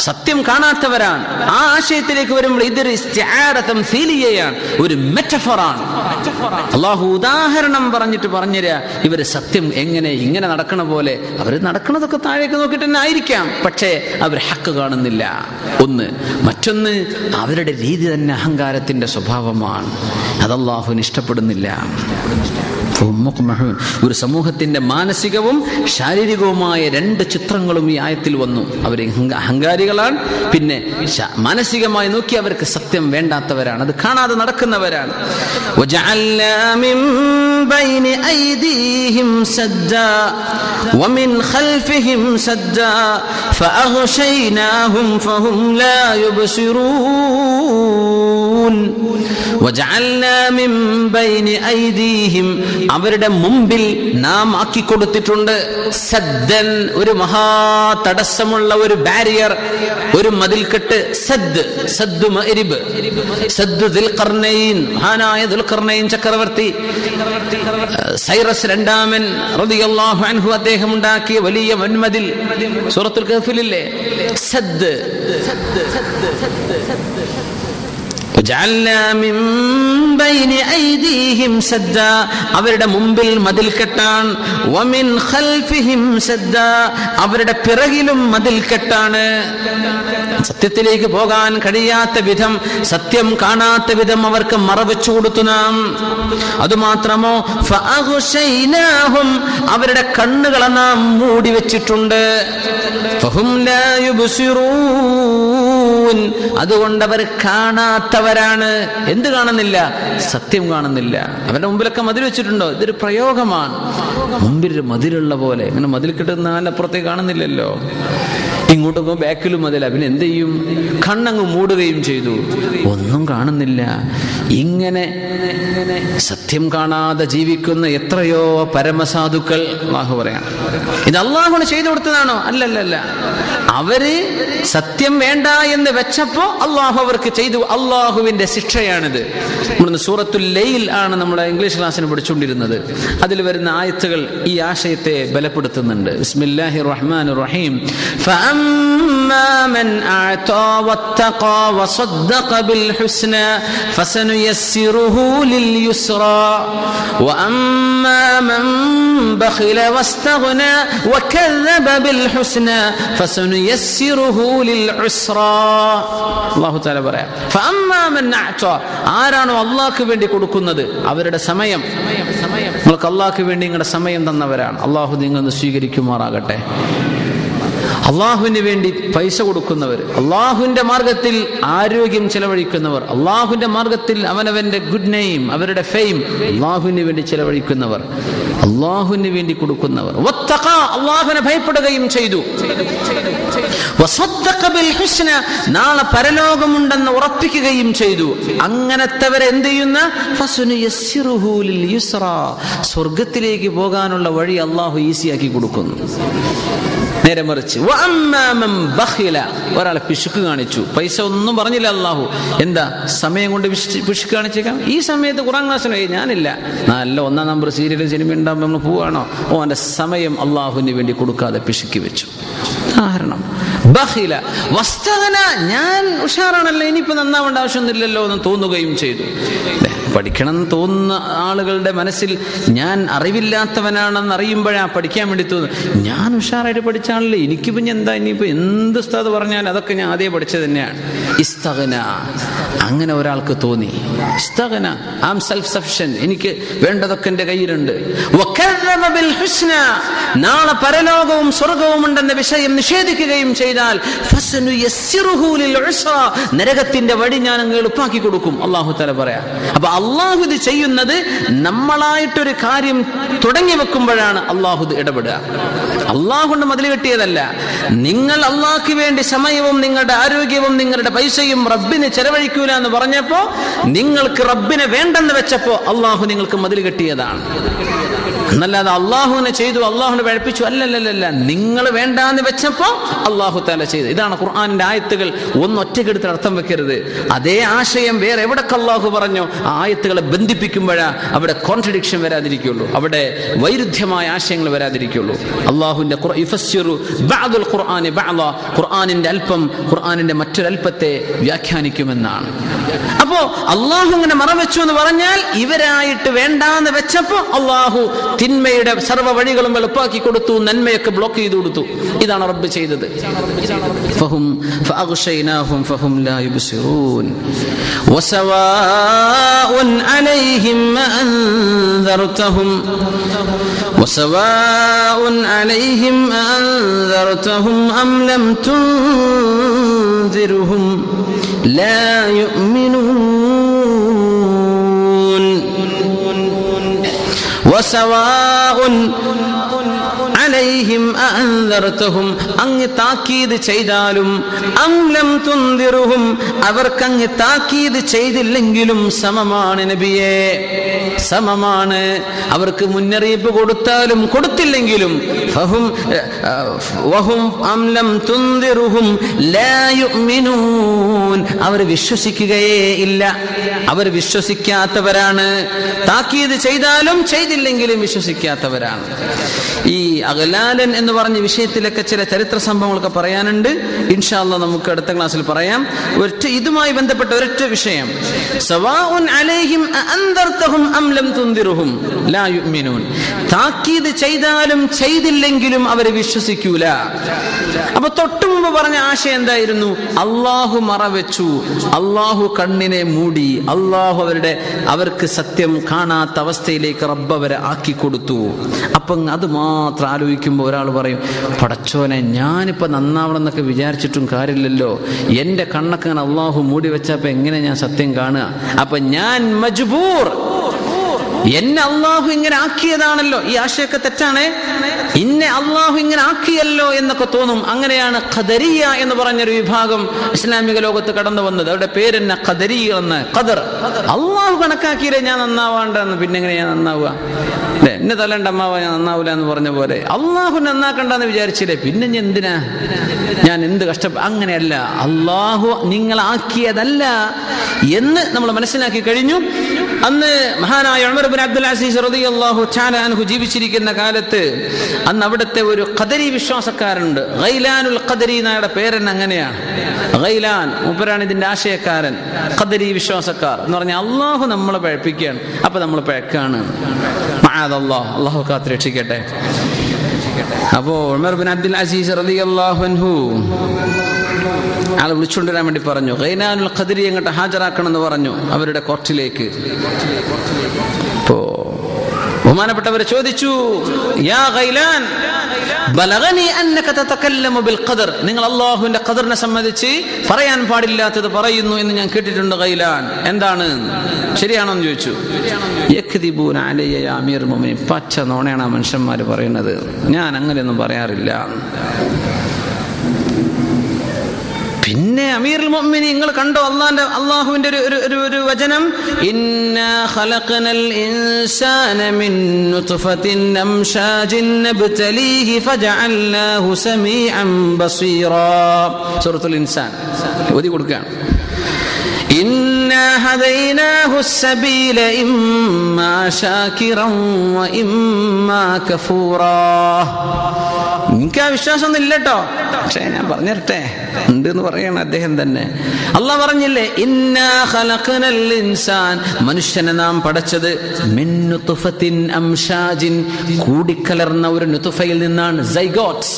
സത്യം കാണാത്തവരാണ്. ആ ആശയത്തിലേക്ക് വരുമ്പോൾ ഇതൊരു ഇസ്തിആറ തംസീലിയയാണ്, ഒരു മെറ്റഫറാണ്. അല്ലാഹു ഉദാഹരണം പറഞ്ഞിട്ട് പറഞ്ഞുതരാ, ഇവര് സത്യം എങ്ങനെ ഇങ്ങനെ നടക്കണ പോലെ. അവർ നടക്കണതൊക്കെ താഴേക്ക് നോക്കിയിട്ട് തന്നെ ആയിരിക്കാം, പക്ഷേ അവർ ഹക്ക് കാണുന്നില്ല. ഒന്ന്. മറ്റൊന്ന്, അവരുടെ രീതി തന്നെ അഹങ്കാരത്തിന്റെ സ്വഭാവമാണ്. അത് അല്ലാഹുവിന് ഇഷ്ടപ്പെടുന്നില്ല. ഒരു സമൂഹത്തിന്റെ മാനസികവും ശാരീരികവുമായ രണ്ട് ചിത്രങ്ങളും ഈ ആയത്തിൽ വന്നു. അവർ അഹങ്കാരികളാണ്, പിന്നെ മാനസികമായി നോക്കി അവർക്ക് സത്യം വേണ്ടാത്തവരാണ്, അത് കാണാതെ നടക്കുന്നവരാണ്. وجعلنا من بين أيديهم سدا ومن خلفهم سدا فأغشيناهم فهم لا يبصرون. وجعلنا من بين أيديهم അവരുടെ മുമ്പിൽ നാം ആക്കി കൊടുത്തിട്ടുണ്ട് സദ്ദൻ, ഒരു മഹാ തടസ്സമുള്ള ഒരു ബാരിയർ, ഒരു മതിൽക്കെട്ട്. സദ്ദു മഅരിബ്, സദ്ദു ദുൽഖർനൈൻ, മഹാനായ ദുൽഖർനൈൻ ചക്രവർത്തി സൈറസ് രണ്ടാമൻ റളിയല്ലാഹു അൻഹു അദ്ദേഹം ഉണ്ടാക്കിയ വലിയ വൻമതിൽ. സൂറത്തുൽ കഹ്ഫിലില്ലേ സദ്ദ്. അവരുടെ മുമ്പിൽ മതിൽ കെട്ടാണ്, അവരുടെ പിറകിലും മതിൽ കെട്ടാണ്. സത്യത്തിലേക്ക് പോകാൻ കഴിയാത്ത വിധം, സത്യം കാണാത്ത വിധം അവർക്ക് മറവെച്ചു കൊടുത്തു നാം. അതുമാത്രമോ അവരുടെ കണ്ണുകളെ നാം മൂടി വെച്ചിട്ടുണ്ട്. അതുകൊണ്ട് അവർ കാണാത്തവരാണ്. എന്ത് കാണുന്നില്ല? സത്യം കാണുന്നില്ല. അവരുടെ മുമ്പിലൊക്കെ മതിൽ വെച്ചിട്ടുണ്ടോ? ഇതൊരു പ്രയോഗമാണ്. മുമ്പിൽ മതിലുള്ള പോലെ, ഇങ്ങനെ മതിൽ കിട്ടുന്ന അപ്പുറത്തേക്ക് കാണുന്നില്ലല്ലോ, ഇങ്ങോട്ടൊക്കെ ബാക്കിലും മതില. പിന്നെ എന്ത് ചെയ്യും? കണ്ണങ്ങ് മൂടുകയും ചെയ്തു, ഒന്നും കാണുന്നില്ല. ഇങ്ങനെ സത്യം കാണാതെ ജീവിക്കുന്ന എത്രയോ പരമസാധുക്കൾ. അല്ലാഹു പറയാണ്, ഇത് അല്ലാഹുവിന് ചെയ്തു കൊടുത്തതാണോ? അല്ലല്ല, അവര് സത്യം വേണ്ട എന്ന് വെച്ചപ്പോ അള്ളാഹു അവർക്ക് ചെയ്തു. അള്ളാഹുവിന്റെ ശിക്ഷയാണിത്. നമ്മൾ സൂറത്തുൽ ലൈൽ ആണ് നമ്മുടെ ഇംഗ്ലീഷ് ക്ലാസ്സിന് പഠിച്ചുകൊണ്ടിരുന്നത്. അതിൽ വരുന്ന ആയത്തുകൾ ഈ ആശയത്തെ ബലപ്പെടുത്തുന്നുണ്ട്. ബിസ്മില്ലാഹിർ റഹ്മാനിർ റഹീം. ഫഅമ്മാ മൻ അഅതാ വത്തഖാ വസദ്ദഖ ബിൽ ഹുസ്നാ ഫസനുയസ്സിറുഹു ലിൽ യുസ്റാ വഅമ്മാ മൻ ബഖില വസ്തഗ്നാ വകذب ബിൽ ഹുസ്നാ ഫസനുയസ്സിറുഹു ലിൽ ഉസ്റാ. അല്ലാഹു തആല പറയാ, ഫഅമ്മാ മൻ അഅതാ, ആരാണോ അല്ലാഹുവിന് വേണ്ടി കൊടുക്കുന്നത്, അവരുടെ സമയം, നിങ്ങൾക്ക് അല്ലാഹുവിന് വേണ്ടി നിങ്ങളുടെ സമയം തന്നവരാണ്. അല്ലാഹു നിങ്ങളെ സ്വീകരിക്കുമാറാകട്ടെ. അള്ളാഹുവിന് വേണ്ടി പൈസ കൊടുക്കുന്നവർ, അള്ളാഹുവിന്റെ മാർഗത്തിൽ ആരോഗ്യം ചെലവഴിക്കുന്നവർ, അള്ളാഹുവിന്റെ മാർഗത്തിൽ അവനവന്റെ ഗുഡ് നെയിം, അവരുടെ ഫെയിം അള്ളാഹുവിന് വേണ്ടി ചെലവഴിക്കുന്നവർ, അള്ളാഹുവിന് വേണ്ടി കൊടുക്കുന്നവർ, അള്ളാഹുവിനെ ഭയപ്പെടുകയും ചെയ്തു, നാളെ പരലോകമുണ്ടെന്ന് ഉറപ്പിക്കുകയും ചെയ്തു. അങ്ങനത്തെവരെ എന്ത് ചെയ്യുന്ന? സ്വർഗത്തിലേക്ക് പോകാനുള്ള വഴി അള്ളാഹു ഈസിയാക്കി കൊടുക്കുന്നു. നേരെ മറിച്ച് ഒരാളെ പിശുക്ക് കാണിച്ചു, പൈസ ഒന്നും പറഞ്ഞില്ല അള്ളാഹു, എന്താ സമയം കൊണ്ട് പിശുക്ക് കാണിച്ചേക്കാം. ഈ സമയത്ത് ഖുർആൻ ക്ലാസ്സിന് ഞാനില്ല, നല്ല 1-ാം നമ്പർ സീരിയൽ സിനിമ ഉണ്ടാകുമ്പോൾ നമ്മൾ പോവാണോ? അവന്റെ സമയം അള്ളാഹുവിന് വേണ്ടി കൊടുക്കാതെ പിശുക്കി വെച്ചു. ഉദാഹരണം, ബഖില വസ്തഗ്ന, ഞാൻ ഉഷാറാണല്ലോ, ഇനിയിപ്പോ നന്നാവേണ്ട ആവശ്യമൊന്നുമില്ലല്ലോ എന്ന് തോന്നുകയും ചെയ്തു. പഠിക്കണം എന്ന് തോന്നുന്ന ആളുകളുടെ മനസ്സിൽ ഞാൻ അറിവില്ലാത്തവനാണെന്ന് അറിയുമ്പോഴാണ് പഠിക്കാൻ വേണ്ടി തോന്നുന്നു. ഞാൻ ഉഷാറായിട്ട് പഠിച്ചാണല്ലോ, എനിക്ക് പിന്നെ എന്താ, ഇനിയിപ്പോ എന്ത് ഉസ്താദ് പറഞ്ഞാൽ അതൊക്കെ ഞാൻ ആദ്യം പഠിച്ചത് തന്നെയാണ്. ഇസ്തഗ്ന, അങ്ങനെ ഒരാൾക്ക് തോന്നി. ഇസ്തഗ്ന, ഐ ആം സെൽഫ് സഫിഷ്യന്റ്, എനിക്ക് വേണ്ടതൊക്കെ എന്റെ കയ്യിലുണ്ട്. വകذب ബിൽഹുസ്ന, നാളെ പരലോകവും സ്വർഗവും ഉണ്ടെന്ന വിഷയം നിഷേധിക്കുകയും ചെയ്താൽ ഫസനുയസ്സിറുഹു ലിൽ ഉസ്റാ, നരകത്തിന്റെ വഴി ഞാൻ അങ്ങ് എളുപ്പാക്കി കൊടുക്കും. അല്ലാഹു തആല പറയാ. അപ്പൊ അള്ളാഹു ഇത് ചെയ്യുന്നത് നമ്മളായിട്ടൊരു കാര്യം തുടങ്ങി വെക്കുമ്പോഴാണ് അള്ളാഹു ഇടപെടുക. അള്ളാഹു കൊണ്ട് മതിൽ കെട്ടിയതല്ല. നിങ്ങൾ അള്ളാഹ്ക്ക് വേണ്ടി സമയവും നിങ്ങളുടെ ആരോഗ്യവും നിങ്ങളുടെ പൈസയും റബ്ബിന് ചെലവഴിക്കൂല എന്ന് പറഞ്ഞപ്പോ, നിങ്ങൾക്ക് റബ്ബിനെ വേണ്ടെന്ന് വെച്ചപ്പോ അള്ളാഹു നിങ്ങൾക്ക് മതിൽ കെട്ടിയതാണ്. എന്നല്ലാതെ അള്ളാഹുവിനെ ചെയ്തു, അള്ളാഹുവിനെ പഴപ്പിച്ചു, അല്ലല്ലല്ല, നിങ്ങൾ വേണ്ടാന്ന് വെച്ചപ്പോ അള്ളാഹു തആല ചെയ്തു. ഇതാണ് ഖുർആനിന്റെ ആയത്തുകൾ ഒന്നൊറ്റക്കെടുത്ത് അർത്ഥം വെക്കരുത്. അതേ ആശയം വേറെ എവിടൊക്കെ അള്ളാഹു പറഞ്ഞു, ആ ആയത്തുകളെ ബന്ധിപ്പിക്കുമ്പോഴാ അവിടെ കോൺട്രഡിക്ഷൻ വരാതിരിക്കുള്ളൂ, അവിടെ വൈരുദ്ധ്യമായ ആശയങ്ങൾ വരാതിരിക്കുള്ളൂ. അള്ളാഹുവിന്റെ ഖുർആനിന്റെ അല്പം ഖുർആനിന്റെ മറ്റൊരൽപ്പത്തെ വ്യാഖ്യാനിക്കുമെന്നാണ്. അപ്പോ അള്ളാഹു ഇങ്ങനെ മറവെച്ചു എന്ന് പറഞ്ഞാൽ, ഇവരായിട്ട് വേണ്ടാന്ന് വെച്ചപ്പോ അള്ളാഹു തിന്മയുടെ സർവ്വ വഴികളും എളുപ്പാക്കി കൊടുത്തു, നന്മയൊക്കെ ബ്ലോക്ക് ചെയ്തു കൊടുത്തു. ഇതാണ് റബ്ബ് ചെയ്തത്. ഫഹും ഫഅഗ്ശൈനാഹും ഫഹും ലാ യുബ്സിറൂൻ വസവാഉൻ അലൈഹിം അൻദർതഹും വസവാഉൻ അലൈഹിം അൻദർതഹും അം ലം തുൻദിർഹും ലാ യുഅ്മിനൂൻ വസവാഉൻ അലൈഹിം അൻദർതഹും അങ്ങ് താക്കീത് ചെയ്താലും അം ലം തുൻദിർഹും അവർക്കങ്ങ് താക്കീത് ചെയ്തില്ലെങ്കിലും സമമാണ് നബിയേ, സമമാണ്. അവർക്ക് മുന്നറിയിപ്പ് കൊടുത്താലും കൊടുത്തില്ലെങ്കിലും ഫഹും വഹും അം ലം തുൻദിർഹും ലാ യുഅ്മിനൂൻ അവർ വിശ്വസിക്കുകയേ ഇല്ല. അവർ വിശ്വസിക്കാത്തവരാണ്. താക്കീത് ചെയ്താലും ചെയ്തില്ലെങ്കിലും വിശ്വസിക്കാത്തവരാണ്. ഈ അഗ്ലാലൻ എന്ന് പറഞ്ഞ വിഷയത്തിലൊക്കെ ചില ചരിത്ര സംഭവങ്ങളൊക്കെ പറയാനുണ്ട്. ഇൻഷാ അല്ലാഹ് നമുക്ക് അടുത്ത ക്ലാസ്സിൽ പറയാം. ഇതുമായി ബന്ധപ്പെട്ട ഒരൊറ്റ വിഷയം, സവാഉൻ അലൈഹിം അൻദർതഹും അം ലം തുൻദിർഹും ലാ യുഅ്മിനൂൻ. താക്കീത് ചെയ്താലും ചെയ്തില്ലെങ്കിലും അവർ വിശ്വസിക്കൂല. അപ്പൊ തൊട്ടു മുമ്പ് പറഞ്ഞ ആശയം എന്തായിരുന്നു? അള്ളാഹു മറവെച്ചു, അള്ളാഹു കണ്ണിനെ മൂടി, അള്ളാഹു അവർക്ക് സത്യം കാണാത്ത അവസ്ഥയിലേക്ക് റബ്ബ് അവരെ ആക്കി കൊടുത്തു. അപ്പം അത് മാത്രം ആലോചിക്കുമ്പോൾ ഒരാൾ പറയും, പടച്ചോനെ ഞാനിപ്പോൾ നന്നാവണം എന്നൊക്കെ വിചാരിച്ചിട്ടും കാര്യമില്ലല്ലോ, എൻ്റെ കണ്ണൊക്കെ അങ്ങനെ അള്ളാഹു മൂടി വെച്ചപ്പോൾ എങ്ങനെ ഞാൻ സത്യം കാണുക? അപ്പൊ ഞാൻ മജ്ബൂർ, എന്നെ അള്ളാഹു ഇങ്ങനെ ആക്കിയതാണല്ലോ. ഈ ആശയൊക്കെ തെറ്റാണ്. ഇന്നെ അള്ളാഹു ഇങ്ങനെ ആക്കിയല്ലോ എന്നൊക്കെ തോന്നും. അങ്ങനെയാണ് ഖദരിയ എന്ന് പറഞ്ഞൊരു വിഭാഗം ഇസ്ലാമിക ലോകത്ത് കടന്നു വന്നത്. അവരുടെ പേരെന്നെ ഖദരിയ എന്ന്. ഖദർ, അള്ളാഹു കണക്കാക്കിയില്ലേ ഞാൻ നന്നാവാണ്ടെന്ന്, പിന്നെ എങ്ങനെ ഞാൻ നന്നാവുക? അല്ലെ, എന്നെ തലണ്ട അമ്മാവ ഞാൻ നന്നാവൂല എന്ന് പറഞ്ഞ പോലെ അള്ളാഹു നന്നാക്കണ്ടെന്ന് വിചാരിച്ചില്ലേ, പിന്നെ എന്തിനാ ഞാൻ എന്ത് കഷ്ടപ്പെട്ട? അങ്ങനെയല്ല, അള്ളാഹു നിങ്ങളാക്കിയതല്ല എന്ന് നമ്മൾ മനസ്സിലാക്കി കഴിഞ്ഞു. അന്ന് മഹാനായ ഉമർ ഇബ്നു അബ്ദുൽ അസീസ് റളിയല്ലാഹു തആല അൻഹു ജീവിച്ചിരിക്കുന്ന കാലത്ത് അന്ന് അവിടുത്തെ ഒരു ഖദരി വിശ്വാസക്കാരനുണ്ട്. ഗൈലാനുൽ ഖദരി എന്നയാളുടെ പേരെന്നെ അങ്ങനെയാണ്. ഗൈലാൻ മൂപ്പരാണ് ഇതിന്റെ ആശയക്കാരൻ. ഖദരി വിശ്വാസക്കാർ എന്ന് പറഞ്ഞാൽ അള്ളാഹു നമ്മളെ പഴപ്പിക്കുകയാണ്, അപ്പൊ നമ്മൾ പഴക്കാണ്. മഅദല്ലാഹ്, അള്ളാഹു കാത്ത് രക്ഷിക്കട്ടെ. അപ്പോ ഉമർ ഇബ്നു അബ്ദുൽ അസീസ് റളിയല്ലാഹു അൻഹു ആളെ വിളിച്ചുകൊണ്ടുവരാൻ വേണ്ടി പറഞ്ഞു. ഗൈലാനുൽ ഖദരി അങ്ങോട്ട് ഹാജരാക്കണം എന്ന് പറഞ്ഞു അവരുടെ കോർട്ടിലേക്ക്. ഇപ്പോ ബഹുമാനപ്പെട്ടവരെ ചോദിച്ചു, യാ ഗൈലാൻ ബലഗനി അന്നക തതകല്ലമു ബിൽ ഖദർ, നിങ്ങൾ അല്ലാഹുവിന്റെ ഖദറിനെ സംബന്ധിച്ച് പറയാൻ പാടില്ലാത്തത് പറയുന്നു എന്ന് ഞാൻ കേട്ടിട്ടുണ്ട് ഗൈലാൻ, എന്താണ്, ശരിയാണോ എന്ന് ചോദിച്ചു. യക്ദിബൂന അലയ്യ യാ അമീർ മുഅ്മിനീൻ, പച്ച നോണയാണ് ആ മനുഷ്യന്മാർ പറയുന്നത്, ഞാൻ അങ്ങനെയൊന്നും പറയാറില്ല. പിന്നെ അമീറുൽ മുഅ്മിനീൻ നിങ്ങൾ കണ്ടോ അല്ലാഹുവിന്റെ ഒരു വചനം, ഇന്നാ ഖലഖനൽ ഇൻസാന മിൻ നുത്ഫത്തിൻ അംശാജിൻ നബ്തലീഹി ഫജഅൽനാഹു സമീഅൻ ബസീറാ. സൂറത്തുൽ ഇൻസാൻ ഓതി കൊടുക്കുകയാണ്. ഇന്നാ ഹദൈനാഹു സബീല ഇമ്മാ ശാകിറൻ വ ഇമ്മാ കഫൂറാ. എനിക്ക് ആ വിശ്വാസമൊന്നും ഇല്ലട്ടോ, പക്ഷേ ഞാൻ പറഞ്ഞിരട്ടെ, ഉണ്ട് എന്ന് പറയണം അദ്ദേഹം തന്നെ. അല്ലാഹ് പറഞ്ഞില്ലേ, ഇന്നാ ഖലഖനൽ ഇൻസാൻ, മനുഷ്യനെ നാം പടച്ചത് മിൻ നുത്ഫത്തിൻ അംശാജിൻ, കൂടിക്കലർന്ന ഒരു നുത്ഫയിൽ നിന്നാണ്. സൈഗോട്ട്സ്,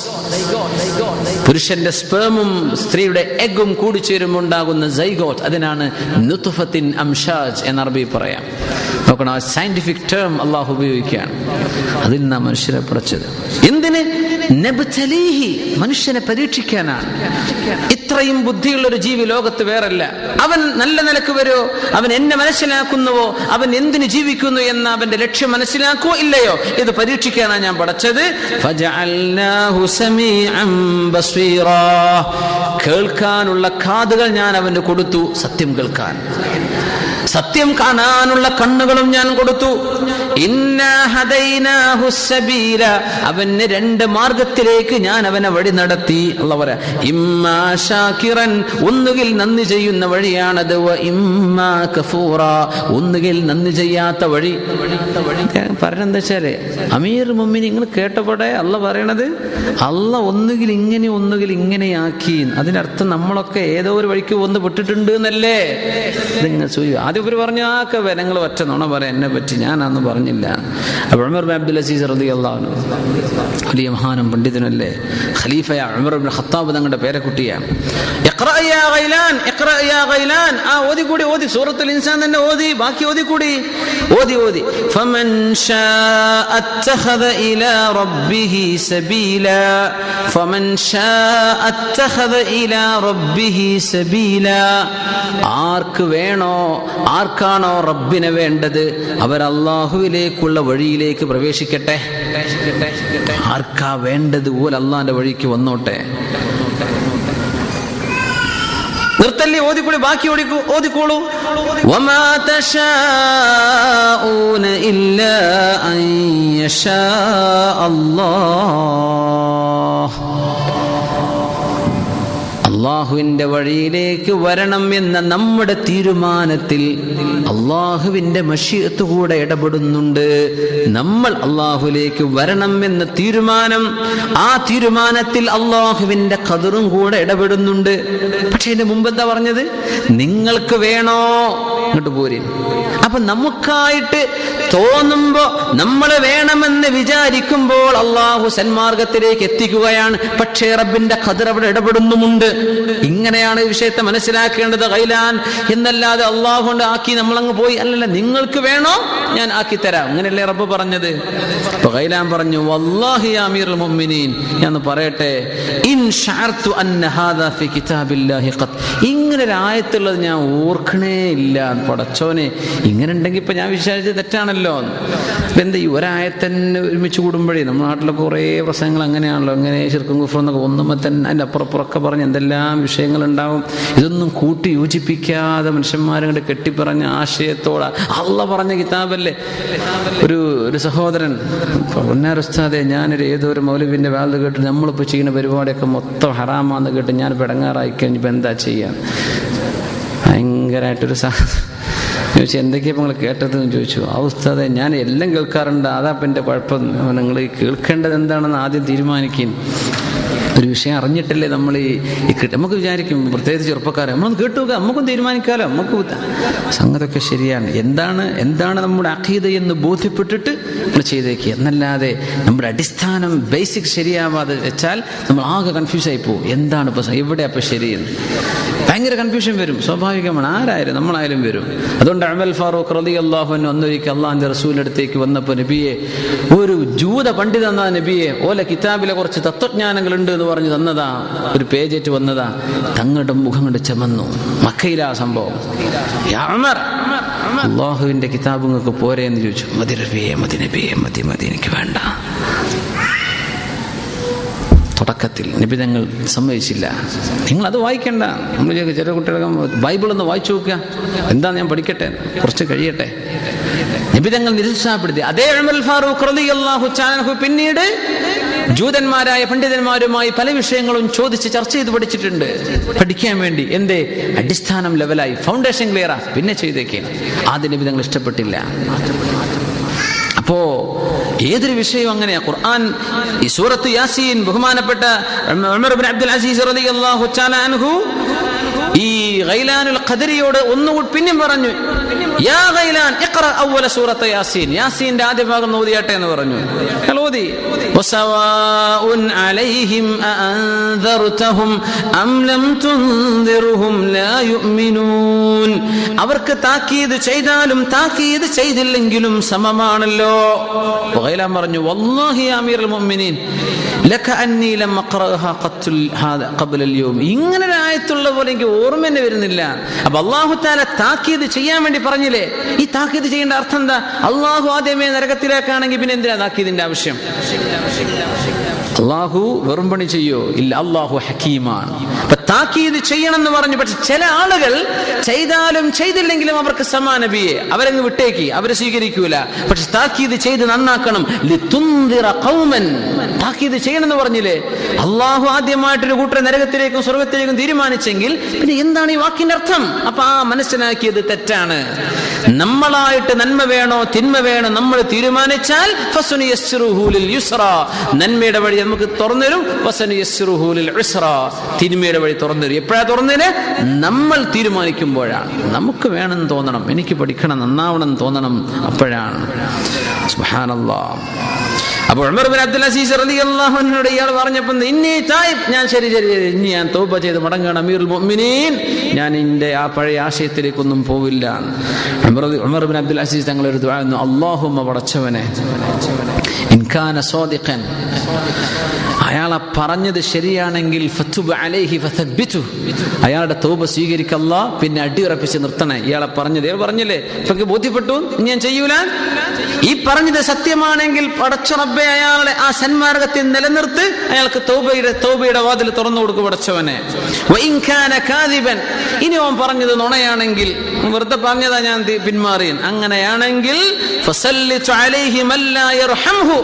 പുരുഷന്റെ സ്പേമും സ്ത്രീയുടെ എഗ്ഗും കൂടിച്ചേരുമ്പോൾ ഉണ്ടാകുന്ന സൈഗോട്ട്, അതിനാണ് നുത്ഫത്തിൻ അംശാജ് എന്ന് അറബി പറയാം. നോക്കണം, ആ സയന്റിഫിക് ടേം അള്ളാഹു ഉപയോഗിക്കുകയാണ്. അതിൽ നിന്നാണ് മനുഷ്യരെ പടച്ചത്. എന്തിന്? നബ്തലീഹി, മനുഷ്യനെ പരീക്ഷിക്കാനാണ്. ഇത്രയും ബുദ്ധിയുള്ളൊരു ജീവി ലോകത്ത് വേറല്ല. അവൻ നല്ല നിലക്ക് വരുമോ, അവൻ എന്നെ മനസ്സിലാക്കുന്നുവോ, അവൻ എന്തിന് ജീവിക്കുന്നു എന്ന അവന്റെ ലക്ഷ്യം മനസ്സിലാക്കുവോ ഇല്ലയോ, ഇത് പരീക്ഷിക്കാനാണ് ഞാൻ പടച്ചത്. ഫജഅൽനാഹു സമീഅൻ ബസീറാ, കേൾക്കാനുള്ള കാതുകൾ ഞാൻ അവന് കൊടുത്തു, സത്യം കേൾക്കാൻ. സത്യം കാണാനുള്ള കണ്ണുകളും ഞാൻ കൊടുത്തു. ഇന്നാ ഹദൈനാഹു സബീല, അവന് രണ്ട് മാർഗത്തിലേക്ക് ഞാൻ അവനെ വഴി നടത്തി. അല്ലാഹു പറയാ, ഇമ്മാ ശാകിറൻ, ഒന്നുകിൽ നന്ദി ചെയ്യുന്ന വഴിയാണത്, വ ഇമ്മാ കഫൂറ, ഒന്നുകിൽ നന്ദി ചെയ്യാത്ത വഴി. പറഞ്ഞെന്താ വെച്ചാല്, അമീർ മുഅ്മിനീൻ നിങ്ങൾ കേട്ടപ്പോടെ അല്ലാഹു പറയണത്, അല്ലാഹു ഒന്നുകിൽ ഇങ്ങനെ ഒന്നുകിൽ ഇങ്ങനെയാക്കി. അതിനർത്ഥം നമ്മളൊക്കെ ഏതോ ഒരു വഴിക്ക് വന്ന് വിട്ടിട്ടുണ്ട് എന്നല്ലേ നിങ്ങൾ ചോദിക്കും. ആദ്യം ഇവർ പറഞ്ഞു, ആക്കെ നിങ്ങൾ ഒറ്റ നുണ പറയാം എന്നെ പറ്റി, ഞാനന്ന് പറഞ്ഞില്ല. പറഞ്ഞില്ല. അപ്പോൾ ഉമർ ബിൻ അബ്ദുൽ അസീസ് റളിയല്ലാഹു അൻഹു വലിയ മഹാനും പണ്ഡിതനല്ലേ, ഖലീഫയാ ഉമർ ഇബ്നു ഖത്താബ് തങ്ങളുടെ പേരക്കുട്ടിയാണ്. ഇഖ്റാ യാ ഗൈലാൻ, ഇഖ്റാ യാ ഗൈലാൻ, ഓതി കൂടി, ഓതി സൂറത്തുൽ ഇൻസാൻ തന്നെ ഓതി, ബാക്കി ഓതി കൂടി, ഓതി ഫമൻ ശാഅ അത്തഖദ ഇലാ റബ്ബിഹി സബീലാ, ഫമൻ ശാഅ അത്തഖദ ഇലാ റബ്ബിഹി സബീലാ. ആർക്ക് വേണോ, ആർക്കാണോ റബ്ബിനെ വേണ്ടത് അവർ അല്ലാഹുവിലേക്കുള്ള വഴിയിലേക്ക് പ്രവേശിക്കട്ടെ. ആർക്കാ വേണ്ടത് ഓൽ അല്ലാഹുവിന്റെ വഴിക്ക് വന്നോട്ടെ. നിർത്തല്ലേ, ഓതിക്കൂടി, ബാക്കി ഓതിക്കോളൂ. വമാ തശാഊന ഇല്ലാ അൻ യശാ അല്ലാഹ്. അള്ളാഹുവിന്റെ വഴിയിലേക്ക് വരണം എന്ന നമ്മുടെ തീരുമാനത്തിൽ അള്ളാഹുവിന്റെ മശീഅത്ത് കൂടെ ഇടപെടുന്നുണ്ട്. നമ്മൾ അള്ളാഹുലേക്ക് വരണം എന്ന തീരുമാനം, ആ തീരുമാനത്തിൽ അള്ളാഹുവിന്റെ ഖദറും കൂടെ ഇടപെടുന്നുണ്ട്. പക്ഷെ ഇതിന് മുമ്പ് എന്താ പറഞ്ഞത്? നിങ്ങൾക്ക് വേണോ ഇങ്ങോട്ട് പോരെ. അപ്പൊ നമുക്കായിട്ട് തോന്നുമ്പോ നമ്മൾ വേണമെന്ന് വിചാരിക്കുമ്പോൾ അള്ളാഹു സന്മാർഗത്തിലേക്ക് എത്തിക്കുകയാണ്. പക്ഷേ റബ്ബിന്റെ ഖദർ അവിടെ ഇടപെടുന്നുമുണ്ട്. ഇങ്ങനെയാണ് ഈ വിഷയത്തെ മനസ്സിലാക്കേണ്ടത്. ഗൈലാൻ എന്നല്ലാതെ അള്ളാഹു കൊണ്ട് ആക്കി നമ്മളങ്ങ് പോയി അല്ലല്ല, നിങ്ങൾക്ക് വേണോ ഞാൻ ആക്കി തരാം, അങ്ങനെയല്ലേ റബ്ബ് പറഞ്ഞത്. അപ്പൊ ഗൈലാൻ പറഞ്ഞു, വല്ലാഹി യാ അമീറുൽ മുഅ്മിനീൻ, ഞാൻ പറയട്ടെ, ഇൻ ശഅർതു അന്ന ഹാദാ ഫീ കിതാബില്ലാഹി ഖത്ത്, ഇങ്ങനെ ഒരു ആയത്തുള്ളത് ഞാൻ ഓർക്കണേ ഇല്ല. പടച്ചോനെ, ഇങ്ങനെ ഉണ്ടെങ്കിൽ ഇപ്പൊ ഞാൻ വിചാരിച്ചത് തെറ്റാണല്ലോ. എന്താ ഈ ഒരായത്തന്നെ ഒരുമിച്ച് കൂടുമ്പോഴേ നമ്മുടെ നാട്ടിലൊക്കെ കുറേ പ്രസംഗങ്ങൾ അങ്ങനെയാണല്ലോ, അങ്ങനെ ശിർക്കും കുഫ്റും എന്നൊക്കെ ഒന്നുമ്പോൾ തന്നെ അതിൻ്റെ അപ്പുറപ്പുറമൊക്കെ പറഞ്ഞ് എന്തെല്ലാം വിഷയങ്ങളുണ്ടാവും. ഇതൊന്നും കൂട്ടി യോജിപ്പിക്കാതെ മനുഷ്യന്മാരെ കെട്ടിപ്പറഞ്ഞ ആശയത്തോടെ അള്ളാഹ് പറഞ്ഞ കിതാബല്ലേ. ഒരു സഹോദരൻ, ഉസ്താദെ, ഞാനൊരു ഏതൊരു മൗലവിന്റെ വാൽത് കേട്ട് നമ്മളിപ്പോൾ ചെയ്യുന്ന പരിപാടിയൊക്കെ മൊത്തം ഹറാമാന്ന് കേട്ട് ഞാൻ പെടങ്ങാറായി കഴിഞ്ഞപ്പോൾ എന്താ ചെയ്യാൻ, ഭയങ്കരമായിട്ടൊരു ചോദിച്ചു, എന്തൊക്കെയാണ് നിങ്ങൾ കേട്ടതെന്ന് ചോദിച്ചു. ആ ഉസ്താദെ, ഞാൻ എല്ലാം കേൾക്കാറുണ്ട്, അതാ അപ്പം എൻ്റെ കുഴപ്പം, നിങ്ങൾ കേൾക്കേണ്ടത് എന്താണെന്ന് ആദ്യം തീരുമാനിക്കും. ഒരു വിഷയം അറിഞ്ഞിട്ടല്ലേ നമ്മൾ ഈ നമുക്ക് വിചാരിക്കും, പ്രത്യേകിച്ച് ചെറുപ്പക്കാരെ, നമ്മളൊന്ന് കേട്ടുക, നമുക്കും തീരുമാനിക്കാമല്ലോ, നമുക്ക് സംഗതിയൊക്കെ ശരിയാണ്, എന്താണ് നമ്മുടെ അഖീദ എന്ന് ബോധ്യപ്പെട്ടിട്ട് നമ്മൾ ചെയ്തേക്കുക എന്നല്ലാതെ നമ്മുടെ അടിസ്ഥാനം ബേസിക് ശരിയാവാതെ വെച്ചാൽ നമ്മൾ ആകെ കൺഫ്യൂസായി പോകും. എന്താണ് ഇപ്പോൾ, എവിടെ അപ്പം ശരിയെന്ന് ഭയങ്കര കൺഫ്യൂഷൻ വരും. സ്വാഭാവികമാണ്, ആരായാലും നമ്മളായാലും വരും. അതുകൊണ്ട് ഉമർ ഫാറൂഖ് റളിയല്ലാഹു അൻഹു അന്നൊരിക്കൽ അള്ളാഹിന്റെ റസൂലിന്റെ അടുത്തേക്ക് വന്നപ്പോൾ, നബിയെ, ഒരു ജൂത പണ്ഡിതൻ തന്നാ നബിയെ, ഓല കിതാബിലെ കുറച്ച് തത്വജ്ഞാനങ്ങൾ ഉണ്ട് എന്ന് പറഞ്ഞ് തന്നതാ, ഒരു പേജേറ്റ് വന്നതാ. തങ്ങളുടെ മുഖം കൊണ്ട് ചമന്നു. മക്കയിലാ സംഭവം. യാ ഉമർ, അള്ളാഹുവിന്റെ കിതാബ് നിങ്ങൾക്ക് പോരെ എന്ന് ചോദിച്ചു. മതി നബിയെ, മതി നബിയെ, മതി മതി, എനിക്ക് വേണ്ട. തുടക്കത്തിൽ നബി തങ്ങൾ സമ്മതിച്ചില്ല. നിങ്ങളത് വായിക്കണ്ട, നമ്മൾ ചെറിയ കുട്ടികളൊക്കെ ബൈബിളൊന്ന് വായിച്ചു നോക്കുക, എന്താ ഞാൻ പഠിക്കട്ടെ, കുറച്ച് കഴിയട്ടെ. നബി തങ്ങൾ നിരുത്സാഹപ്പെടുത്തി. അതേ ഉമർ ഫാറൂഖ് റളിയല്ലാഹു അൻഹു പിന്നീട് ജൂതന്മാരായ പണ്ഡിതന്മാരുമായി പല വിഷയങ്ങളും ചോദിച്ച് ചർച്ച ചെയ്ത് പഠിച്ചിട്ടുണ്ട്, പഠിക്കാൻ വേണ്ടി. എന്തേ? അടിസ്ഥാനം ലെവലായി, ഫൗണ്ടേഷൻ ക്ലിയറാ, പിന്നെ ചെയ്തേക്കാണ്. ആദ്യ നബി തങ്ങൾ ഇഷ്ടപ്പെട്ടില്ല. അപ്പോ ഏതൊരു വിഷയവും അങ്ങനെയാ. ഖുർആൻ ഈ സൂറത്ത് യാസീൻ ബഹുമാനപ്പെട്ട ഉമർ ഇബ്നു അബ്ദുൽ അസീസ് റളിയല്ലാഹു തആല അൻഹു ഈ ഗൈലാനുൽ ഖദരിയോട് ഒന്നുകൂടി പിന്നെയും പറഞ്ഞു, യാ ഗൈലാൻ ഇഖ്റ അവ്വല സൂറത്ത് യാസീൻ, യാസീന്റെ ആദ്യ ഭാഗം ഓതിയാട്ടെ എന്ന് പറഞ്ഞു. ഓതി. വസവാഉൻ അലൈഹിം അഅൻദർതഹും അം ലം തുൻദിർഹും ലാ യുഅ്മിനൂൻ. അവർക്ക് താക്കീത് ചെയ്താലും താക്കീത് ചെയ്തില്ലെങ്കിലും സമമാണല്ലോ. ഗൈലാൻ പറഞ്ഞു, വല്ലാഹി യാ അമീറുൽ മുഅ്മിനീൻ ലക അന്നി ലം അഖറഅഹാ ഖബ്ല അൽ-യൗം. ഇങ്ങനെ ഒരു ആയത്തുള്ള പോലെ എനിക്ക് ഓർമ്മ തന്നെ വരുന്നില്ല. അപ്പൊ അല്ലാഹു തആല താക്കീത് ചെയ്യാൻ വേണ്ടി പറഞ്ഞില്ലേ. ഈ താക്കീത് ചെയ്യേണ്ട അർത്ഥം എന്താ? അല്ലാഹു ആദ്യമേ നരകത്തിലേക്കാണെങ്കിൽ പിന്നെ എന്തിനാ താക്കീതിന്റെ ആവശ്യം? അള്ളാഹു വെറും പണി ചെയ്യോ? ഇല്ല, അള്ളാഹു ഹക്കീമാണ്. അപ്പൊ താക്കീത് ചെയ്യണം എന്ന് പറഞ്ഞു. പക്ഷെ ചില ആളുകൾ ചെയ്താലും ചെയ്തില്ലെങ്കിലും അവർക്ക് സമാനബിയെ അവരങ്ങ് വിട്ടേക്ക്, അവരെ സ്വീകരിക്കൂല. പക്ഷെ താക്കീത് ചെയ്ത് നന്നാക്കണം. ലിതുൻദിറ ഖൗമൻ, താക്കീത് ചെയ്യണം എന്ന് പറഞ്ഞില്ലേ. അള്ളാഹു ആദ്യമായിട്ടൊരു കൂട്ടരെ നരകത്തിലേക്കും സ്വർഗത്തിലേക്കും തീരുമാനിച്ചെങ്കിൽ പിന്നെ എന്താണ് ഈ വാക്കിന്റെ അർത്ഥം? അപ്പൊ ആ മനസ്സിലാക്കിയത് തെറ്റാണ്. നമ്മളായിട്ട് നന്മ വേണോ തിന്മ വേണോ നമ്മൾ തീരുമാനിച്ചാൽ ഫസനുയസ്സിറുഹു ലിൽ യുസ്റാ, നന്മയുടെ വഴി നമുക്ക് തുറന്നു തരും. ഫസനുയസ്സിറുഹു ലിൽ ഉസ്റാ, തിന്മയുടെ വഴി തുറന്നു. എപ്പോഴാണ് തുറന്നതിന്? നമ്മൾ തീരുമാനിക്കുമ്പോഴാണ്. നമുക്ക് വേണമെന്ന് തോന്നണം, എനിക്ക് പഠിക്കണം, നന്നാവണം എന്ന് തോന്നണം, അപ്പോഴാണ്. സുബ്ഹാനല്ലാഹ്. അപ്പോൾ ഉമർ ബിൻ അബ്ദുൽ അസീസ് റളിയല്ലാഹു അൻഹുവിനോട് ഇയാൾ പറഞ്ഞപ്പോൾ ഇന്നി തായിബ്, ഞാൻ ശരി ഇനി ഞാൻ തൗബ ചെയ്ത് മടങ്ങണം, അമീറുൽ മുഅ്മിനീൻ, ഞാൻ എൻ്റെ ആ പഴയ ആശയത്തിലേക്കൊന്നും പോവില്ല. ഉമർ ബിൻ അബ്ദുൽ അസീസ് തങ്ങളൊരു ദുആ ചെയ്യുന്നു, അല്ലാഹുമ്മ പടച്ചവനെ ഇൻ കാന സാദിഖൻ, അയാളെ പറഞ്ഞത് ശരിയാണെങ്കിൽ ഫതുബ് അലൈഹി ഫതബ്ബിതു, അയാളുടെ തൗബ സ്വീകരിക്കല്ല, പിന്നെ അടിയുറപ്പിച്ച് നിർത്തണേ. ഇയാളെ പറഞ്ഞത് പറഞ്ഞില്ലേ, ഇപ്പൊ ബോധ്യപ്പെട്ടു, ഞാൻ ചെയ്യൂല, ഈ പറഞ്ഞത് സത്യമാണെങ്കിൽ പടച്ച റബ്ബേ അയാളെ ആ സന്മാർഗത്തിൽ നിലനിർത്ത്, അയാൾക്ക് തൗബയുടെ വാതിൽ തുറന്നു കൊടുക്കും പടച്ചവനെ. വഇൻ കാന കാദിബൻ, ഇനി അവൻ പറഞ്ഞത് നുണയാണെങ്കിൽ, വെറുതെ പറഞ്ഞതാ ഞാൻ പിന്മാറിയൻ, അങ്ങനെയാണെങ്കിൽ ഫസല്ലിതു അലൈഹി മൻ ലാ യർഹംഹു,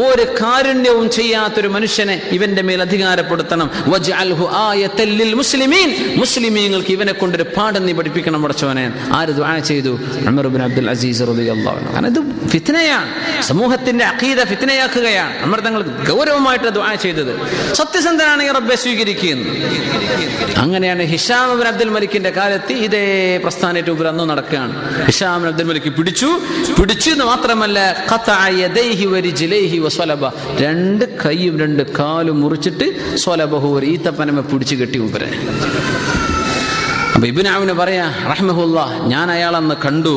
ഒരു കാരുണ്യവും ചെയ്യാത്തൊരു മനുഷ്യനെ ഇവന്റെ മേൽ അധികാരപ്പെടുത്തണം. വജ്അൽഹു ആയത്തൽ ലിൽ മുസ്ലിമീൻ, മുസ്ലിമീങ്ങൾക്ക് ഇവനെ കൊണ്ടൊരു പാഠം നീ പഠിപ്പിക്കണം പടച്ചവനെ. ആര് ദുആ ചെയ്തു? ഉമർ ഇബ്നു അബ്ദുൽ അസീസ് റളിയല്ലാഹു അൻഹു. കാരണം ഇത് ഫിത്നയാണ്, സമൂഹത്തിന്റെ അഖീദ ഫിത്നയാക്കുകയാണ്. ഉമർ തങ്ങൾ ഗൗരവമായിട്ട് ദുആ ചെയ്തത്. സത്യസന്ധനാണെങ്കിൽ റബ്ബെ സ്വീകരിക്കുന്നു. അങ്ങനെയാണ് ഹിഷാം ഇബ്നു അബ്ദുൽ മലിക്കിന്റെ കാലത്ത് ഇതേ പ്രസ്ഥാനത്തെ ഉപരി അന്ന് നടക്കുകയാണ്. ഹിഷാം ഇബ്നു അബ്ദുൽ മലിക്ക് പിടിച്ചു എന്ന് മാത്രമല്ല, ഖതഅ യദൈഹി വരിജ്ലൈഹി വസലബ, രണ്ട് കൈയും രണ്ട് കാലും മുറിച്ചിട്ട് സ്വലബഹു, ഒരു ഈത്തപ്പനമെ പിടിച്ചു കെട്ടി ഉപരെ. അപ്പൊ ഇബ്നു ഔന് പറയാ റഹ്മഹുല്ലാഹ്, ഞാൻ അയാളെന്ന് കണ്ടു,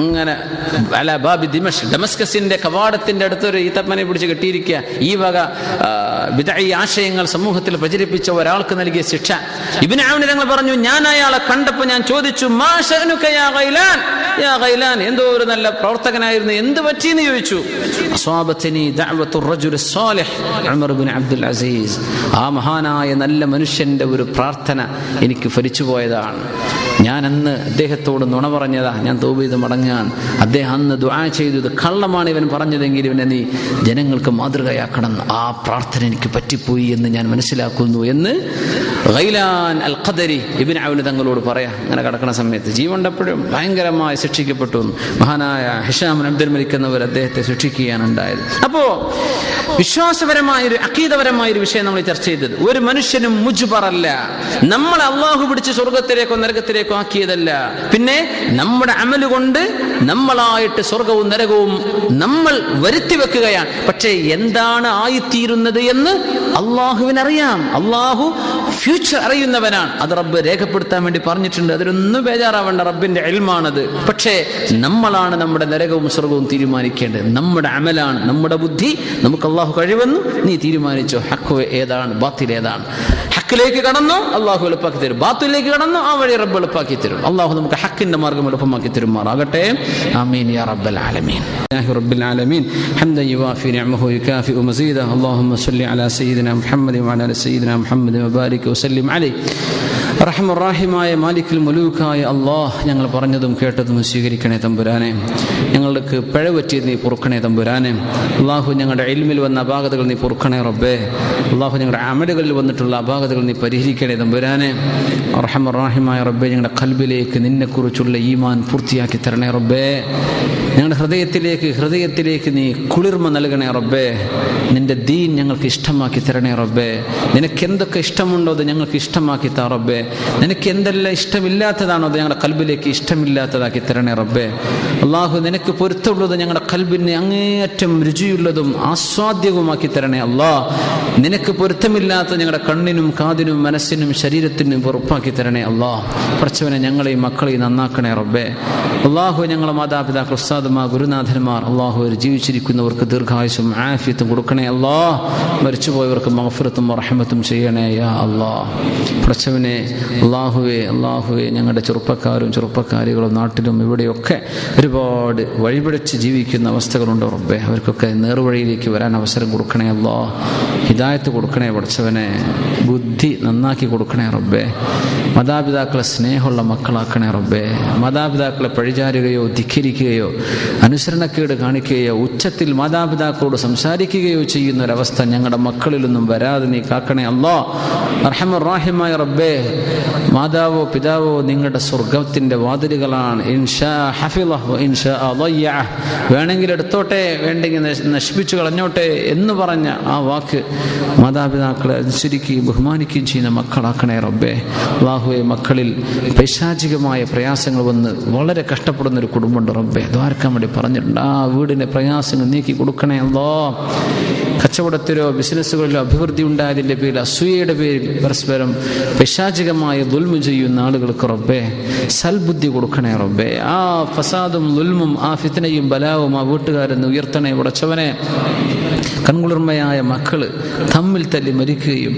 ഇങ്ങനെ അലാ ബാബി ദിമഷ്ക്, ഡമസ്കസിന്റെ കവാടത്തിന്റെ അടുത്തൊരു ഈത്തപ്പനെ പിടിച്ച് കെട്ടിയിരിക്കുക. ഈ വക ബിദ്ഈ ആശയങ്ങൾ സമൂഹത്തിൽ പ്രചരിപ്പിച്ച ഒരാൾക്ക് നൽകിയ ശിക്ഷ. ഇബ്നു ഔന് തങ്ങൾ പറഞ്ഞു, ഞാൻ അയാളെ കണ്ടപ്പോൾ ഞാൻ ചോദിച്ചു, മാ ശഅനുക യാ ഗൈലാൻ, യാ ഗൈലാൻ, എന്തോ ഒരു നല്ല പ്രവർത്തകനായിരുന്നു, എന്ത് പറ്റിയെന്ന് ചോദിച്ചു. അസ്വാബതനി ദഅവത്തു റജുൽ സ്വാലിഹ് ഉമർ ഇബ്നു അബ്ദുൽ അസീസ്, ആ മഹാനായ നല്ല മനുഷ്യന്റെ ഒരു പ്രാർത്ഥന എനിക്ക് ഫലിച്ചു പോയതാണ്. ഞാൻ അന്ന് അദ്ദേഹത്തോട് നുണ പറഞ്ഞതാ, ഞാൻ തൗബ ചെയ്ത് മടങ്ങാൻ. അദ്ദേഹം അന്ന് ദുആ ചെയ്തത് കള്ളമാണ് ഇവൻ പറഞ്ഞതെങ്കിൽ ഇവനെ നീ ജനങ്ങൾക്ക് മാതൃകയാക്കണം, ആ പ്രാർത്ഥന എനിക്ക് പറ്റിപ്പോയി എന്ന് ഞാൻ മനസ്സിലാക്കുന്നു എന്ന് ഗൈലാൻ അൽ ഖദരി ഇബ്നു ഔന് തങ്ങളോട് പറയാ. അങ്ങനെ കിടക്കുന്ന സമയത്ത് ജീവണ്ടപ്പോഴും ഭയങ്കരമായി ശിക്ഷിക്കപ്പെട്ടു. മഹാനായ ഹിഷാം ഇബ്നു അബ്ദുൽ മലിക് എന്നവർ അദ്ദേഹത്തെ ശിക്ഷിക്കുകയാണ് ഉണ്ടായത്. അപ്പോ വിശ്വാസപരമായൊരു അഖീദപരമായൊരു വിഷയം നമ്മൾ ചർച്ച ചെയ്തത്, ഒരു മനുഷ്യനും മുജ്ബറല്ല, നമ്മളെ അള്ളാഹു പിടിച്ച് സ്വർഗത്തിലേക്കോ നരകത്തിലേക്കോ ആക്കിയതല്ല. പിന്നെ നമ്മുടെ അമല് കൊണ്ട് നമ്മളായിട്ട് സ്വർഗവും നരകവും നമ്മൾ വരുത്തി വെക്കുകയാണ്. പക്ഷേ എന്താണ് ആയിത്തീരുന്നത് എന്ന് അള്ളാഹുവിനറിയാം. അള്ളാഹു ഫ്യൂച്ചർ അറിയുന്നവനാണ്. അത് റബ്ബ് രേഖപ്പെടുത്താൻ വേണ്ടി പറഞ്ഞിട്ടുണ്ട്. അതിലൊന്നും ബേജാറാവേണ്ട, റബ്ബിന്റെ ഇൽമാണത്. പക്ഷേ നമ്മളാണ് നമ്മുടെ നരകവും സ്വർഗവും തീരുമാനിക്കേണ്ടത്. നമ്മുടെ അമലാണ്, നമ്മുടെ ബുദ്ധി. നമുക്ക് അള്ളാഹു കഴിവെന്നു നീ തീരുമാനിച്ചോ, ഹക്ക് ഏതാണ് ബാത്തിൽ ഏതാണ്. ഹക്കിലേക്ക് കടന്നു അള്ളാഹു എളുപ്പാക്കി തരും, ബാത്തിലേക്ക് കടന്നു ആ വഴി റബ്ബ് എളുപ്പാക്കി തരും. അള്ളാഹു നമുക്ക് ഹക്കിന്റെ മാർഗം എളുപ്പമാക്കി തരുമാറാകട്ടെ. ആമീൻ യാ റബ്ബൽ ആലമീൻ. റബ്ബിൽ ആലമീൻ ഹംദൻ യുവാഫി നിഅമഹു യുകാഫിഉ മസീദ. അല്ലാഹുമ്മ സ്വല്ലി അലാ സയ്യിദിനാ മുഹമ്മദ് വഅലാ ആലി സയ്യിദിനാ മുഹമ്മദ് വബാരിക് വസല്ലിം അലൈഹി. റഹ്മാനായ മാലിക്കുൽ മുലൂക്കായ അല്ലാഹ്, ഞങ്ങൾ പറഞ്ഞതും കേട്ടതും സ്വീകരിക്കണേ തമ്പുരാനെ. ഞങ്ങൾക്ക് പിഴ പറ്റിയത് നീ പൊറുക്കണേ തമ്പുരാനെ. അള്ളാഹു ഞങ്ങളുടെ ഇൽമിൽ വന്ന അപാകതകൾ നീ പൊറുക്കണേ റബ്ബേ. അള്ളാഹു ഞങ്ങളുടെ അമലുകളിൽ വന്നിട്ടുള്ള അപാകതകൾ നീ പരിഹരിക്കണേ തമ്പുരാനെ. റഹ്മാനായ റബ്ബേ, ഞങ്ങളുടെ ഖൽബിലേക്ക് നിന്നെക്കുറിച്ചുള്ള ഈമാൻ പൂർത്തിയാക്കി തരണേ റബ്ബേ. ഞങ്ങളുടെ ഹൃദയത്തിലേക്ക് നീ കുളിർമ നൽകണേ റബ്ബേ. നിന്റെ ദീൻ ഞങ്ങൾക്ക് ഇഷ്ടമാക്കി തരണേ റബ്ബേ. നിനക്ക് എന്തൊക്കെ ഇഷ്ടമുണ്ടോ അത് ഞങ്ങൾക്ക് ഇഷ്ടമാക്കി താ റബ്ബേ. നിനക്ക് എന്തെല്ലാം ഇഷ്ടമില്ലാത്തതാണോ അത് ഞങ്ങളുടെ കൽബിലേക്ക് ഇഷ്ടമില്ലാത്തതാക്കി തരണേ റബ്ബേ. അള്ളാഹു നിനക്ക് പൊരുത്തമുള്ളത് ഞങ്ങളുടെ കൽബിനെ അങ്ങേയറ്റം രുചിയുള്ളതും ആസ്വാദ്യവുമാക്കി തരണേ അള്ളാഹ്. നിനക്ക് പൊരുത്തമില്ലാത്ത ഞങ്ങളുടെ കണ്ണിനും കാതിനും മനസ്സിനും ശരീരത്തിനും പൊറുപ്പാക്കി തരണേ അള്ളാഹ്. പഠിച്ചവനെ ഞങ്ങളെയും മക്കളെയും നന്നാക്കണേ റബ്ബേ. അള്ളാഹു ഞങ്ങളുടെ മാതാപിതാക്കൾ, ഉസ്താദുമാർ, ഗുരുനാഥന്മാർ, അള്ളാഹു ജീവിച്ചിരിക്കുന്നവർക്ക് ദീർഘായുസും ആഫിയത്തും കൊടുക്കണേ അള്ളാഹ്. മരിച്ചുപോയവർക്ക് മഗ്ഫിറത്തും റഹ്മത്തും ചെയ്യണേ യാ അള്ളാഹ്. പഠിച്ചവനെ അള്ളാഹുവേ ഞങ്ങളുടെ ചെറുപ്പക്കാരികളും നാട്ടിലും ഇവിടെയൊക്കെ ഒരുപാട് വഴിപിടിച്ച് ജീവിക്കുന്ന അവസ്ഥകളുണ്ട് റബ്ബേ. അവർക്കൊക്കെ നേർവഴിയിലേക്ക് വരാൻ അവസരം കൊടുക്കണേ അള്ളാഹ്. ഹിദായത്ത് കൊടുക്കണേ പഠിച്ചവനെ. ബുദ്ധി നന്നാക്കി കൊടുക്കണേ റബ്ബേ. മാതാപിതാക്കളെ സ്നേഹമുള്ള മക്കളാക്കണേ റബ്ബേ. മാതാപിതാക്കളെ പഴിചാരുകയോ ധിക്കരിക്കുകയോ അനുസരണക്കേട് കാണിക്കുകയോ ഉച്ചത്തിൽ മാതാപിതാക്കളോട് സംസാരിക്കുകയോ ചെയ്യുന്ന ഒരവസ്ഥ ഞങ്ങളുടെ മക്കളിലൊന്നും വരാതെ നീ കാക്കണേ അല്ലാഹ്. അർഹമർ റഹീമായ റബ്ബേ, മാതാവോ പിതാവോ നിങ്ങളുടെ സ്വർഗത്തിന്റെ വാതിലുകളാണ്. ഇൻഷാ ഹഫിളഹു വ ഇൻഷാ അളയ്യഅഹ്, വേണമെങ്കിൽ എടുത്തോട്ടെ, വേണ്ടെങ്കിൽ നശിപ്പിച്ചു കളഞ്ഞോട്ടെ എന്ന് പറഞ്ഞ ആ വാക്ക് മാതാപിതാക്കളെ അനുസരിക്കുകയും ബഹുമാനിക്കുകയും ചെയ്യുന്ന മക്കളാക്കണേ റബ്ബേ. അല്ലാഹുവേ, മക്കളിൽ പൈശാചികമായ പ്രയാസങ്ങൾ വന്ന് വളരെ കഷ്ടപ്പെടുന്നൊരു കുടുംബമുണ്ട് റബ്ബേ, ദ്വാരക്കാൻ വേണ്ടി പറഞ്ഞിട്ടുണ്ട്. ആ വീടിൻ്റെ പ്രയാസങ്ങൾ നീക്കി കൊടുക്കണേ അല്ലാഹ്. കച്ചവടത്തിലോ ബിസിനസ്സുകളിലോ അഭിവൃദ്ധി ഉണ്ടായതിൻ്റെ പേരിൽ അസൂയയുടെ പേരിൽ പരസ്പരം പൈശാചികമായ ദുൽമു ചെയ്യുന്ന ആളുകൾക്ക് റബ്ബേ സൽബുദ്ധി കൊടുക്കണേ റബ്ബേ. ആ ഫസാദും ദുൽമും ആ ഫിത്നയും ബലാവും ആ വീട്ടുകാരെന്ന് ഉയർത്തണേ പടച്ചവനെ. കൺകുളിർമയായ മക്കള് തമ്മിൽ തല്ലി മരിക്കുകയും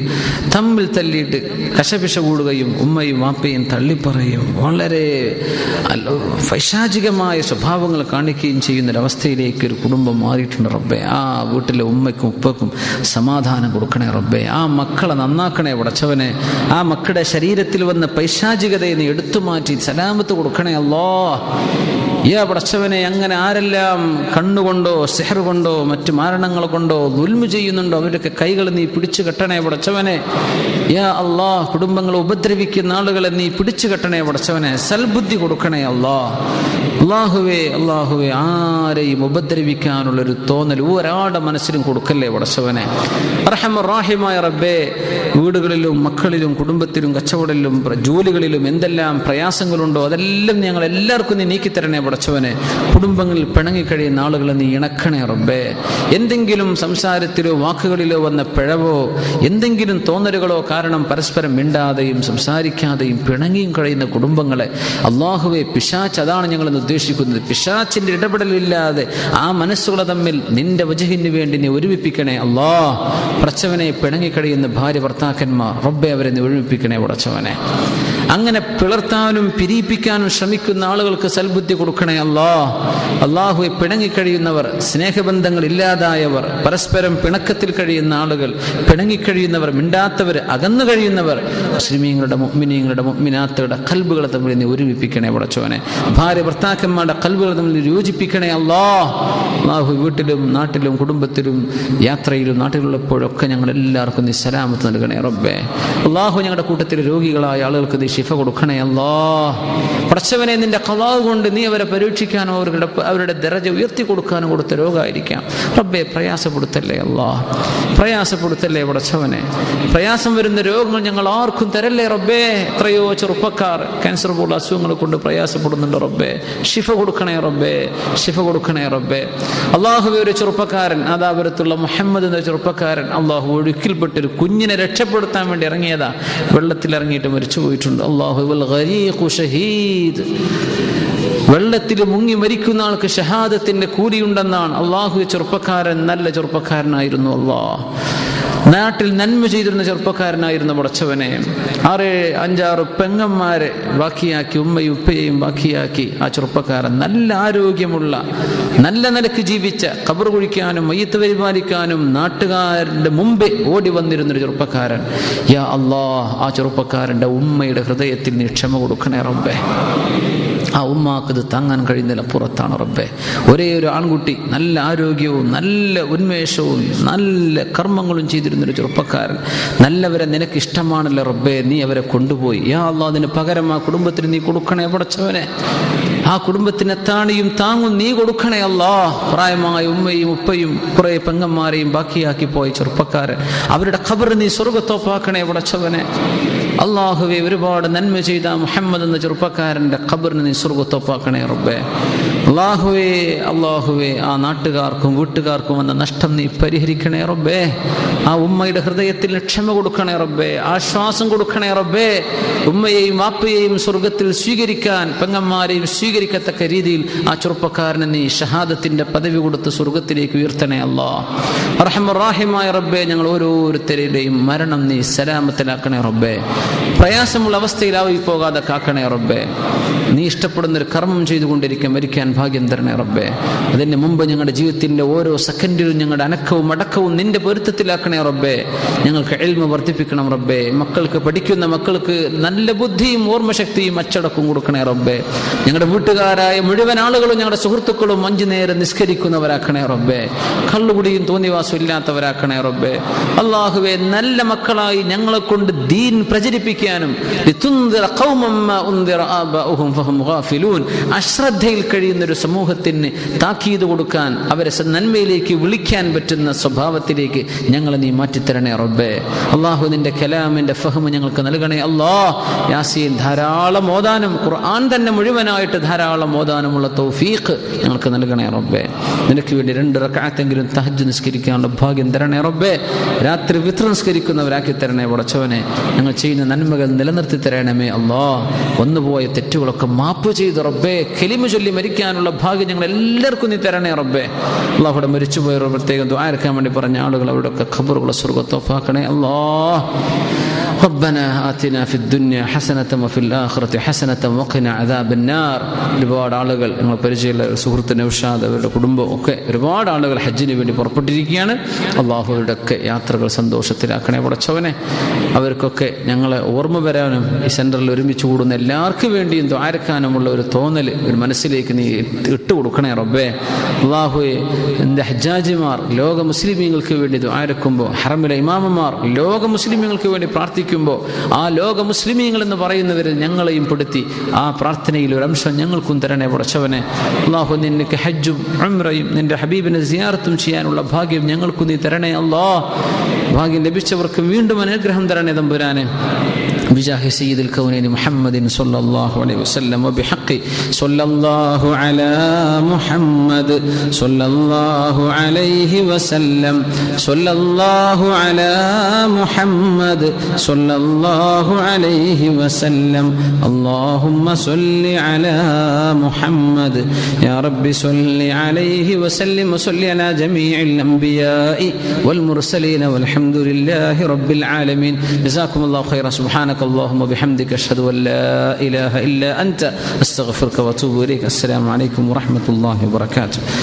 തമ്മിൽ തല്ലിയിട്ട് കശപിശ കൂടുകയും ഉമ്മയും വാപ്പയും തള്ളിപ്പറയും വളരെ പൈശാചികമായ സ്വഭാവങ്ങൾ കാണിക്കുകയും ചെയ്യുന്നൊരവസ്ഥയിലേക്ക് ഒരു കുടുംബം മാറിയിട്ടുണ്ട് റബ്ബേ. ആ വീട്ടിലെ ഉമ്മയ്ക്കും ഉപ്പക്കും സമാധാനം കൊടുക്കണേ റബ്ബേ. ആ മക്കളെ നന്നാക്കണേ പടച്ചവനെ. ആ മക്കളുടെ ശരീരത്തിൽ വന്ന പൈശാചികതയെ നീ എടുത്തു മാറ്റി സലാമത്ത് കൊടുക്കണേ അല്ലാഹ്. യാ പടച്ചവനെ, അങ്ങനെ ആരെല്ലാം കണ്ണുകൊണ്ടോ സിഹർ കൊണ്ടോ മറ്റു മാരണങ്ങൾ കൊണ്ടോ ദുൽമു ചെയ്യുന്നുണ്ടോ അവരൊക്കെ കൈകൾ നീ പിടിച്ചു കെട്ടണേ പടച്ചവനെ. യാ അല്ലാഹ്, കുടുംബങ്ങളെ ഉപദ്രവിക്കുന്ന ആളുകളെ നീ പിടിച്ചു കെട്ടണേ പടച്ചവനെ. സൽബുദ്ധി കൊടുക്കണേ അല്ലാഹ്. അല്ലാഹുവേ അല്ലാഹുവേ, ആരെയും ഉപദ്രവിക്കാനുള്ളൊരു തോന്നൽ ഒരാളുടെ മനസ്സിലും കൊടുക്കല്ലേ പടച്ചവനെ. അർഹമർ റഹീമായ റബ്ബേ, വീടുകളിലും മക്കളിലും കുടുംബത്തിലും കച്ചവടത്തിലും ജോലികളിലും എന്തെല്ലാം പ്രയാസങ്ങളുണ്ടോ അതെല്ലാം ഞങ്ങൾ എല്ലാവർക്കും നീ നീക്കിത്തരണേ പടച്ചവനെ. കുടുംബങ്ങളിൽ പിണങ്ങിക്കഴിയുന്ന ആളുകളെ നീ ഇണക്കണേ റബ്ബേ. എന്തെങ്കിലും സംസാരത്തിലോ വാക്കുകളിലോ വന്ന പിഴവോ എന്തെങ്കിലും തോന്നലുകളോ കാരണം പരസ്പരം മിണ്ടാതെയും സംസാരിക്കാതെയും പിണങ്ങിയും കഴിയുന്ന കുടുംബങ്ങളെ അല്ലാഹുവേ, പിശാച്ച് അതാണ് ഞങ്ങൾ ഉദ്ദേശിക്കുന്നത്. പിശാച്ചിന്റെ ഇടപെടലില്ലാതെ ആ മനസ്സുകളെ തമ്മിൽ നിന്റെ വജഹിന് വേണ്ടി നീ ഒരുമിപ്പിക്കണേ അല്ലാഹ്. പടച്ചവനെ, പിണങ്ങിക്കഴിയുന്ന ഭാര്യ ഭർത്താക്കന്മാർ റബ്ബേ, അവരെ നീ ഒരുമിപ്പിക്കണേ പടച്ചവനെ. അങ്ങനെ പിളർത്താനും പിരിയിപ്പിക്കാനും ശ്രമിക്കുന്ന ആളുകൾക്ക് സൽബുദ്ധി കൊടുക്കണേ അല്ലാഹ്. അല്ലാഹുവേ, പിണങ്ങിക്കഴിയുന്നവർ, സ്നേഹബന്ധങ്ങൾ ഇല്ലാതായവർ, പരസ്പരം പിണക്കത്തിൽ കഴിയുന്ന ആളുകൾ, പിണങ്ങിക്കഴിയുന്നവർ, മിണ്ടാത്തവർ, അകന്നു കഴിയുന്നവർ, മുസ്ലിമീങ്ങളുടെ മുഅ്മിനീങ്ങളുടെ മുഅ്മിനാത്തുകളുടെ ഖൽബുകളെ തമ്മിൽ നീ ഒരുമിപ്പിക്കണേ പടച്ചവനെ. ഭാര്യ ഭർത്താക്കന്മാരുടെ ഖൽബുകളെ തമ്മിൽ യോജിപ്പിക്കണേ അല്ലാഹ്. അല്ലാഹു, വീട്ടിലും നാട്ടിലും കുടുംബത്തിലും യാത്രയിലും നാട്ടിലുള്ളപ്പോഴൊക്കെ ഞങ്ങൾ എല്ലാവർക്കും നീ സലാമത്ത് നൽകണേ റബ്ബേ. അല്ലാഹു, ഞങ്ങളുടെ കൂട്ടത്തിൽ രോഗികളായ ആളുകൾക്ക് നീ ശിഫ കൊടുക്കണേ അല്ലാഹ്. പടച്ചവനെ, നിന്റെ ഖളാ കൊണ്ട് നീ അവരെ പരീക്ഷിക്കാനോ അവരുടെ ദറജ ഉയർത്തി കൊടുക്കാനോ കൊടുത്ത രോഗമായിരിക്കാം റബ്ബേ. പ്രയാസപ്പെടുത്തല്ലേ അല്ലാഹ്, പ്രയാസപ്പെടുത്തല്ലേ പടച്ചവനെ. പ്രയാസം വരുന്ന രോഗങ്ങൾ ഞങ്ങൾ ആർക്കും തരല്ലേ റബ്ബേ. എത്രയോ ചെറുപ്പക്കാർ ക്യാൻസർ പോലുള്ള അസുഖങ്ങൾ കൊണ്ട് പ്രയാസപ്പെടുന്നുണ്ട് റബ്ബേ. ശിഫ കൊടുക്കണേ റബ്ബേ, ശിഫ കൊടുക്കണേ റബ്ബേ. അല്ലാഹുവേ, ഒരു ചെറുപ്പക്കാരൻ, അതാപുരത്തുള്ള മുഹമ്മദ് എന്ന ചെറുപ്പക്കാരൻ അല്ലാഹു ഒഴുക്കിൽപ്പെട്ടൊരു കുഞ്ഞിനെ രക്ഷപ്പെടുത്താൻ വേണ്ടി ഇറങ്ങിയതാ. വെള്ളത്തിൽ ഇറങ്ങിയിട്ട് മരിച്ചു പോയിട്ടുണ്ട്. അല്ലാഹു വൽ ഗരീഖു ഷഹീദ്, വെള്ളത്തിൽ മുങ്ങി മരിക്കുന്ന ആൾക്ക് ഷഹാദത്തിന്റെ കൂലിയുണ്ടെന്നാണ്. അല്ലാഹു, ചെറുപ്പക്കാരൻ നല്ല ചെറുപ്പക്കാരനായിരുന്നു. അല്ലാഹ്, നാട്ടിൽ നന്മ ചെയ്തിരുന്ന ചെറുപ്പക്കാരനായിരുന്നു പടച്ചവനെ. 6-5 പെങ്ങന്മാരെ ബാക്കിയാക്കി, ഉമ്മയും ഉപ്പയെയും ബാക്കിയാക്കി ആ ചെറുപ്പക്കാരൻ നല്ല ആരോഗ്യമുള്ള, നല്ല നിലക്ക് ജീവിച്ച, ഖബർ കുഴിക്കാനും മയ്യത്ത് പരിപാലിക്കാനും നാട്ടുകാരുടെ മുമ്പേ ഓടി വന്നിരുന്നൊരു ചെറുപ്പക്കാരൻ. യാ അല്ലാഹ്, ആ ചെറുപ്പക്കാരൻ്റെ ഉമ്മയുടെ ഹൃദയത്തിൽ നീ ക്ഷമ കൊടുക്കണേ റബ്ബേ. ആ ഉമ്മാക്ക് ഇത് താങ്ങാൻ കഴിയുന്നതിലപ്പുറത്താണ് റബ്ബേ. ഒരേ ഒരു ആൺകുട്ടി, നല്ല ആരോഗ്യവും നല്ല ഉന്മേഷവും നല്ല കർമ്മങ്ങളും ചെയ്തിരുന്നൊരു ചെറുപ്പക്കാരൻ. നല്ലവരെ നിനക്ക് ഇഷ്ടമാണല്ലോ റബ്ബേ, നീ അവരെ കൊണ്ടുപോയി. യാ അല്ലാഹ്, അതിന് പകരം ആ കുടുംബത്തിന് നീ കൊടുക്കണേ പടച്ചവനെ. ആ കുടുംബത്തിന് താണിയും താങ്ങും നീ കൊടുക്കണേ അല്ലാഹ്. പ്രായമായ ഉമ്മയും ഉപ്പയും കുറെ പെങ്ങന്മാരെയും ബാക്കിയാക്കി പോയ ചെറുപ്പക്കാരൻ, അവരുടെ ഖബർ നീ സ്വർഗ്ഗത്തോപ്പാക്കണേ പടച്ചവനെ. അല്ലാഹുവേ, ഒരുപാട് നന്മ ചെയ്ത മുഹമ്മദ് എന്ന ചെറുപ്പക്കാരൻ്റെ ഖബറിന് നീ സ്വർഗ്ഗത്തോപ്പാക്കണേ റബ്ബേ. അല്ലാഹുവേ അല്ലാഹുവേ, ആ നാട്ടുകാർക്കും വീട്ടുകാർക്കും വന്ന നഷ്ടം നീ പരിഹരിക്കണേ റബ്ബേ. ആ ഉമ്മയുടെ ഹൃദയത്തിൽ ക്ഷമ കൊടുക്കണേ റബ്ബേ, ആശ്വാസം കൊടുക്കണേ റബ്ബേ. ഉമ്മയെയും വാപ്പയെയും സ്വർഗത്തിൽ സ്വീകരിക്കാൻ, പെങ്ങന്മാരെയും സ്വീകരിക്കത്തക്ക രീതിയിൽ ആ ചെറുപ്പക്കാരന് നീ ഷഹാദത്തിന്റെ പദവി കൊടുത്ത് സ്വർഗത്തിലേക്ക് ഉയർത്തണേ അല്ലാഹ്. അർഹമർ റഹീമായ റബ്ബേ, ഞങ്ങൾ ഓരോരുത്തരുടെയും മരണം നീ സലാമത്തിലാക്കണേ റബ്ബേ. പ്രയാസമുള്ള അവസ്ഥയിലായി പോകാതെ കാക്കണേ റബ്ബേ. നീ ഇഷ്ടപ്പെടുന്നൊരു കർമ്മം ചെയ്തുകൊണ്ടിരിക്കാൻ മരിക്കാൻ ഭാഗ്യം തരണേ റബ്ബേ. അതിന് മുമ്പ് ഞങ്ങളുടെ ജീവിതത്തിന്റെ ഓരോ സെക്കൻഡിലും ഞങ്ങളുടെ അനക്കവും അടക്കവും നിന്റെ പൊരുത്തത്തിലാക്കണേ റബ്ബേ. ഞങ്ങൾക്ക് ഇൽമ വർദ്ധിപ്പിക്കണം റബ്ബേ. മക്കൾക്ക് പഠിക്കുന്ന മക്കൾക്ക് നല്ല ബുദ്ധിയും ഓർമ്മശക്തിയും അച്ചടക്കവും കൊടുക്കണേ റബ്ബേ. ഞങ്ങളുടെ വീട്ടുകാരായ മുഴുവൻ ആളുകളും ഞങ്ങളുടെ സുഹൃത്തുക്കളും 5 നേരം നിസ്കരിക്കുന്നവരാക്കണേ റബ്ബേ. കള്ളുകുടിയും തോന്നിവാസം ഇല്ലാത്തവരാക്കണേ റബ്ബേ. അല്ലാഹുവേ, നല്ല മക്കളായി ഞങ്ങളെ കൊണ്ട് ദീൻ പ്രചരിപ്പിക്കാനും അശ്രദ്ധയിൽ കഴിയുന്ന ഒരു സമൂഹത്തിന് താക്കീത് കൊടുക്കാൻ, അവരെ നന്മയിലേക്ക് വിളിക്കാൻ പറ്റുന്ന സ്വഭാവത്തിലേക്ക് ഞങ്ങളെ നീ മാറ്റിത്തരണേ റബ്ബേ. അല്ലാഹു, നിന്റെ കലാമിന്റെ ഫഹ്മ് ഞങ്ങൾക്ക് നൽകണേ അല്ലാഹ്. യാസീൻ ധാരാളം ഓതാനും ഖുർആൻ തന്നെ മുഴുവനായിട്ട് ധാരാളം ഓതാനുമുള്ള തൗഫീഖ് ഞങ്ങൾക്ക് നൽകണേ റബ്ബേ. നിനക്ക് വേണ്ടി 2 റക്അത്തെങ്കിലും തഹജ്ജുദ് നിസ്കരിക്കാനുള്ള ഭാഗ്യം തരണേ റബ്ബേ. രാത്രി വിത്ർ നിസ്കരിക്കുന്നവരാക്കി തരണേ പടച്ചവനെ. ഞങ്ങൾ ചെയ്യുന്ന നന്മകൾ നിലനിർത്തി തരണമേ അല്ലാഹ്. വന്നുപോയ തെറ്റുകളൊക്കെ മാപ്പ് ചെയ്ത് റബ്ബേ കലിമ ചൊല്ലി മരിക്കാനുള്ള ഭാഗ്യം ഞങ്ങൾ എല്ലാവർക്കും നീ തരണേ റബ്ബേ. അല്ലാഹുവിടെ മരിച്ചുപോയവർ പ്രത്യേകം ദുആ ഇറക്കാൻ വേണ്ടി പറഞ്ഞ ആളുകൾ അവരുടെയൊക്കെ ഖബറുകളെ സ്വർഗ്ഗത്തോഫാക്കണേ അല്ലാഹ്. ربنا آتنا في الدنيا حسنة وفي الآخرة حسنة وقنا عذاب النار. ഒരുപാട് ആളുകൾ ഞങ്ങൾ പരിചയമുള്ള സുഹൃത്ത് നൗഷാദ്, അവരുടെ കുടുംബം ഒക്കെ ഒരുപാട് ആളുകൾ ഹജ്ജിന് വേണ്ടി പുറപ്പെട്ടിരിക്കുകയാണ്. അള്ളാഹുവിൻ്റെ ഒക്കെ യാത്രകൾ സന്തോഷത്തിലാക്കണേ പടച്ചവനെ. അവർക്കൊക്കെ ഞങ്ങളെ ഓർമ്മ വരാനും ഈ സെൻറ്ററിൽ ഒരുമിച്ച് കൂടുന്ന എല്ലാവർക്കും വേണ്ടിയും ദ്വാരക്കാനുമുള്ള ഒരു തോന്നൽ ഒരു മനസ്സിലേക്ക് നീ ഇട്ട് കൊടുക്കണേ റബ്ബേ. അള്ളാഹുവെ, എൻ്റെ ഹജ്ജാജിമാർ ലോക മുസ്ലിമീങ്ങൾക്ക് വേണ്ടി ദ്വാരക്കുമ്പോൾ, ഹറമിലെ ഇമാമമാർ ലോക മുസ്ലിമീങ്ങൾക്ക് വേണ്ടി പ്രാർത്ഥിക്കുമ്പോൾ, ആ ലോക മുസ്ലിമീങ്ങൾ എന്ന് പറയുന്നവരിൽ ഞങ്ങളെയും പെടുത്തി ആ പ്രാർത്ഥനയിൽ ഒരു അംശം ഞങ്ങൾക്കും തരണേ പടച്ചവനെ. അള്ളാഹു, നിനക്ക് ഹജ്ജും ഉംറയും നിന്റെ ഹബീബിനെ സിയാറത്തും ചെയ്യാനുള്ള ഭാഗ്യം ഞങ്ങൾക്കും നീ തരണേ അല്ലാഹ്. ഭാഗ്യം ലഭിച്ചവർക്ക് വീണ്ടും അനുഗ്രഹം തരണേ തമ്പുരാനെ. بجاه سيد الكونين محمد صلى الله عليه وسلم وبحق صلى الله على محمد صلى الله عليه وسلم صلى الله على محمد صلى الله عليه وسلم اللهم صل على محمد يا رب صل عليه وسلم وصل على جميع الأنبياء والمرسلين والحمد لله رب العالمين. جزاكم الله خيرا. سبحانك اللهم وبحمدك أشهد أن لا إله إلا أنت أستغفرك وأتوب إليك. السلام عليكم ورحمة الله وبركاته.